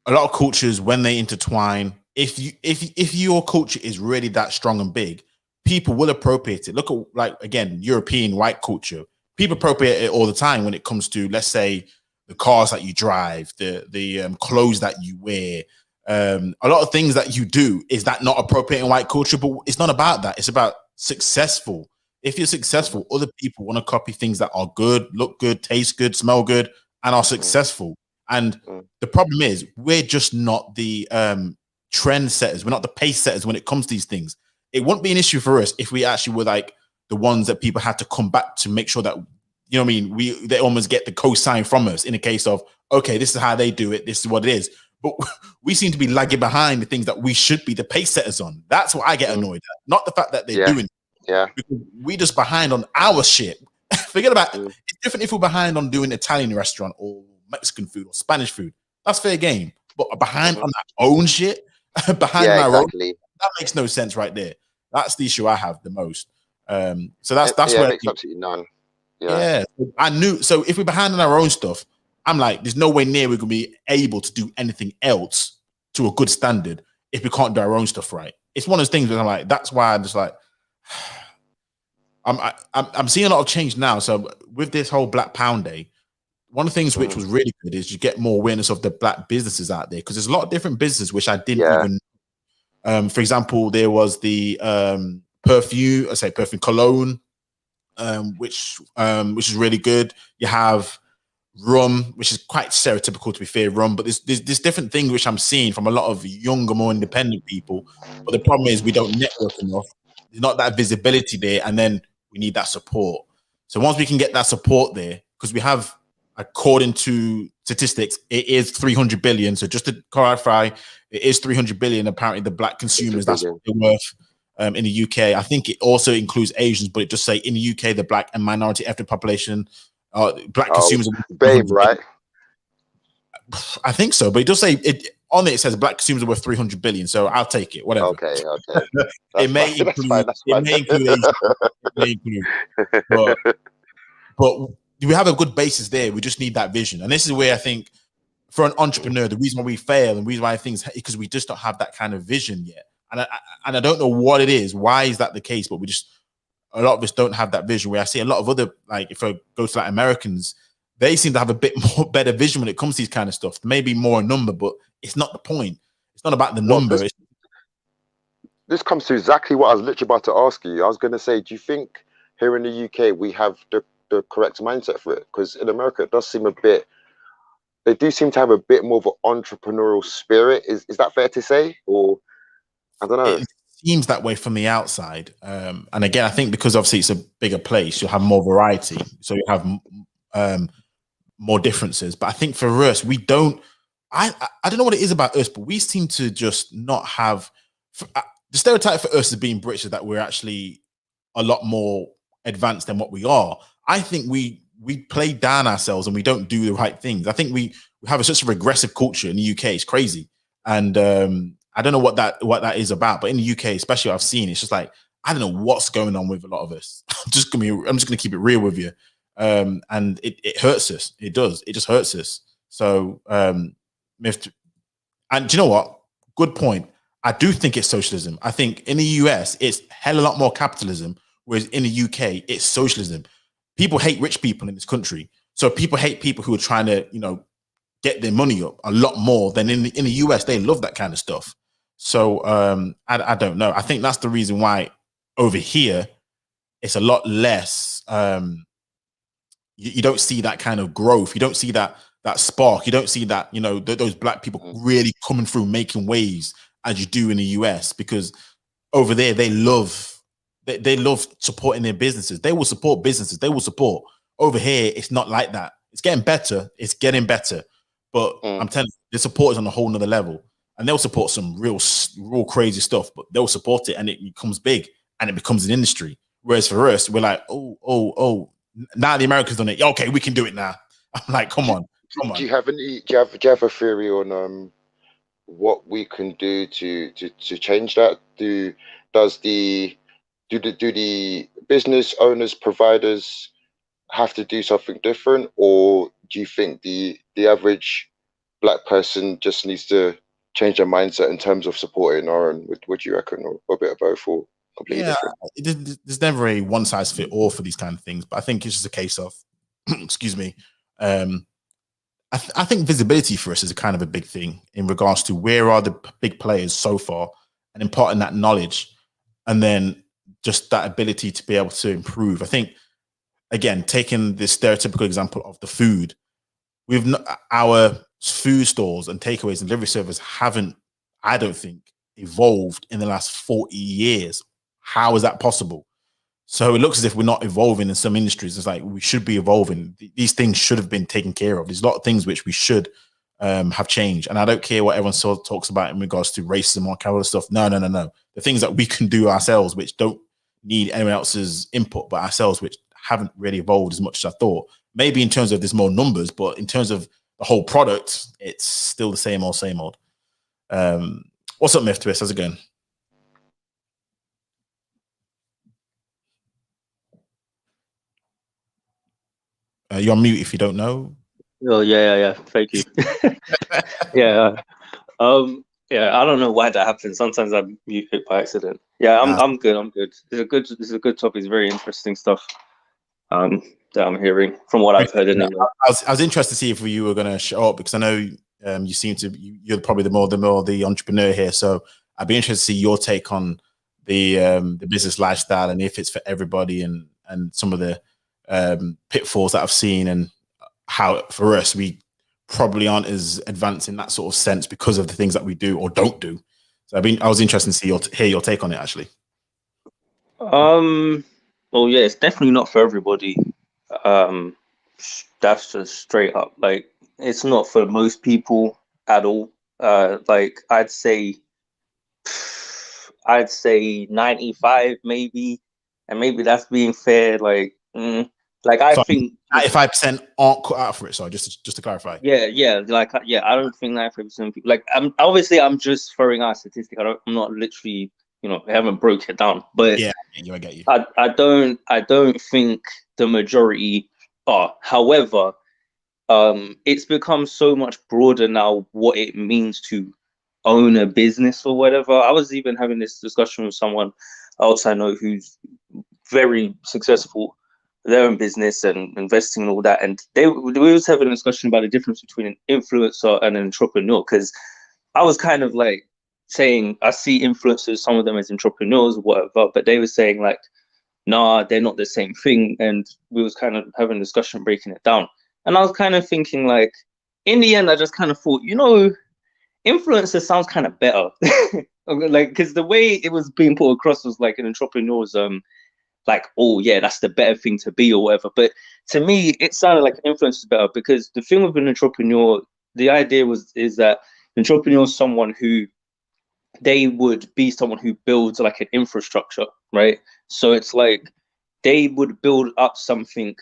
a lot of cultures when they intertwine. If your culture is really that strong and big, people will appropriate it. Look at, like, again, European white culture. People appropriate it all the time when it comes to, let's say, the cars that you drive, the clothes that you wear. A lot of things that you do is that not appropriating white culture, but it's not about that. It's about successful. If you're successful, other people want to copy things that are good, look good, taste good, smell good, and are successful. And the problem is we're just not the trend setters. We're not the pace setters when it comes to these things. It wouldn't be an issue for us if we actually were like the ones that people had to come back to make sure that, you know what I mean, they almost get the cosign from us in a case of, okay, this is how they do it, this is what it is. But we seem to be lagging behind the things that we should be the pace setters on. That's what I get annoyed at. Not the fact that they're doing it. Yeah. Because we just behind on our shit. Forget about it's different if we're behind on doing Italian restaurant or Mexican food or Spanish food. That's fair game. But behind on our own shit, behind on our own, that makes no sense right there. That's the issue I have the most. So that's where it makes absolutely none. Yeah. I knew. So if we're behind on our own stuff, I'm like, there's no way near we're gonna be able to do anything else to a good standard if we can't do our own stuff right. It's one of those things where I'm like, that's why I'm just like, I'm seeing a lot of change now. So with this whole Black Pound Day, one of the things which was really good is you get more awareness of the black businesses out there, because there's a lot of different businesses which I didn't even. For example, there was the perfume cologne, which is really good. You have rum, which is quite stereotypical, to be fair, rum, but there's different things which I'm seeing from a lot of younger, more independent people. But the problem is we don't network enough. There's not that visibility there, and then we need that support. So once we can get that support there, because we have, according to statistics, it is 300 billion. So just to clarify, it is 300 billion. Apparently, the black consumers, that's what they're worth in the UK. I think it also includes Asians, but it just say in the UK, the black and minority ethnic population, black consumers. Babe, right? I think so, but it does say it on it. It says black consumers are worth 300 billion. So I'll take it. Whatever. Okay. It may include. It may include. But we have a good basis there. We just need that vision, and this is where I think for an entrepreneur, the reason why we fail and the reason why things, because we just don't have that kind of vision yet. And I don't know what it is. Why is that the case? But a lot of us don't have that vision. Where I see a lot of other, like, if I go to like Americans, they seem to have a bit more better vision when it comes to these kind of stuff. Maybe more number, but it's not the point. It's not about the number. This comes to exactly what I was literally about to ask you. I was going to say, do you think here in the UK we have the correct mindset for it? Because in America, it does seem they do seem to have a bit more of an entrepreneurial spirit. Is that fair to say? Or I don't know. It seems that way from the outside. And again, I think because obviously it's a bigger place, you'll have more variety. So you have more differences. But I think for us, we don't, I don't know what it is about us, but we seem to just not have, the stereotype for us as being British is that we're actually a lot more advanced than what we are. I think we play down ourselves and we don't do the right things. I think we have such a regressive culture in the UK. It's crazy. And I don't know what that is about, but in the UK, especially what I've seen, it's just like, I don't know what's going on with a lot of us. I'm just gonna keep it real with you. And it hurts us. It does. It just hurts us. So and do you know what? Good point. I do think it's socialism. I think in the US, it's hell a lot more capitalism, whereas in the UK, it's socialism. People hate rich people in this country. So people hate people who are trying to, get their money up a lot more than in the US. They love that kind of stuff. So I don't know. I think that's the reason why over here it's a lot less. You don't see that kind of growth. You don't see that spark. You don't see that those black people really coming through making waves as you do in the US, because over there they love They love supporting their businesses. They will support businesses. They will support. Over here, it's not like that. It's getting better. It's getting better. But I'm telling you, the support is on a whole nother level. And they'll support some real crazy stuff, but they'll support it and it becomes big and it becomes an industry. Whereas for us, we're like, oh, now the Americans done it. Okay, we can do it now. I'm like, come on. Do you have a theory on what we can do to change that? Do the business owners, providers have to do something different, or do you think the average black person just needs to change their mindset in terms of supporting our own? What do you reckon, or a bit of both, or completely different? There's never a one size fit all for these kind of things, but I think it's just a case of, excuse me, I think visibility for us is a kind of a big thing in regards to where are the big players so far, and imparting that knowledge, and then just that ability to be able to improve. I think, again, taking this stereotypical example of the food, our food stores and takeaways and delivery service haven't, I don't think, evolved in the last 40 years. How is that possible? So it looks as if we're not evolving in some industries. It's like we should be evolving. These things should have been taken care of. There's a lot of things which we should have changed. And I don't care what everyone sort of talks about in regards to racism or kind of stuff. No. The things that we can do ourselves, which don't need anyone else's input, but ourselves, which haven't really evolved as much as I thought. Maybe in terms of there's more numbers, but in terms of the whole product, it's still the same old, same old. What's up, Myth Twist? How's it going? You're on mute if you don't know. Oh yeah. Thank you. Yeah. Yeah. I don't know why that happens. Sometimes I mute it by accident. Yeah, I'm good. This is a good topic. It's very interesting stuff. That I'm hearing from what I've heard. Anyway. I was interested to see if you were going to show up, because I know you seem to. You're probably the entrepreneur here, so I'd be interested to see your take on the business lifestyle, and if it's for everybody, and some of the pitfalls that I've seen, and how for us we probably aren't as advanced in that sort of sense because of the things that we do or don't do. So I was interested to hear your take on it, actually. Well, yeah, it's definitely not for everybody. That's just straight up. Like, it's not for most people at all. Like, I'd say 95 maybe, and maybe that's being fair. Like I think 95% aren't cut out for it. So just to clarify. Yeah. Like, I don't think 95% of people. Like, I'm just throwing out a statistic. I'm not literally, I haven't broke it down. But yeah, I get you. I don't think the majority are. However, it's become so much broader now what it means to own a business or whatever. I was even having this discussion with someone else I know who's very successful, their own business and investing and all that. And we was having a discussion about the difference between an influencer and an entrepreneur, because I was kind of like saying I see influencers, some of them as entrepreneurs or whatever, but they were saying like, nah, they're not the same thing. And we was kind of having a discussion, breaking it down. And I was kind of thinking, like, in the end, I just kind of thought, influencer sounds kind of better. Like, because the way it was being put across was like an entrepreneur's like, oh yeah, that's the better thing to be or whatever. But to me, it sounded like an influencer is better, because the thing with an entrepreneur, the idea is that an entrepreneur is someone who, they would be someone who builds like an infrastructure, right? So it's like they would build up something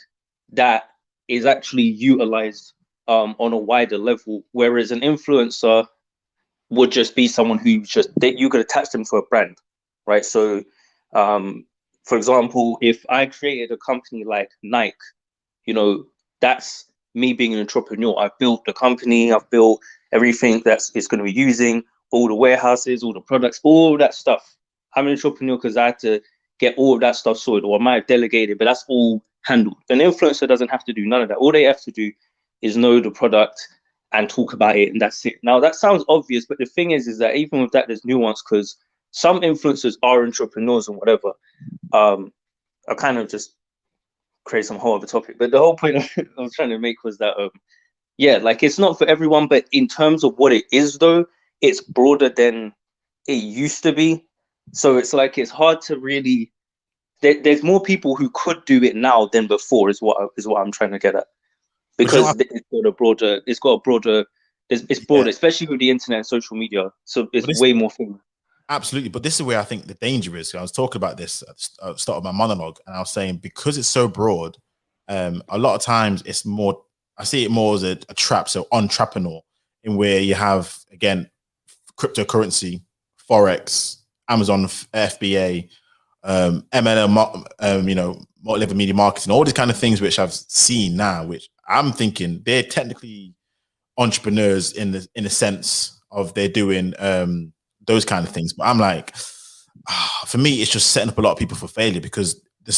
that is actually utilized on a wider level, whereas an influencer would just be someone who you could attach them to a brand, right? So for example, if I created a company like Nike, that's me being an entrepreneur. I've built the company, I've built everything it's going to be using, all the warehouses, all the products, all that stuff. I'm an entrepreneur because I had to get all of that stuff sorted, or I might have delegated, but that's all handled. An influencer doesn't have to do none of that. All they have to do is know the product and talk about it, and that's it. Now, that sounds obvious, but the thing is that even with that, there's nuance, because some influencers are entrepreneurs and whatever. I kind of just create some whole other topic, but the whole point I was trying to make was that, yeah, like, it's not for everyone, but in terms of what it is, though, it's broader than it used to be. So it's like, it's hard to really there's more people who could do it now than before. Is what I'm trying to get at. Because it's got a broader, it's broader, especially with the internet and social media. So it's way more fun. Absolutely, but this is where I think the danger is. I was talking about this at the start of my monologue, and I was saying because it's so broad, a lot of times it's more. I see it more as a trap, so entrepreneur, in where you have again cryptocurrency, forex, Amazon FBA, MLM, multi-level media marketing, all these kind of things which I've seen now, which I'm thinking they're technically entrepreneurs in the sense of they're doing those kind of things. But I'm like, for me, it's just setting up a lot of people for failure because the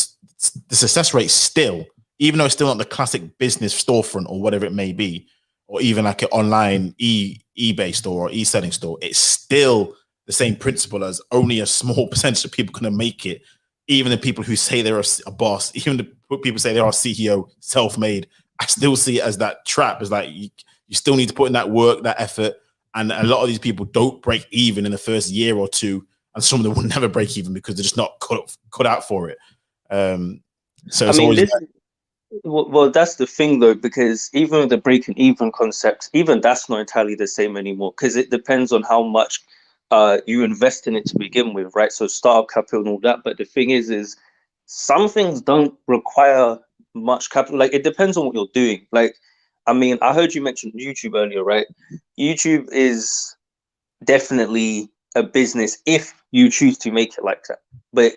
success rate still, even though it's still not the classic business storefront or whatever it may be, or even like an online eBay store or e-selling store, it's still the same principle as only a small percentage of people going to make it. Even the people who say they're a boss, even the people say they are CEO, self-made, I still see it as that trap. It's like you still need to put in that work, that effort. And a lot of these people don't break even in the first year or two. And some of them will never break even because they're just not cut out for it. So it's always well, that's the thing though, because even with the breaking even concept, even that's not entirely the same anymore because it depends on how much you invest in it to begin with, right? So startup capital and all that. But the thing is some things don't require much capital. Like it depends on what you're doing. Like, I mean, I heard you mention YouTube earlier, right? YouTube is definitely a business if you choose to make it like that. But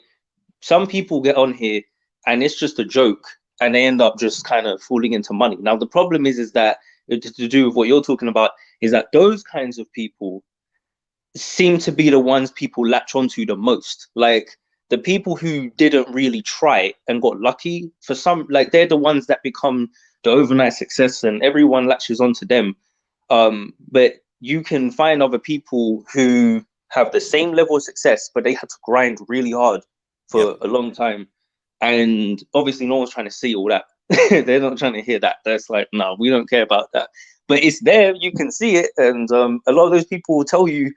some people get on here and it's just a joke and they end up just kind of falling into money. Now, the problem is that to do with what you're talking about is that those kinds of people seem to be the ones people latch onto the most. Like the people who didn't really try and got lucky for some, like they're the ones that become the overnight success and everyone latches onto them. But you can find other people who have the same level of success, but they had to grind really hard for a long time. And obviously no one's trying to see all that. They're not trying to hear that. That's like, no, we don't care about that. But it's there, you can see it. And a lot of those people will tell you,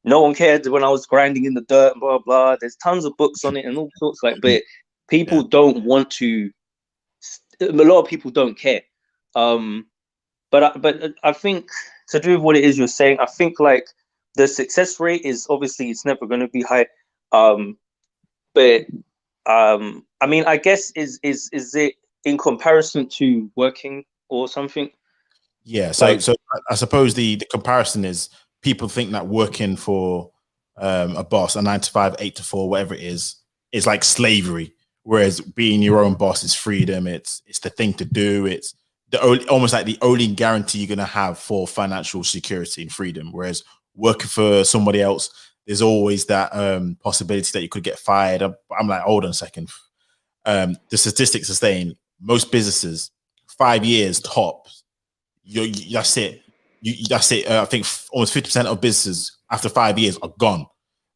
no one cared when I was grinding in the dirt and blah, blah. There's tons of books on it and all sorts but people don't want to, a lot of people don't care. But I think to do with what it is you're saying, I think like the success rate is obviously it's never going to be high. But I mean, I guess is it in comparison to working or something? Yeah. So I suppose the comparison is people think that working for a boss, a 9 to 5, 8 to 4, whatever it is like slavery. Whereas being your own boss is freedom. It's the thing to do. It's almost like the only guarantee you're going to have for financial security and freedom. Whereas working for somebody else, there's always that possibility that you could get fired. I'm like, hold on a second. The statistics are saying most businesses, 5 years tops. That's it. That's it. I think almost 50% of businesses after 5 years are gone.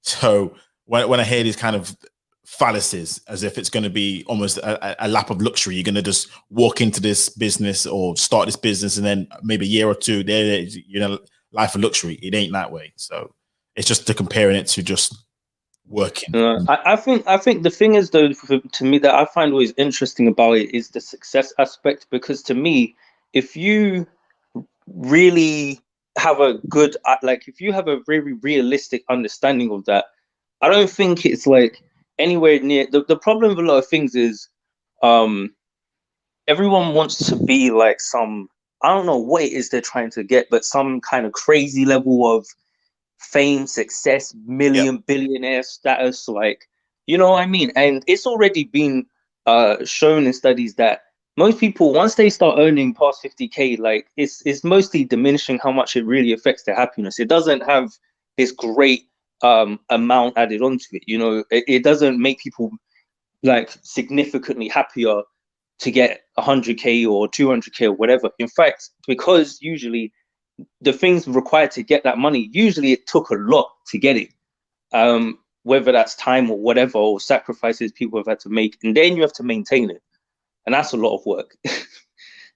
So when I hear these kind of fallacies, as if it's going to be almost a lap of luxury, you're going to just walk into this business or start this business, and then maybe a year or two, life of luxury. It ain't that way. So it's just comparing it to just working. I think the thing is though, to me, that I find always interesting about it is the success aspect, because to me, if you really have a good, like if you have a very realistic understanding of that, I don't think it's like anywhere near the problem with a lot of things is everyone wants to be like some, I don't know what it is they're trying to get, but some kind of crazy level of fame, success, billionaire status, like, you know what I mean? And it's already been shown in studies that most people, once they start earning past 50K, like it's mostly diminishing how much it really affects their happiness. It doesn't have this great amount added onto it. You know, it doesn't make people like significantly happier to get 100K or 200K or whatever. In fact, because usually the things required to get that money, usually it took a lot to get it. Whether that's time or whatever, or sacrifices people have had to make, and then you have to maintain it. And that's a lot of work.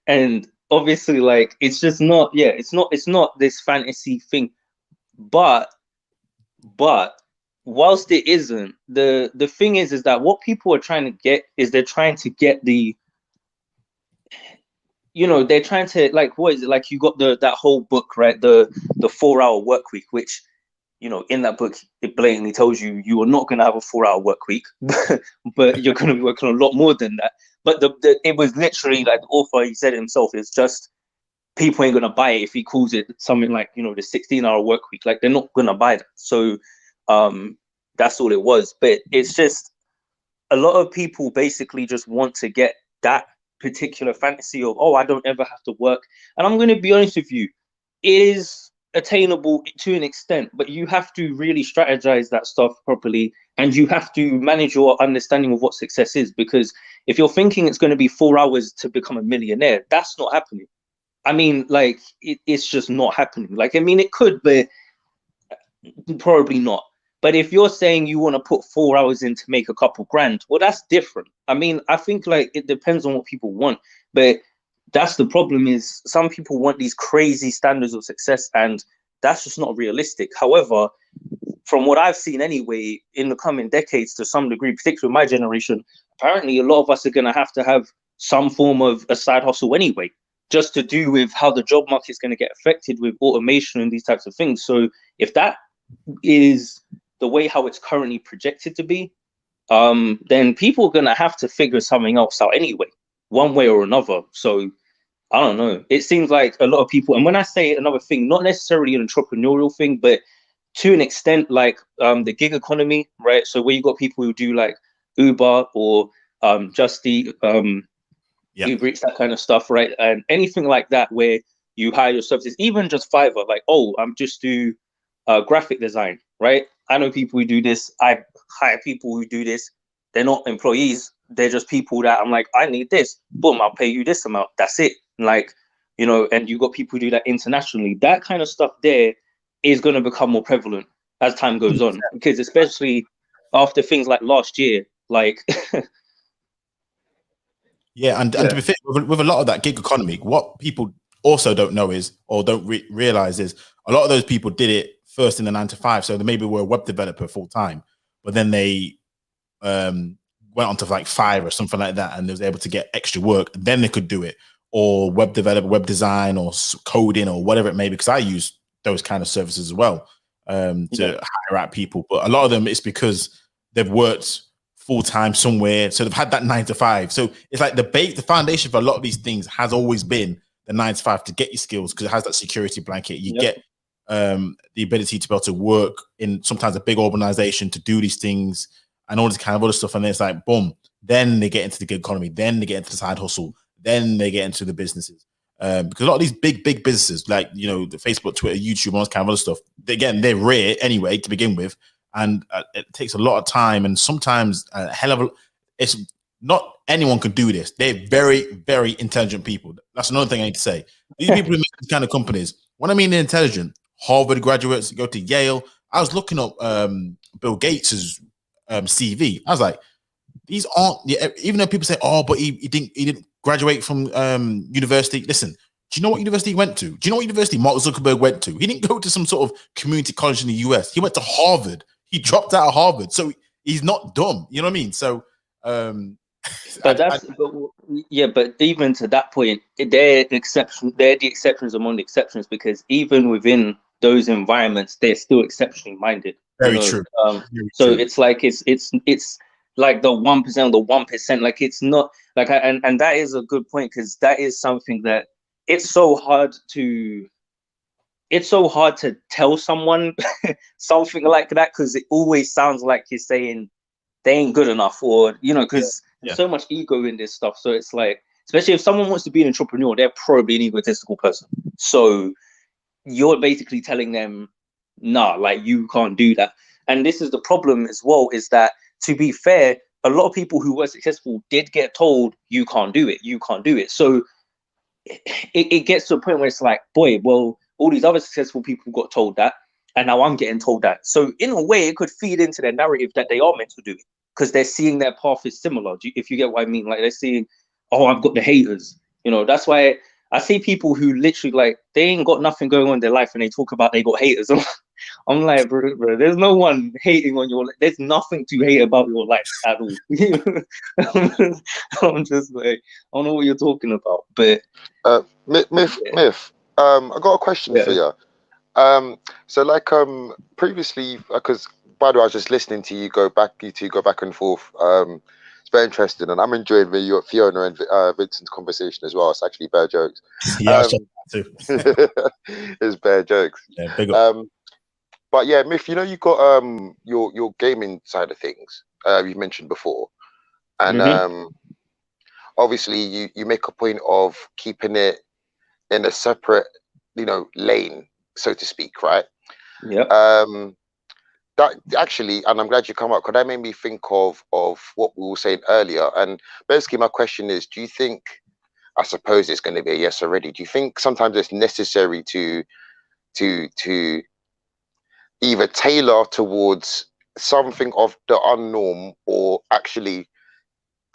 And obviously, like, it's just not, it's not this fantasy thing. But whilst it isn't, the thing is that what people are trying to get is they're trying to get the, they're trying to, like, what is it, like, you got that whole book, right, the 4-hour work week, which, in that book it blatantly tells you you are not going to have a 4-hour work week, but you're going to be working a lot more than that. But it was literally, like, the author, he said himself, it's just people ain't going to buy it if he calls it something like, the 16-hour work week. Like, they're not going to buy that. So that's all it was. But it's just, a lot of people basically just want to get that particular fantasy of, oh, I don't ever have to work. And I'm going to be honest with you, it is attainable to an extent, but you have to really strategize that stuff properly, and you have to manage your understanding of what success is. Because if you're thinking it's going to be 4 hours to become a millionaire, that's not happening. I mean, like, it's just not happening. Like, I mean, it could, but probably not. But if you're saying you want to put 4 hours in to make a couple grand, well, that's different. I mean, I think, like, it depends on what people want. But that's the problem, is some people want these crazy standards of success, and that's just not realistic. However, from what I've seen anyway, in the coming decades, to some degree, particularly my generation, apparently a lot of us are going to have some form of a side hustle anyway, just to do with how the job market is going to get affected with automation and these types of things. So if that is the way how it's currently projected to be, then people are going to have to figure something else out anyway, one way or another. So I don't know. It seems like a lot of people, and when I say another thing, not necessarily an entrepreneurial thing, but to an extent, like the gig economy, right? So where you got people who do like Uber or Just Eat, Uber Eats, that kind of stuff, right? And anything like that where you hire your services, even just Fiverr, like, oh, I'm just do graphic design, right? I know people who do this. I hire people who do this. They're not employees. They're just people that I'm like, I need this. Boom, I'll pay you this amount. That's it. Like, and you got people who do that internationally. That kind of stuff there is going to become more prevalent as time goes on, because especially after things like last year, like. And to be fair, with a lot of that gig economy, what people also don't know is, or don't realize is, a lot of those people did it first in the 9 to 5. So they maybe were a web developer full time, but then they went on to like Fiverr or something like that, and they was able to get extra work. Then they could do it, or web developer, web design, or coding, or whatever it may be. Because I use those kind of services as well to hire out people. But a lot of them, it's because they've worked full time somewhere, so they've had that 9 to 5. So it's like the foundation for a lot of these things has always been the 9 to 5 to get your skills, because it has that security blanket. You get the ability to be able to work in sometimes a big organization to do these things and all this kind of other stuff. And then it's like, boom, then they get into the gig economy, then they get into the side hustle, then they get into the businesses. Because a lot of these big businesses, like, the Facebook, Twitter, YouTube, all this kind of other stuff, they're rare anyway to begin with. And it takes a lot of time, and sometimes a hell of a. It's not anyone can do this. They're very, very intelligent people. That's another thing I need to say. These people who make these kind of companies, when I mean they're intelligent, Harvard graduates, go to Yale. I was looking up Bill Gates's CV. I was like, these aren't. Even though people say, oh, but he didn't graduate from university. Listen. Do you know what university he went to? Do you know what university Mark Zuckerberg went to? He didn't go to some sort of community college in the US. He went to Harvard. He dropped out of Harvard. So he's not dumb. You know what I mean? So, but even to that point, they're the exceptions among the exceptions, because even within those environments, they're still exceptionally minded. Very true. So it's like, it's like the 1% of the 1%. Like, it's not like, and that is a good point, because that is something that it's so hard to tell someone something like that, because it always sounds like you're saying they ain't good enough, or because there's so much ego in this stuff. So it's like, especially if someone wants to be an entrepreneur, they're probably an egotistical person. So you're basically telling them, nah, like, you can't do that. And this is the problem as well, is that, to be fair, a lot of people who were successful did get told, you can't do it. So it gets to a point where it's like, boy, well, all these other successful people got told that, and now I'm getting told that. So in a way, it could feed into their narrative that they are meant to do it, because they're seeing their path is similar. If you get what I mean, like, they're seeing, oh, I've got the haters. That's why I see people who literally like they ain't got nothing going on in their life and they talk about they got haters. I'm like, bro, there's no one hating on your. There's nothing to hate about your life at all. I'm just like, I don't know what you're talking about, but Myth. I got a question for you. So like previously, because by the way, I was just listening to you two go back and forth. It's very interesting, and I'm enjoying the Fiona and Vincent's conversation as well. It's actually bare jokes. Yeah, I'll too. It's bare jokes. Yeah, big up. But yeah, Myth, you know, you got your gaming side of things. You mentioned before, and obviously you make a point of keeping it in a separate, lane, so to speak, right? Yeah. That actually, and I'm glad you come up, because that made me think of what we were saying earlier. And basically, my question is: do you think? I suppose it's going to be a yes already. Do you think sometimes it's necessary to either tailor towards something of the unnorm, or actually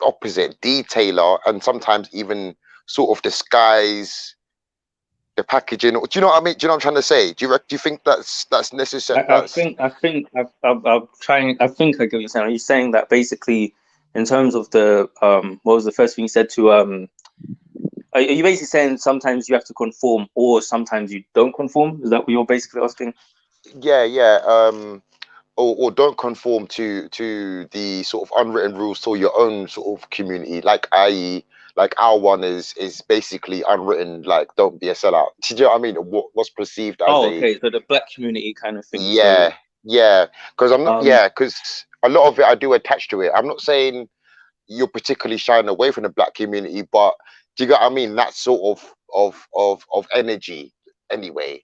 opposite, detailer, and sometimes even sort of disguise the packaging? Do you know what I mean? Do you know what I'm trying to say? Do you think that's necessary? I think I'm trying. I think I get what you're saying. Are you saying that basically, in terms of the what was the first thing you said to Are you basically saying sometimes you have to conform, or sometimes you don't conform? Is that what you're basically asking? Yeah. Or don't conform to the sort of unwritten rules to your own sort of community, like i.e., like our one is basically unwritten, like don't be a sellout. Do you know what I mean? What's perceived as Okay, so the black community kind of thing. yeah, because I'm not, So, because a lot of it I do attach to it. I'm not saying you're particularly shying away from the black community, but do you get what I mean? That sort of energy anyway.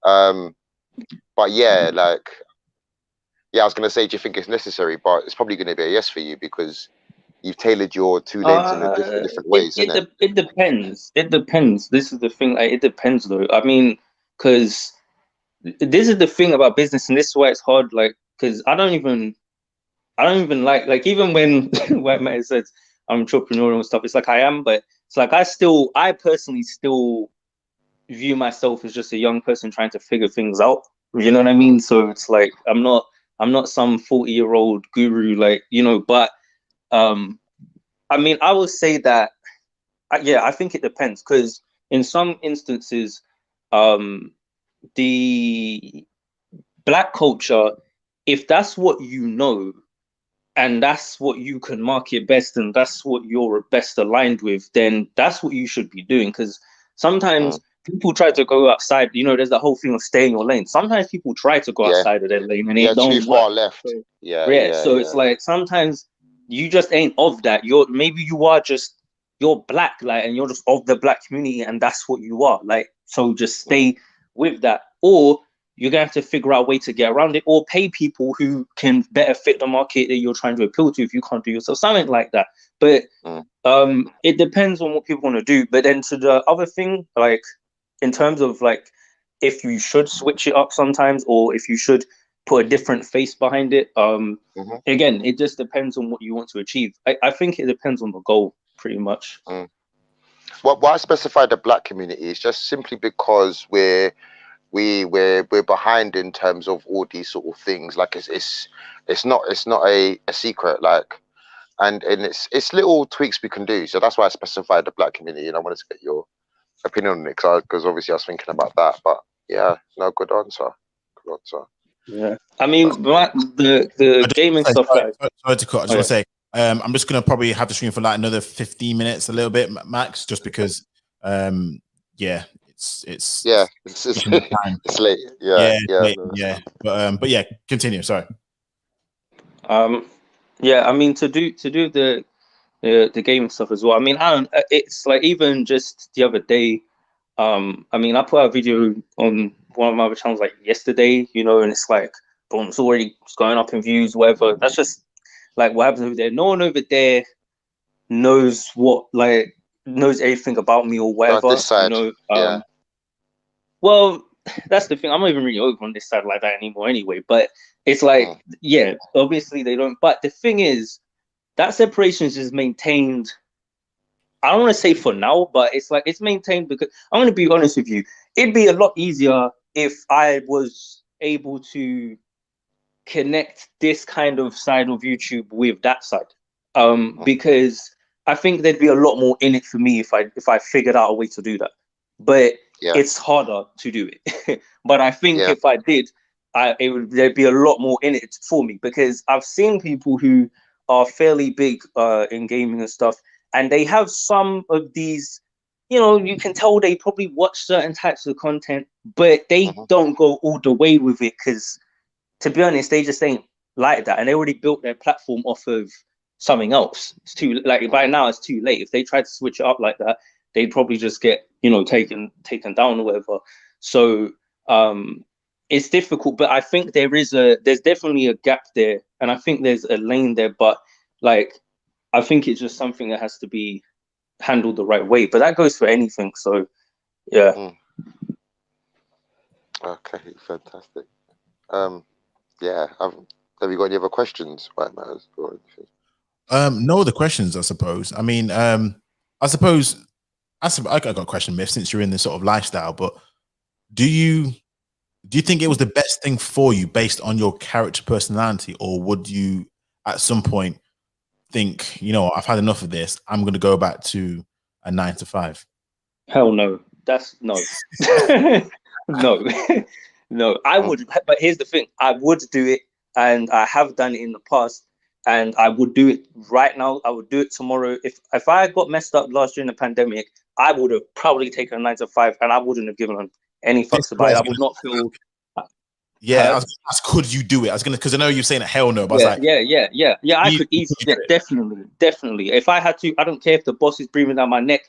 But yeah, like, yeah, I was gonna say, do you think it's necessary? But it's probably gonna be a yes for you, because you've tailored your two lanes in different ways, isn't it? it depends. It depends. This is the thing. Like, it depends, though. I mean, because this is the thing about business, and this is why it's hard. Like, because I don't even like even when White Man says I'm entrepreneurial and stuff. It's like I am, but it's like I personally still view myself as just a young person trying to figure things out. You know what I mean? So it's like I'm not some 40-year-old guru, like, but um I mean, I would say that yeah, I think it depends, because in some instances, um the black culture, if that's what you know and that's what you can market best and that's what you're best aligned with, then that's what you should be doing. Because sometimes people try to go outside, there's that whole thing of stay in your lane. Sometimes people try to go Yeah, outside of their lane and yeah, it too don't work. far left. So, Yeah. so it's like sometimes you just ain't of that. Maybe you are just, you're black, like, and you're just of the black community, and that's what you are. Like, so just stay with that. Or you're gonna have to figure out a way to get around it, or pay people who can better fit the market that you're trying to appeal to if you can't do yourself, something like that. But it depends on what people want to do. But then to the other thing, like in terms of like if you should switch it up sometimes, or if you should put a different face behind it, again, it just depends on what you want to achieve. I think it depends on the goal, pretty much. Why I specify the black community is just simply because we're behind in terms of all these sort of things. Like it's not a secret, like, and it's little tweaks we can do. So that's why I specified the black community, and I wanted to get your opinion on it, because obviously I was thinking about that. But yeah, no, good answer. Yeah, I mean, the gaming stuff. Sorry to cut. I just want to say, I'm just gonna probably have to stream for like another 15 minutes, a little bit max, just because, yeah, it's it's late. Yeah. But yeah, continue. Sorry. Yeah, I mean, to do the gaming stuff as well. I mean, it's like, even just the other day, I mean, I put out a video on one of my other channels like yesterday, and it's like, boom, it's going up in views, whatever. That's just like what happens over there. No one over there knows knows anything about me or whatever. This side, well, that's the thing. I'm not even really over on this side like that anymore anyway. But it's like, yeah, obviously they don't. But the thing is, that separation is just maintained I don't want to say for now, but it's like it's maintained because I'm going to be honest with you. It'd be a lot easier if I was able to connect this kind of side of YouTube with that side. Because I think there'd be a lot more in it for me if I figured out a way to do that. But Yeah. it's harder to do it. But I think Yeah. if I did, there'd be a lot more in it for me, because I've seen people who are fairly big in gaming and stuff, and they have some of these, you know, you can tell they probably watch certain types of content, but they don't go all the way with it because, to be honest, they just ain't like that, and they already built their platform off of something else. It's too, like, by now it's too late. If they tried to switch it up like that, they'd probably just get, you know, taken down or whatever. So it's difficult, but I think there's definitely a gap there, and I think there's a lane there, but like I think it's just something that has to be handled the right way. But that goes for anything. So yeah. Okay, fantastic. Yeah, have you got any other questions, right, Maz, or anything? No other questions, I suppose. I mean, I suppose I got a question, Miff, since you're in this sort of lifestyle, but do you think it was the best thing for you based on your character personality, or would you at some point think, you know, I've had enough of this, I'm going to go back to a 9 to 5? Hell no. That's no. No. No. I would, but here's the thing. I would do it, and I have done it in the past, and I would do it right now. I would do it tomorrow. If I got messed up last year in the pandemic, I would have probably taken a 9 to 5, and I wouldn't have given any fucks about it. I would not feel. Yeah, could you do it? I was gonna, because I know you're saying a hell no, but I was like, yeah. I could easily, definitely. If I had to, I don't care if the boss is breathing down my neck,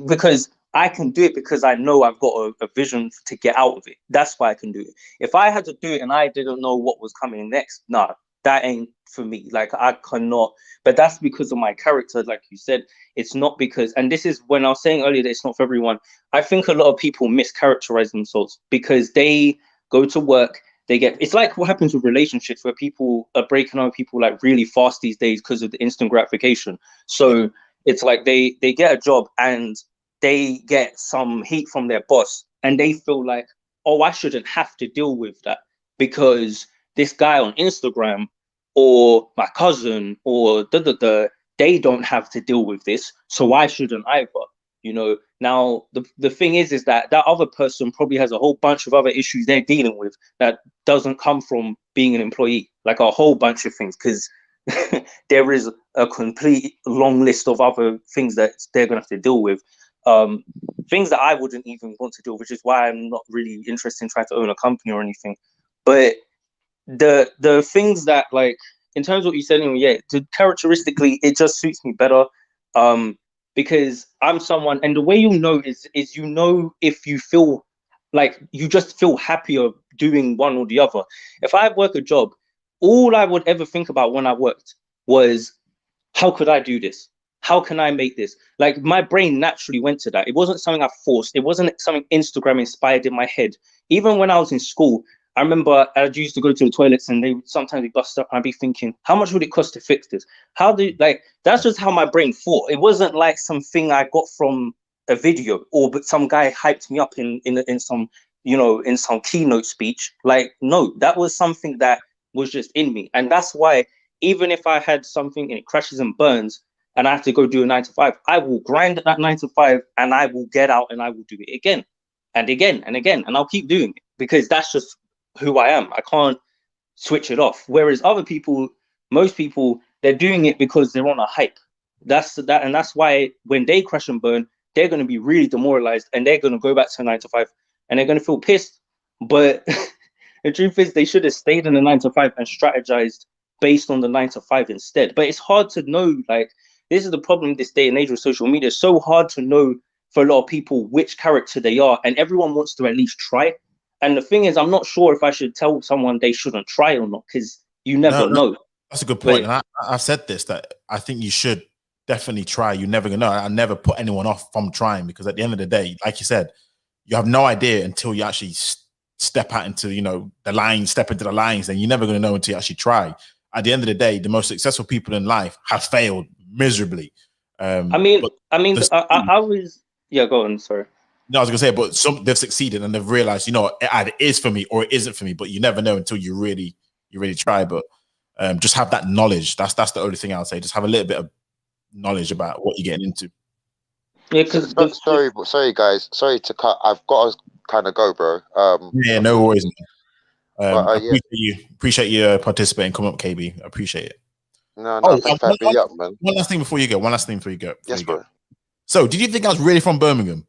because I can do it, because I know I've got a vision to get out of it. That's why I can do it. If I had to do it and I didn't know what was coming next, nah, that ain't for me. Like, I cannot. But that's because of my character, like you said. It's not because, and this is when I was saying earlier that it's not for everyone. I think a lot of people mischaracterize themselves because they go to work. It's like what happens with relationships, where people are breaking up with people like really fast these days because of the instant gratification. So it's like they get a job and they get some heat from their boss, and they feel like, oh, I shouldn't have to deal with that because this guy on Instagram or my cousin or they don't have to deal with this, so I shouldn't either. You know, now the thing is that other person probably has a whole bunch of other issues they're dealing with that doesn't come from being an employee, like a whole bunch of things, because there is a complete long list of other things that they're gonna have to deal with. Things that I wouldn't even want to do, which is why I'm not really interested in trying to own a company or anything. But the things that, like, in terms of what you said, characteristically, it just suits me better. Because I'm someone, and the way you know is you know if you feel like you just feel happier doing one or the other. If I work a job, all I would ever think about when I worked was, how could I do this? How can I make this? Like, my brain naturally went to that. It wasn't something I forced. It wasn't something Instagram inspired in my head. Even when I was in school, I remember I used to go to the toilets, and they sometimes be bust up, and I'd be thinking, how much would it cost to fix this? That's just how my brain thought. It wasn't like something I got from a video, but some guy hyped me up in some, in some keynote speech. Like, no, that was something that was just in me. And that's why, even if I had something and it crashes and burns and I have to go do a 9 to 5, I will grind that 9 to 5, and I will get out and I will do it again and again and again. And I'll keep doing it because that's just who I am. I can't switch it off. Whereas other people, most people, they're doing it because they're on a hype. And that's why when they crash and burn, they're going to be really demoralized, and they're going to go back to 9 to 5, and they're going to feel pissed. But the truth is, they should have stayed in the 9 to 5 and strategized based on the 9 to 5 instead. But it's hard to know. Like, this is the problem this day and age with social media. It's so hard to know for a lot of people which character they are, and everyone wants to at least try. And the thing is, I'm not sure if I should tell someone they shouldn't try or not, because you never know. That's a good point. And I said this, that I think you should definitely try. You never know. I never put anyone off from trying, because at the end of the day, like you said, you have no idea until you actually step out into, the lines, step into the lines, then you're never going to know until you actually try. At the end of the day, the most successful people in life have failed miserably. I mean, But I was, yeah, go on, sorry. no, I was gonna say, but they've succeeded and they've realized, it either is for me or it isn't for me. But you never know until you really try. But just have that knowledge. That's the only thing I'll say. Just have a little bit of knowledge about what you're getting into. Yeah, because sorry guys, sorry to cut. I've got to kind of go, bro. Yeah, no worries. But, Appreciate you participating. Come up, KB. I appreciate it. No, thanks for having me up, man. One last thing before you go. Yes, bro. So, did you think I was really from Birmingham?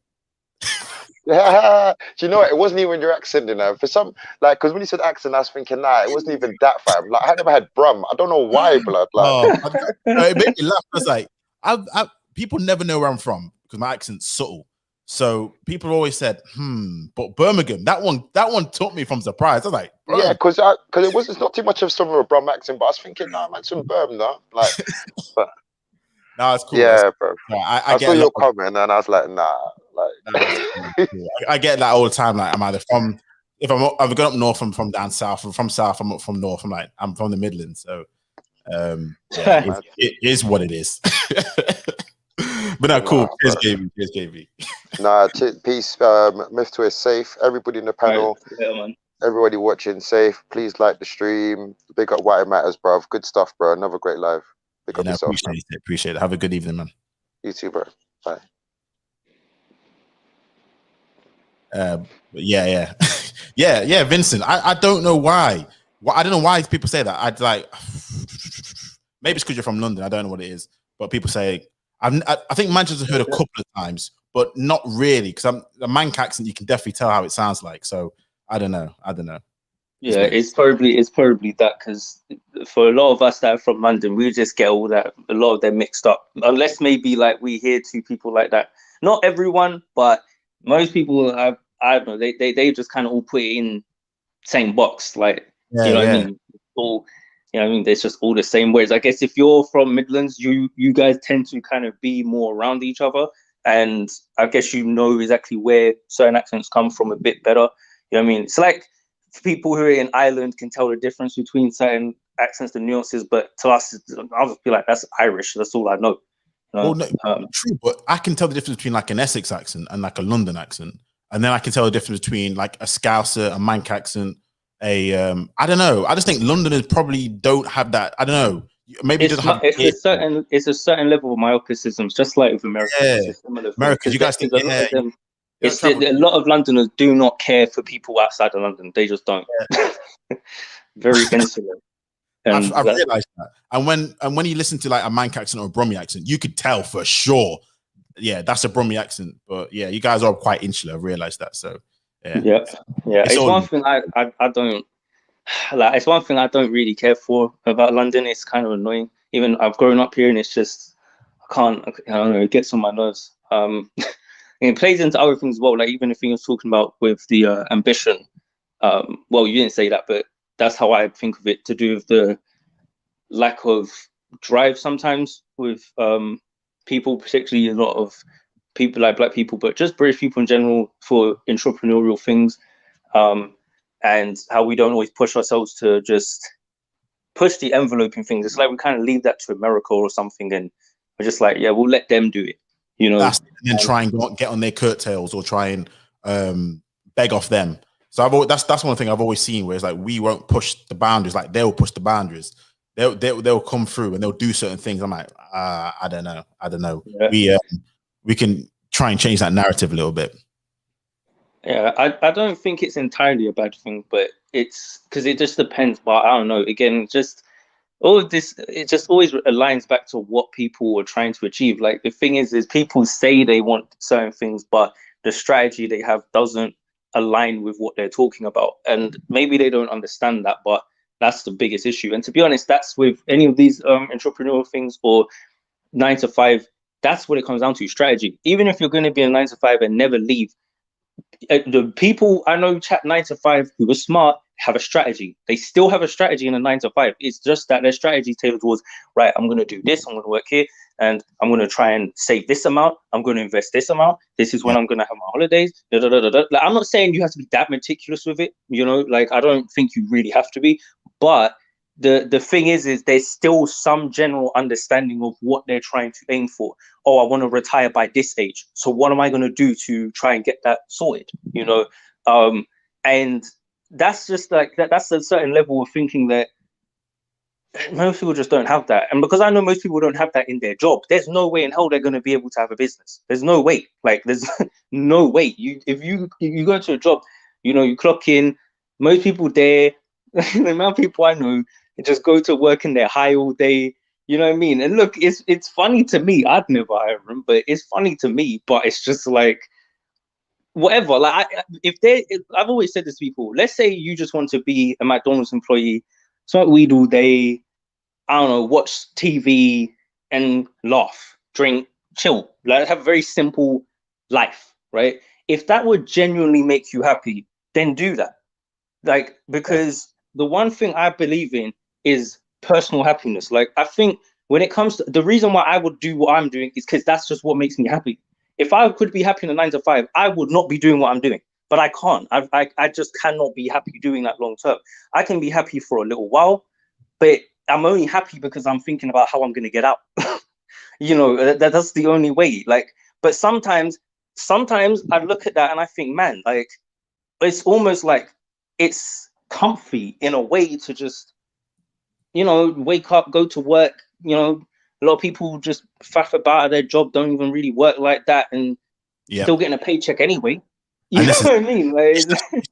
Yeah, do you know what? It wasn't even your accent, For some, because when you said accent, I was thinking, nah, it wasn't even that, fam. Like, I never had Brum. I don't know why, blood. It made me laugh. I was like, people never know where I'm from because my accent's subtle. So people always said, but Birmingham, that one took me from surprise. I was like, bro. Yeah, because it's not too much of some of a Brum accent, but I was thinking, nah, man, some Birmingham, no, but. No, it's cool. Yeah, bro. No, I saw your comment and I was like, nah. I get that all the time. Like, I'm either from, if I've gone up north, I'm from down south. If I'm from south, I'm up from north. I'm from the Midlands. So, it is what it is. But no, cool. Cheers, KB. Nah, peace. Myth Twist safe. Everybody in the panel. Right. Yeah, man. Everybody watching safe. Please like the stream. Big up Why It Matters, bro. Good stuff, bro. Another great live. Big up yourself, appreciate it. Have a good evening, man. You too, bro. Bye. Yeah, Vincent. I don't know why. I don't know why people say that. I'd like, maybe it's because you're from London. I don't know what it is, but people say I think Manchester's heard a couple of times, but not really because I'm a Manc accent. You can definitely tell how it sounds like. So I don't know. Yeah, it's probably that because for a lot of us that are from London, we just get a lot of them mixed up. Unless maybe like we hear two people like that. Not everyone, but most people I don't know. They just kind of all put it in same box, like what I mean. All I mean. There's just all the same words. I guess if you're from Midlands, you guys tend to kind of be more around each other, and I guess you know exactly where certain accents come from a bit better. You know what I mean? It's like people who are in Ireland can tell the difference between certain accents and nuances, but to us, I'll just be like, that's Irish. That's all I know. Well, no, true, but I can tell the difference between like an Essex accent and like a London accent, and then I can tell the difference between like a Scouser, a Manc accent, I don't know. I just think Londoners probably don't have that. I don't know. Maybe it's a certain level of myopicism, just like with America. It's a similar America, you guys think a lot of Londoners do not care for people outside of London. They just don't. Very insular. I've realized that. And when you listen to like a Manc accent or a Brummie accent, you could tell for sure. Yeah, that's a Brummie accent. But yeah, you guys are quite insular. I realized that. So yeah. It's one thing I don't like. It's one thing I don't really care for about London. It's kind of annoying. Even I've grown up here, and it's just I don't know. It gets on my nerves. It plays into other things as well. Like even the thing I was talking about with the ambition. Well, you didn't say that, but that's how I think of it, to do with the lack of drive sometimes with people, particularly a lot of people like Black people, but just British people in general for entrepreneurial things, and how we don't always push ourselves to just push the envelope in things. It's like we kind of leave that to America or something, and we're just like, yeah, we'll let them do it, you know. And then try and get on their curtails or try and beg off them. So that's one thing I've always seen, where it's like we won't push the boundaries, like they'll push the boundaries. They'll come through and they'll do certain things. I'm like, I don't know. Yeah. We can try and change that narrative a little bit. Yeah, I don't think it's entirely a bad thing, but it's because it just depends. But I don't know. Again, just all of this, it just always aligns back to what people are trying to achieve. Like the thing is people say they want certain things, but the strategy they have doesn't align with what they're talking about, and maybe they don't understand that, but that's the biggest issue. And to be honest, that's with any of these entrepreneurial things or 9 to 5, that's what it comes down to, strategy. Even if you're going to be a 9 to 5 and never leave, the people I know chat 9 to 5 who are smart have a strategy. They still have a strategy in a 9 to 5. It's just that their strategy is tailored towards, right, I'm going to do this, I'm going to work here, and I'm going to try and save this amount. I'm going to invest this amount. This is when I'm going to have my holidays. Like, I'm not saying you have to be that meticulous with it. You know, like I don't think you really have to be, but the thing is there's still some general understanding of what they're trying to aim for. Oh, I want to retire by this age, so what am I going to do to try and get that sorted, you know? And that's just like that's a certain level of thinking that most people just don't have that. And because I know most people don't have that in their job, there's no way in hell they're going to be able to have a business. There's no way. Like, there's no way. If you go to a job, you know, you clock in, most people there, the amount of people I know, they just go to work and they're high all day. You know what I mean? And look, it's funny to me. I'd never hire them, but it's funny to me. But it's just like, whatever. Like, I've always said this to people. Let's say you just want to be a McDonald's employee, smoke weed all day, I don't know, watch TV and laugh, drink, chill, like have a very simple life, right? If that would genuinely make you happy, then do that. Like, because the one thing I believe in is personal happiness. Like, I think when it comes to the reason why I would do what I'm doing is because that's just what makes me happy. If I could be happy in a 9 to 5, I would not be doing what I'm doing. But I can't. I just cannot be happy doing that long term. I can be happy for a little while, but I'm only happy because I'm thinking about how I'm going to get out. You know, that's the only way. Like, but sometimes I look at that and I think, man, like, it's almost like it's comfy in a way to just, you know, wake up, go to work. You know, a lot of people just faff about their job, don't even really work like that, and still getting a paycheck anyway. You know what I mean? Like,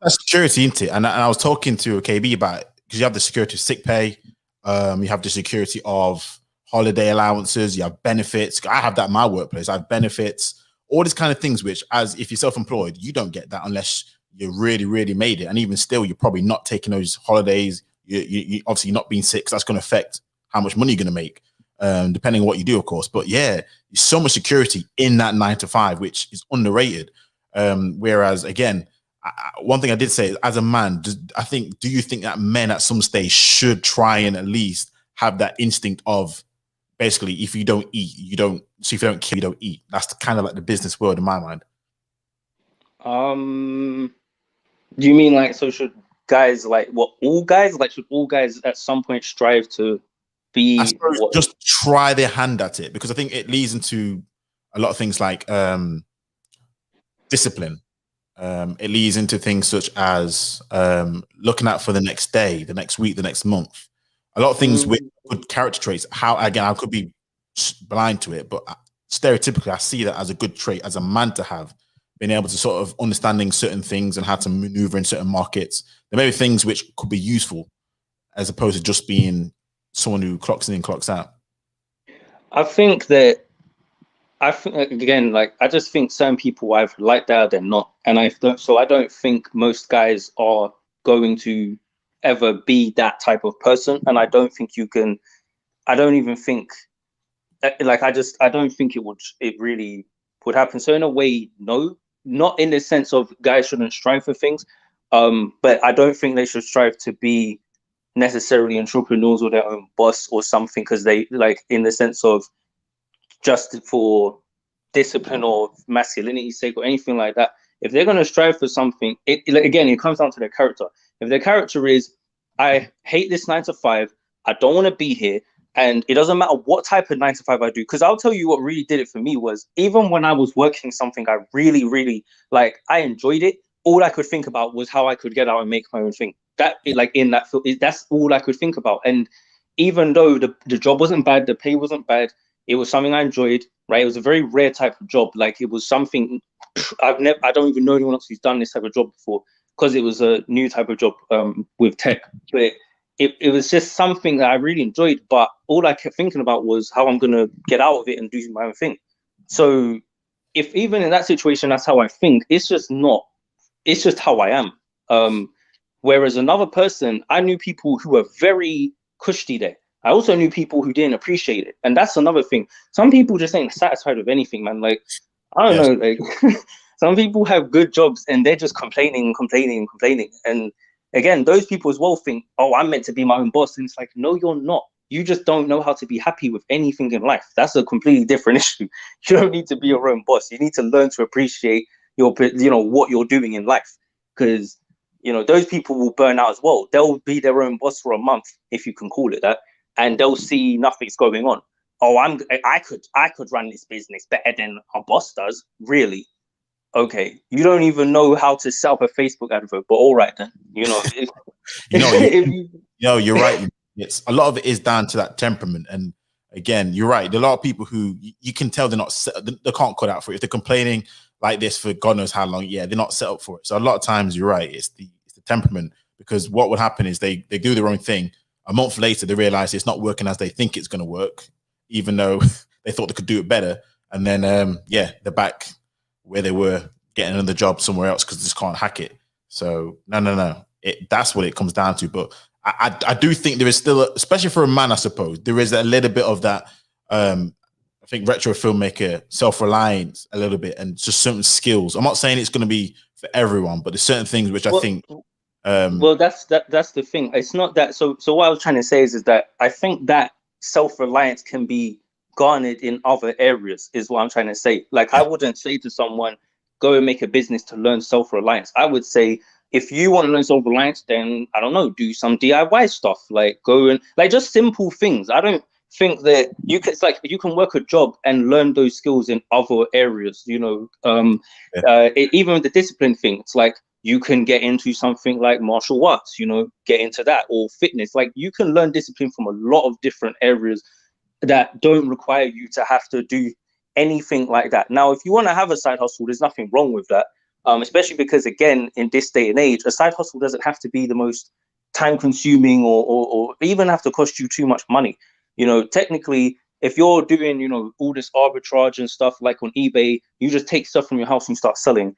that's security, isn't it? And I was talking to KB about it, because you have the security of sick pay, you have the security of holiday allowances, you have benefits. I have that in my workplace. I have benefits, all these kind of things, which, as if you're self-employed, you don't get that unless you really, really made it. And even still, you're probably not taking those holidays. You obviously not being sick, so that's going to affect how much money you're going to make, depending on what you do, of course. But yeah, there's so much security in that 9 to 5, which is underrated. Whereas, again, one thing I did say is, as a man, do you think that men at some stage should try and at least have that instinct of, basically, if you don't eat, you don't. So if you don't kill, you don't eat. That's kind of like the business world in my mind. Do you mean like, so should guys, like, what, all guys, like, should all guys at some point strive to be, I suppose, just try their hand at it, because I think it leads into a lot of things like discipline. It leads into things such as looking out for the next day, the next week, the next month. A lot of things with good character traits. How, again, I could be blind to it, but stereotypically, I see that as a good trait as a man to have, being able to sort of understanding certain things and how to maneuver in certain markets. There may be things which could be useful, as opposed to just being someone who clocks in and clocks out. I think, again, like, I just think certain people either like that or they're not. And I don't think most guys are going to ever be that type of person. And I don't think you can, I don't even think, like, I don't think it really would happen. So in a way, no, not in the sense of guys shouldn't strive for things. But I don't think they should strive to be necessarily entrepreneurs or their own boss or something, because they, like, in the sense of just for discipline or masculinity's sake or anything like that. If they're going to strive for something, again, it comes down to their character. If their character is, I hate this 9 to 5, I don't want to be here, and it doesn't matter what type of 9 to 5 I do, because I'll tell you what really did it for me was, even when I was working something I really, really, like, I enjoyed it, all I could think about was how I could get out and make my own thing. That's all I could think about. And even though the job wasn't bad, the pay wasn't bad, it was something I enjoyed, right? It was a very rare type of job. Like, it was something I don't even know anyone else who's done this type of job before, because it was a new type of job with tech. But it was just something that I really enjoyed. But all I kept thinking about was how I'm going to get out of it and do my own thing. So if even in that situation, that's how I think, it's just how I am. Whereas another person, I knew people who were very cushy there. I also knew people who didn't appreciate it. And that's another thing. Some people just ain't satisfied with anything, man. Like, I don't know, like, some people have good jobs and they're just complaining. And again, those people as well think, oh, I'm meant to be my own boss. And it's like, no, you're not. You just don't know how to be happy with anything in life. That's a completely different issue. You don't need to be your own boss. You need to learn to appreciate what you're doing in life. Because you know, those people will burn out as well. They'll be their own boss for a month, if you can call it that, and they'll see nothing's going on. Oh, I could run this business better than our boss does. Really? Okay, you don't even know how to set up a Facebook advert, but all right then. You know, you're right. It's a lot of it is down to that temperament, and again, you're right. There are a lot of people who you can tell they're not they can't cut out for it. If they're complaining like this for God knows how long, they're not set up for it. So a lot of times, you're right. It's the temperament, because what would happen is they do their own thing. A month later, they realize it's not working as they think it's going to work, even though they thought they could do it better. And then, they're back where they were, getting another job somewhere else because they just can't hack it. So no. That's what it comes down to. But I do think there is still, especially for a man, I suppose, there is a little bit of that. I think retro filmmaker self-reliance a little bit, and just certain skills. I'm not saying it's going to be for everyone, but there's certain things which I think. Well, that's the thing. It's not that. So what I was trying to say is that I think that self-reliance can be garnered in other areas. Is what I'm trying to say. Like, I wouldn't say to someone, go and make a business to learn self-reliance. I would say, if you want to learn self-reliance, then I don't know, do some DIY stuff. Like, go and just simple things. I don't think that you can. It's like you can work a job and learn those skills in other areas. You know, even the discipline thing. It's like, you can get into something like martial arts. You know, get into that, or fitness. Like, you can learn discipline from a lot of different areas that don't require you to have to do anything like that. Now, if you want to have a side hustle, there's nothing wrong with that. Especially because, again, in this day and age, a side hustle doesn't have to be the most time consuming or even have to cost you too much money. You know, technically, if you're doing, you know, all this arbitrage and stuff like on eBay, you just take stuff from your house and start selling.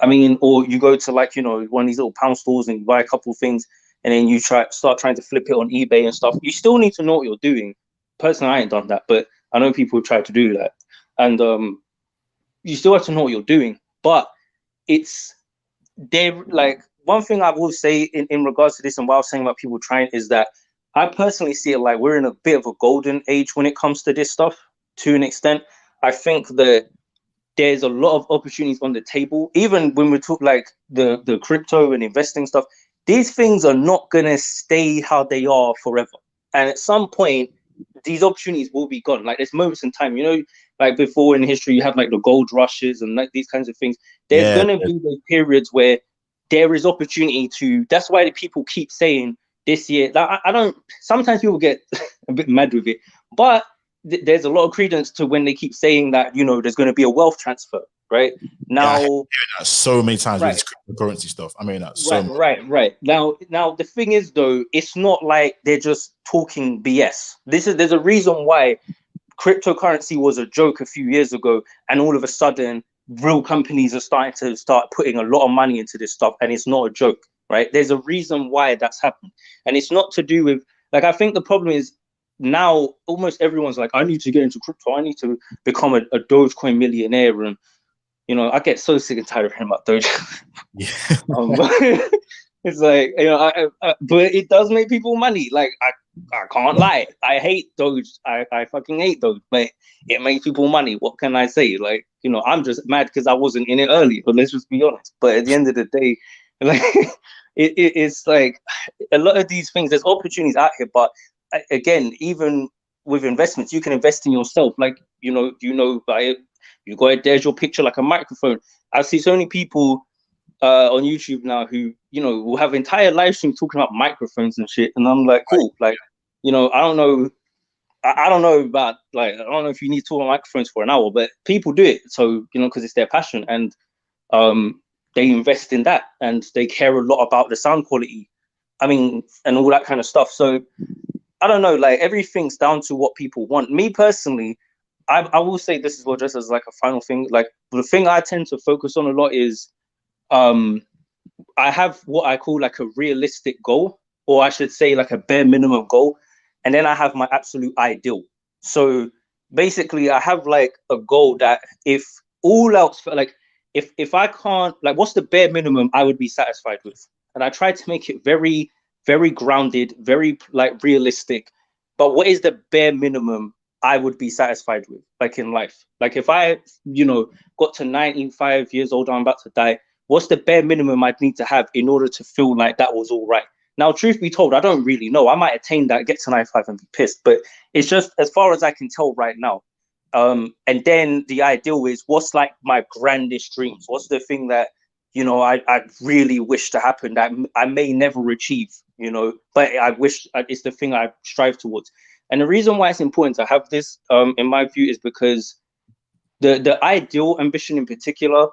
I mean, or you go to, like, you know, one of these little pound stores and you buy a couple of things, and then you start trying to flip it on eBay and stuff. You still need to know what you're doing. Personally, I ain't done that, but I know people who try to do that. And you still have to know what you're doing. But it's there. Like, one thing I will say in regards to this, and what I was saying about people trying, is that I personally see it like we're in a bit of a golden age when it comes to this stuff, to an extent. I think that there's a lot of opportunities on the table. Even when we talk like the crypto and investing stuff, these things are not going to stay how they are forever. And at some point, these opportunities will be gone. Like, there's moments in time, you know, like before in history, you had like the gold rushes and like these kinds of things. There's going to be those periods where there is opportunity to. That's why the people keep saying this year. Like, I don't. Sometimes people get a bit mad with it, but there's a lot of credence to when they keep saying that, you know, there's going to be a wealth transfer. Right now, I hear that so many times with this cryptocurrency stuff. I mean, that's so right. Now, the thing is, though, it's not like they're just talking BS. There's a reason why cryptocurrency was a joke a few years ago, and all of a sudden, real companies are starting to start putting a lot of money into this stuff, and it's not a joke, right? There's a reason why that's happened, and it's not to do with, like, I think the problem is now almost everyone's like, I need to get into crypto, I need to become a Dogecoin millionaire, and you know, I get so sick and tired of hearing about Doge. Yeah. It's like, you know, but it does make people money. Like, I can't lie. I hate Doge. I fucking hate Doge, but it makes people money. What can I say? Like, you know, I'm just mad because I wasn't in it early, but let's just be honest. But at the end of the day, like, it's like a lot of these things, there's opportunities out here, but again, even with investments, you can invest in yourself. Like, you got it, there's your picture, like a microphone. I see so many people on YouTube now who, you know, will have entire live streams talking about microphones and shit. And I'm like, cool. Like, you know, I don't know about, like, I don't know if you need to talk about microphones for an hour, but people do it. So, you know, because it's their passion, and they invest in that, and they care a lot about the sound quality. I mean, and all that kind of stuff. So I don't know, like, everything's down to what people want. Me personally, I will say this as well, just as like a final thing. Like, the thing I tend to focus on a lot is I have what I call like a realistic goal, or I should say like a bare minimum goal, and then I have my absolute ideal. So basically, I have like a goal that if all else, like, if I can't, like, what's the bare minimum I would be satisfied with? And I try to make it very, very grounded, very like realistic. But what is the bare minimum I would be satisfied with, like, in life? Like, if I, you know, got to 95 years old, I'm about to die, what's the bare minimum I'd need to have in order to feel like that was all right? Now, truth be told, I don't really know. I might attain that, get to 95 and be pissed, but it's just as far as I can tell right now. And then the ideal is, what's like my grandest dreams? What's the thing that, I really wish to happen that I may never achieve, but I wish it's the thing I strive towards. And the reason why it's important to have this, in my view, is because the ideal ambition in particular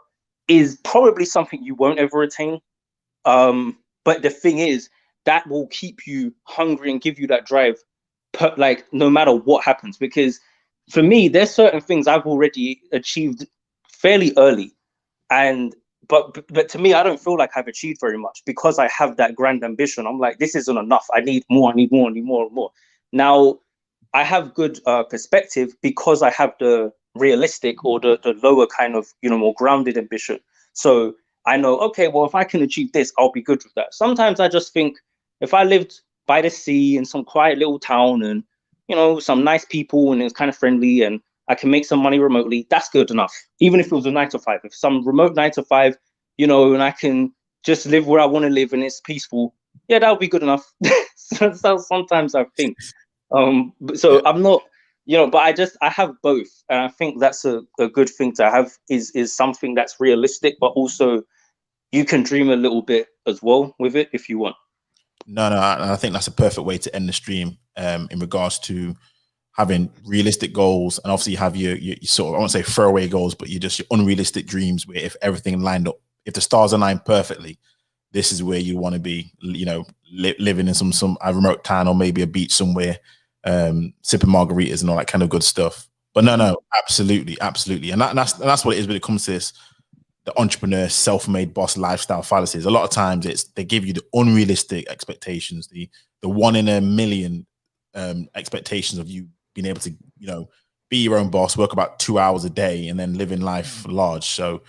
is probably something you won't ever attain. But the thing is, that will keep you hungry and give you that drive, no matter what happens. Because for me, there's certain things I've already achieved fairly early, but to me, I don't feel like I've achieved very much because I have that grand ambition. I'm like, this isn't enough. I need more. I need more. I need more and more. Now, I have good perspective because I have the realistic or the lower kind of more grounded ambition. So I know, okay, well, if I can achieve this, I'll be good with that. Sometimes I just think, if I lived by the sea in some quiet little town and, some nice people and it's kind of friendly and I can make some money remotely, that's good enough. Even if it was a 9 to 5, if some remote 9 to 5, and I can just live where I want to live and it's peaceful, yeah, that would be good enough. So sometimes I think, so I'm not, but I have both. And I think that's a good thing to have is something that's realistic, but also you can dream a little bit as well with it if you want. No, I think that's a perfect way to end the stream in regards to having realistic goals. And obviously you have your sort of, I won't say throwaway goals, but you're just your unrealistic dreams where if everything lined up, if the stars align perfectly, this is where you want to be, living in some remote town or maybe a beach somewhere, sipping margaritas and all that kind of good stuff. But no, absolutely. And that's what it is when it comes to this, the entrepreneur, self-made boss lifestyle fallacies. A lot of times they give you the unrealistic expectations, the 1 in a million expectations of you being able to, be your own boss, work about 2 hours a day and then living life large. So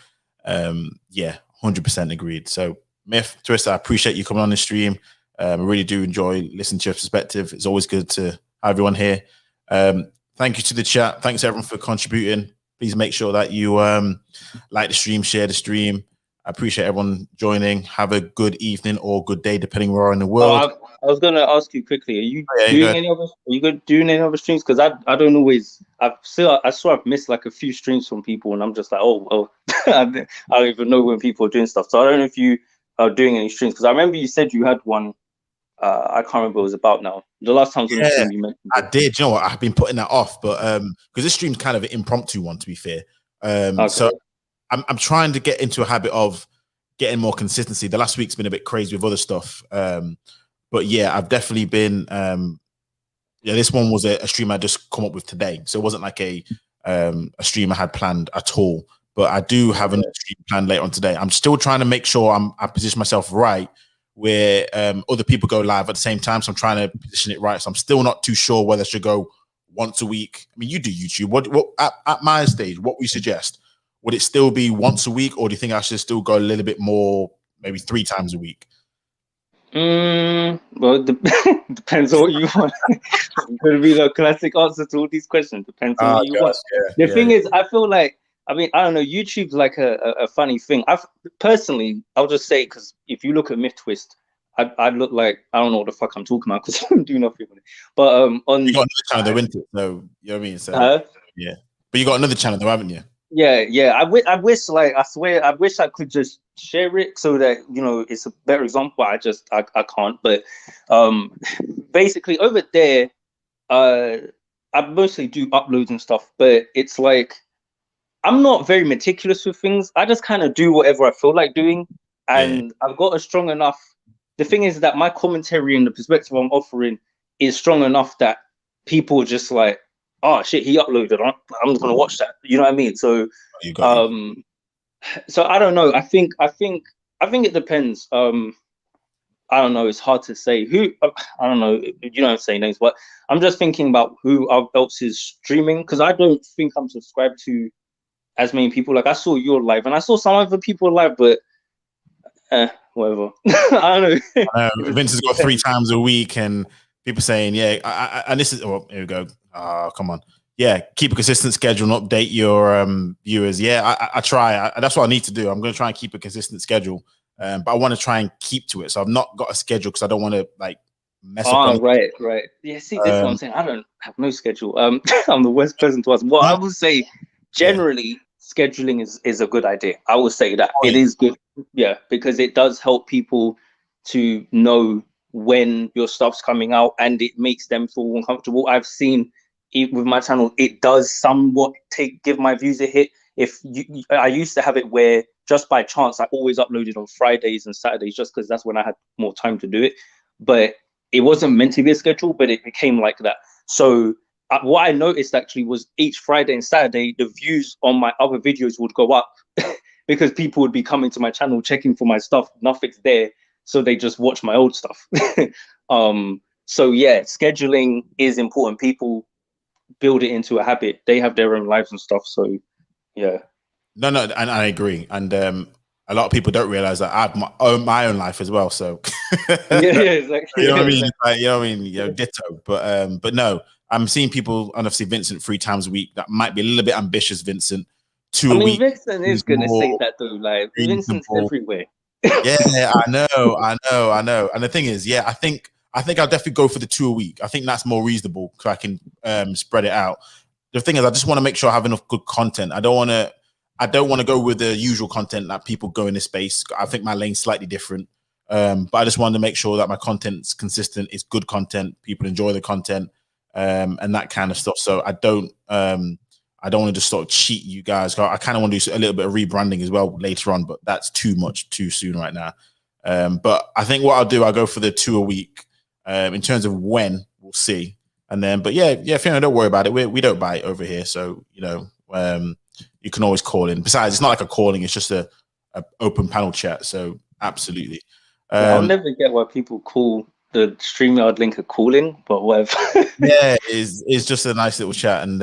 yeah, 100% agreed. So Myth, Twister, I appreciate you coming on the stream. I really do enjoy listening to your perspective. It's always good to have everyone here. Thank you to the chat. Thanks everyone for contributing. Please make sure that you like the stream, share the stream. I appreciate everyone joining. Have a good evening or good day, depending where you are in the world. I was going to ask you quickly: Are you doing any other? Are you doing any other streams? Because I don't always. I swear I've missed like a few streams from people, and I'm just like, oh, I don't even know when people are doing stuff. So I don't know if you are doing any streams, because I remember you said you had one. I can't remember what it was about now. The last time on the stream you mentioned I did. You know what? I've been putting that off, but because this stream's kind of an impromptu one, to be fair. Okay. So I'm trying to get into a habit of getting more consistency. The last week's been a bit crazy with other stuff. But yeah, I've definitely been this one was a stream I just come up with today. So it wasn't like a stream I had planned at all. But I do have another stream planned later on today. I'm still trying to make sure I position myself right where other people go live at the same time. So I'm trying to position it right. So I'm still not too sure whether I should go once a week. I mean, you do YouTube. What at my stage, what we suggest? Would it still be once a week, or do you think I should still go a little bit more, maybe 3 times a week? Well, it depends on what you want. It's going to be the classic answer to all these questions. Depends on what you want. The thing is, I feel like, I don't know, YouTube's like a funny thing. I'll just say, because if you look at Myth Twist, I look like, I don't know what the fuck I'm talking about because I'm doing nothing with it. But on you got another channel though, isn't it? So you know what I mean? So yeah. But you got another channel though, haven't you? Yeah. I wish, like, I swear, I wish I could just share it so that, it's a better example. I can't. But basically over there, I mostly do uploads and stuff, but it's like, I'm not very meticulous with things. I just kind of do whatever I feel like doing. And I've got a strong enough. The thing is that my commentary and the perspective I'm offering is strong enough that people are just like, oh shit, he uploaded. I'm just gonna watch that. You know what I mean? So, so I don't know. I think it depends. I don't know. It's hard to say who. I don't know. You don't say names, but I'm just thinking about who else is streaming, because I don't think I'm subscribed to as many people. Like, I saw your live and I saw some other people live, but whatever. I don't know. Vince has got 3 times a week, and people saying, yeah, and this is, oh, here we go. Come on. yeah, keep a consistent schedule and update your viewers. Yeah, I try. That's what I need to do. I'm going to try and keep a consistent schedule, but I want to try and keep to it. So I've not got a schedule because I don't want to like mess up. Oh, right. Yeah, see, this is what I'm saying. I don't have no schedule. I'm the worst person to ask. Well, I will say, generally, scheduling is a good idea. I will say that it is good. Yeah, because it does help people to know when your stuff's coming out, and it makes them feel uncomfortable. I've seen with my channel, it does somewhat give my views a hit. I used to have it where just by chance I always uploaded on Fridays and Saturdays just because that's when I had more time to do it. But it wasn't meant to be a schedule, but it became like that. So what I noticed actually was each Friday and Saturday, the views on my other videos would go up because people would be coming to my channel, checking for my stuff. Nothing's there. So they just watch my old stuff. So yeah, scheduling is important. People build it into a habit. They have their own lives and stuff. So yeah. No, and I agree. And a lot of people don't realize that I have my own life as well. So yeah, exactly. You know what I mean? Like, you know what I mean? You know, ditto. But no, I'm seeing people, and obviously Vincent 3 times a week. That might be a little bit ambitious, Vincent. 2 a week. Vincent is gonna say that though. Like Vincent's everywhere. Yeah, I know. And the thing is, yeah, I think I'll definitely go for the 2 a week. I think that's more reasonable because I can spread it out. The thing is, I just want to make sure I have enough good content. I don't want to go with the usual content that people go in this space. I think my lane's slightly different. But I just wanted to make sure that my content's consistent. It's good content. People enjoy the content, and that kind of stuff. So I don't want to just sort of cheat you guys. I kind of want to do a little bit of rebranding as well later on, but that's too much too soon right now. But I think what I'll go for the 2 a week. In terms of when, we'll see. And then, but yeah, Fiona, don't worry about it. We don't bite over here, so you know, you can always call in. Besides, it's not like a calling; it's just a open panel chat. So absolutely. I'll never get why people call the StreamYard link a calling, but whatever. Yeah, it's just a nice little chat, and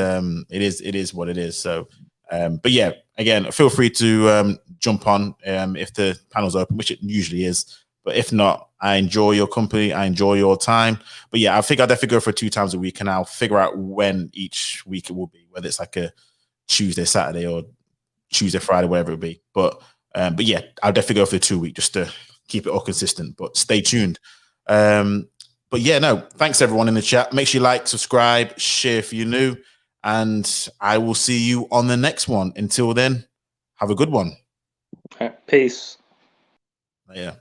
it is what it is. So, but yeah, again, feel free to jump on if the panel's open, which it usually is. But if not, I enjoy your company. I enjoy your time. But yeah, I think I'll definitely go for 2 times a week, and I'll figure out when each week it will be, whether it's like a Tuesday, Saturday, or Tuesday, Friday, whatever it be. But yeah, I'll definitely go for the 2 week just to keep it all consistent. But stay tuned. But yeah, no, thanks everyone in the chat. Make sure you like, subscribe, share if you're new, and I will see you on the next one. Until then, have a good one. Peace. Yeah.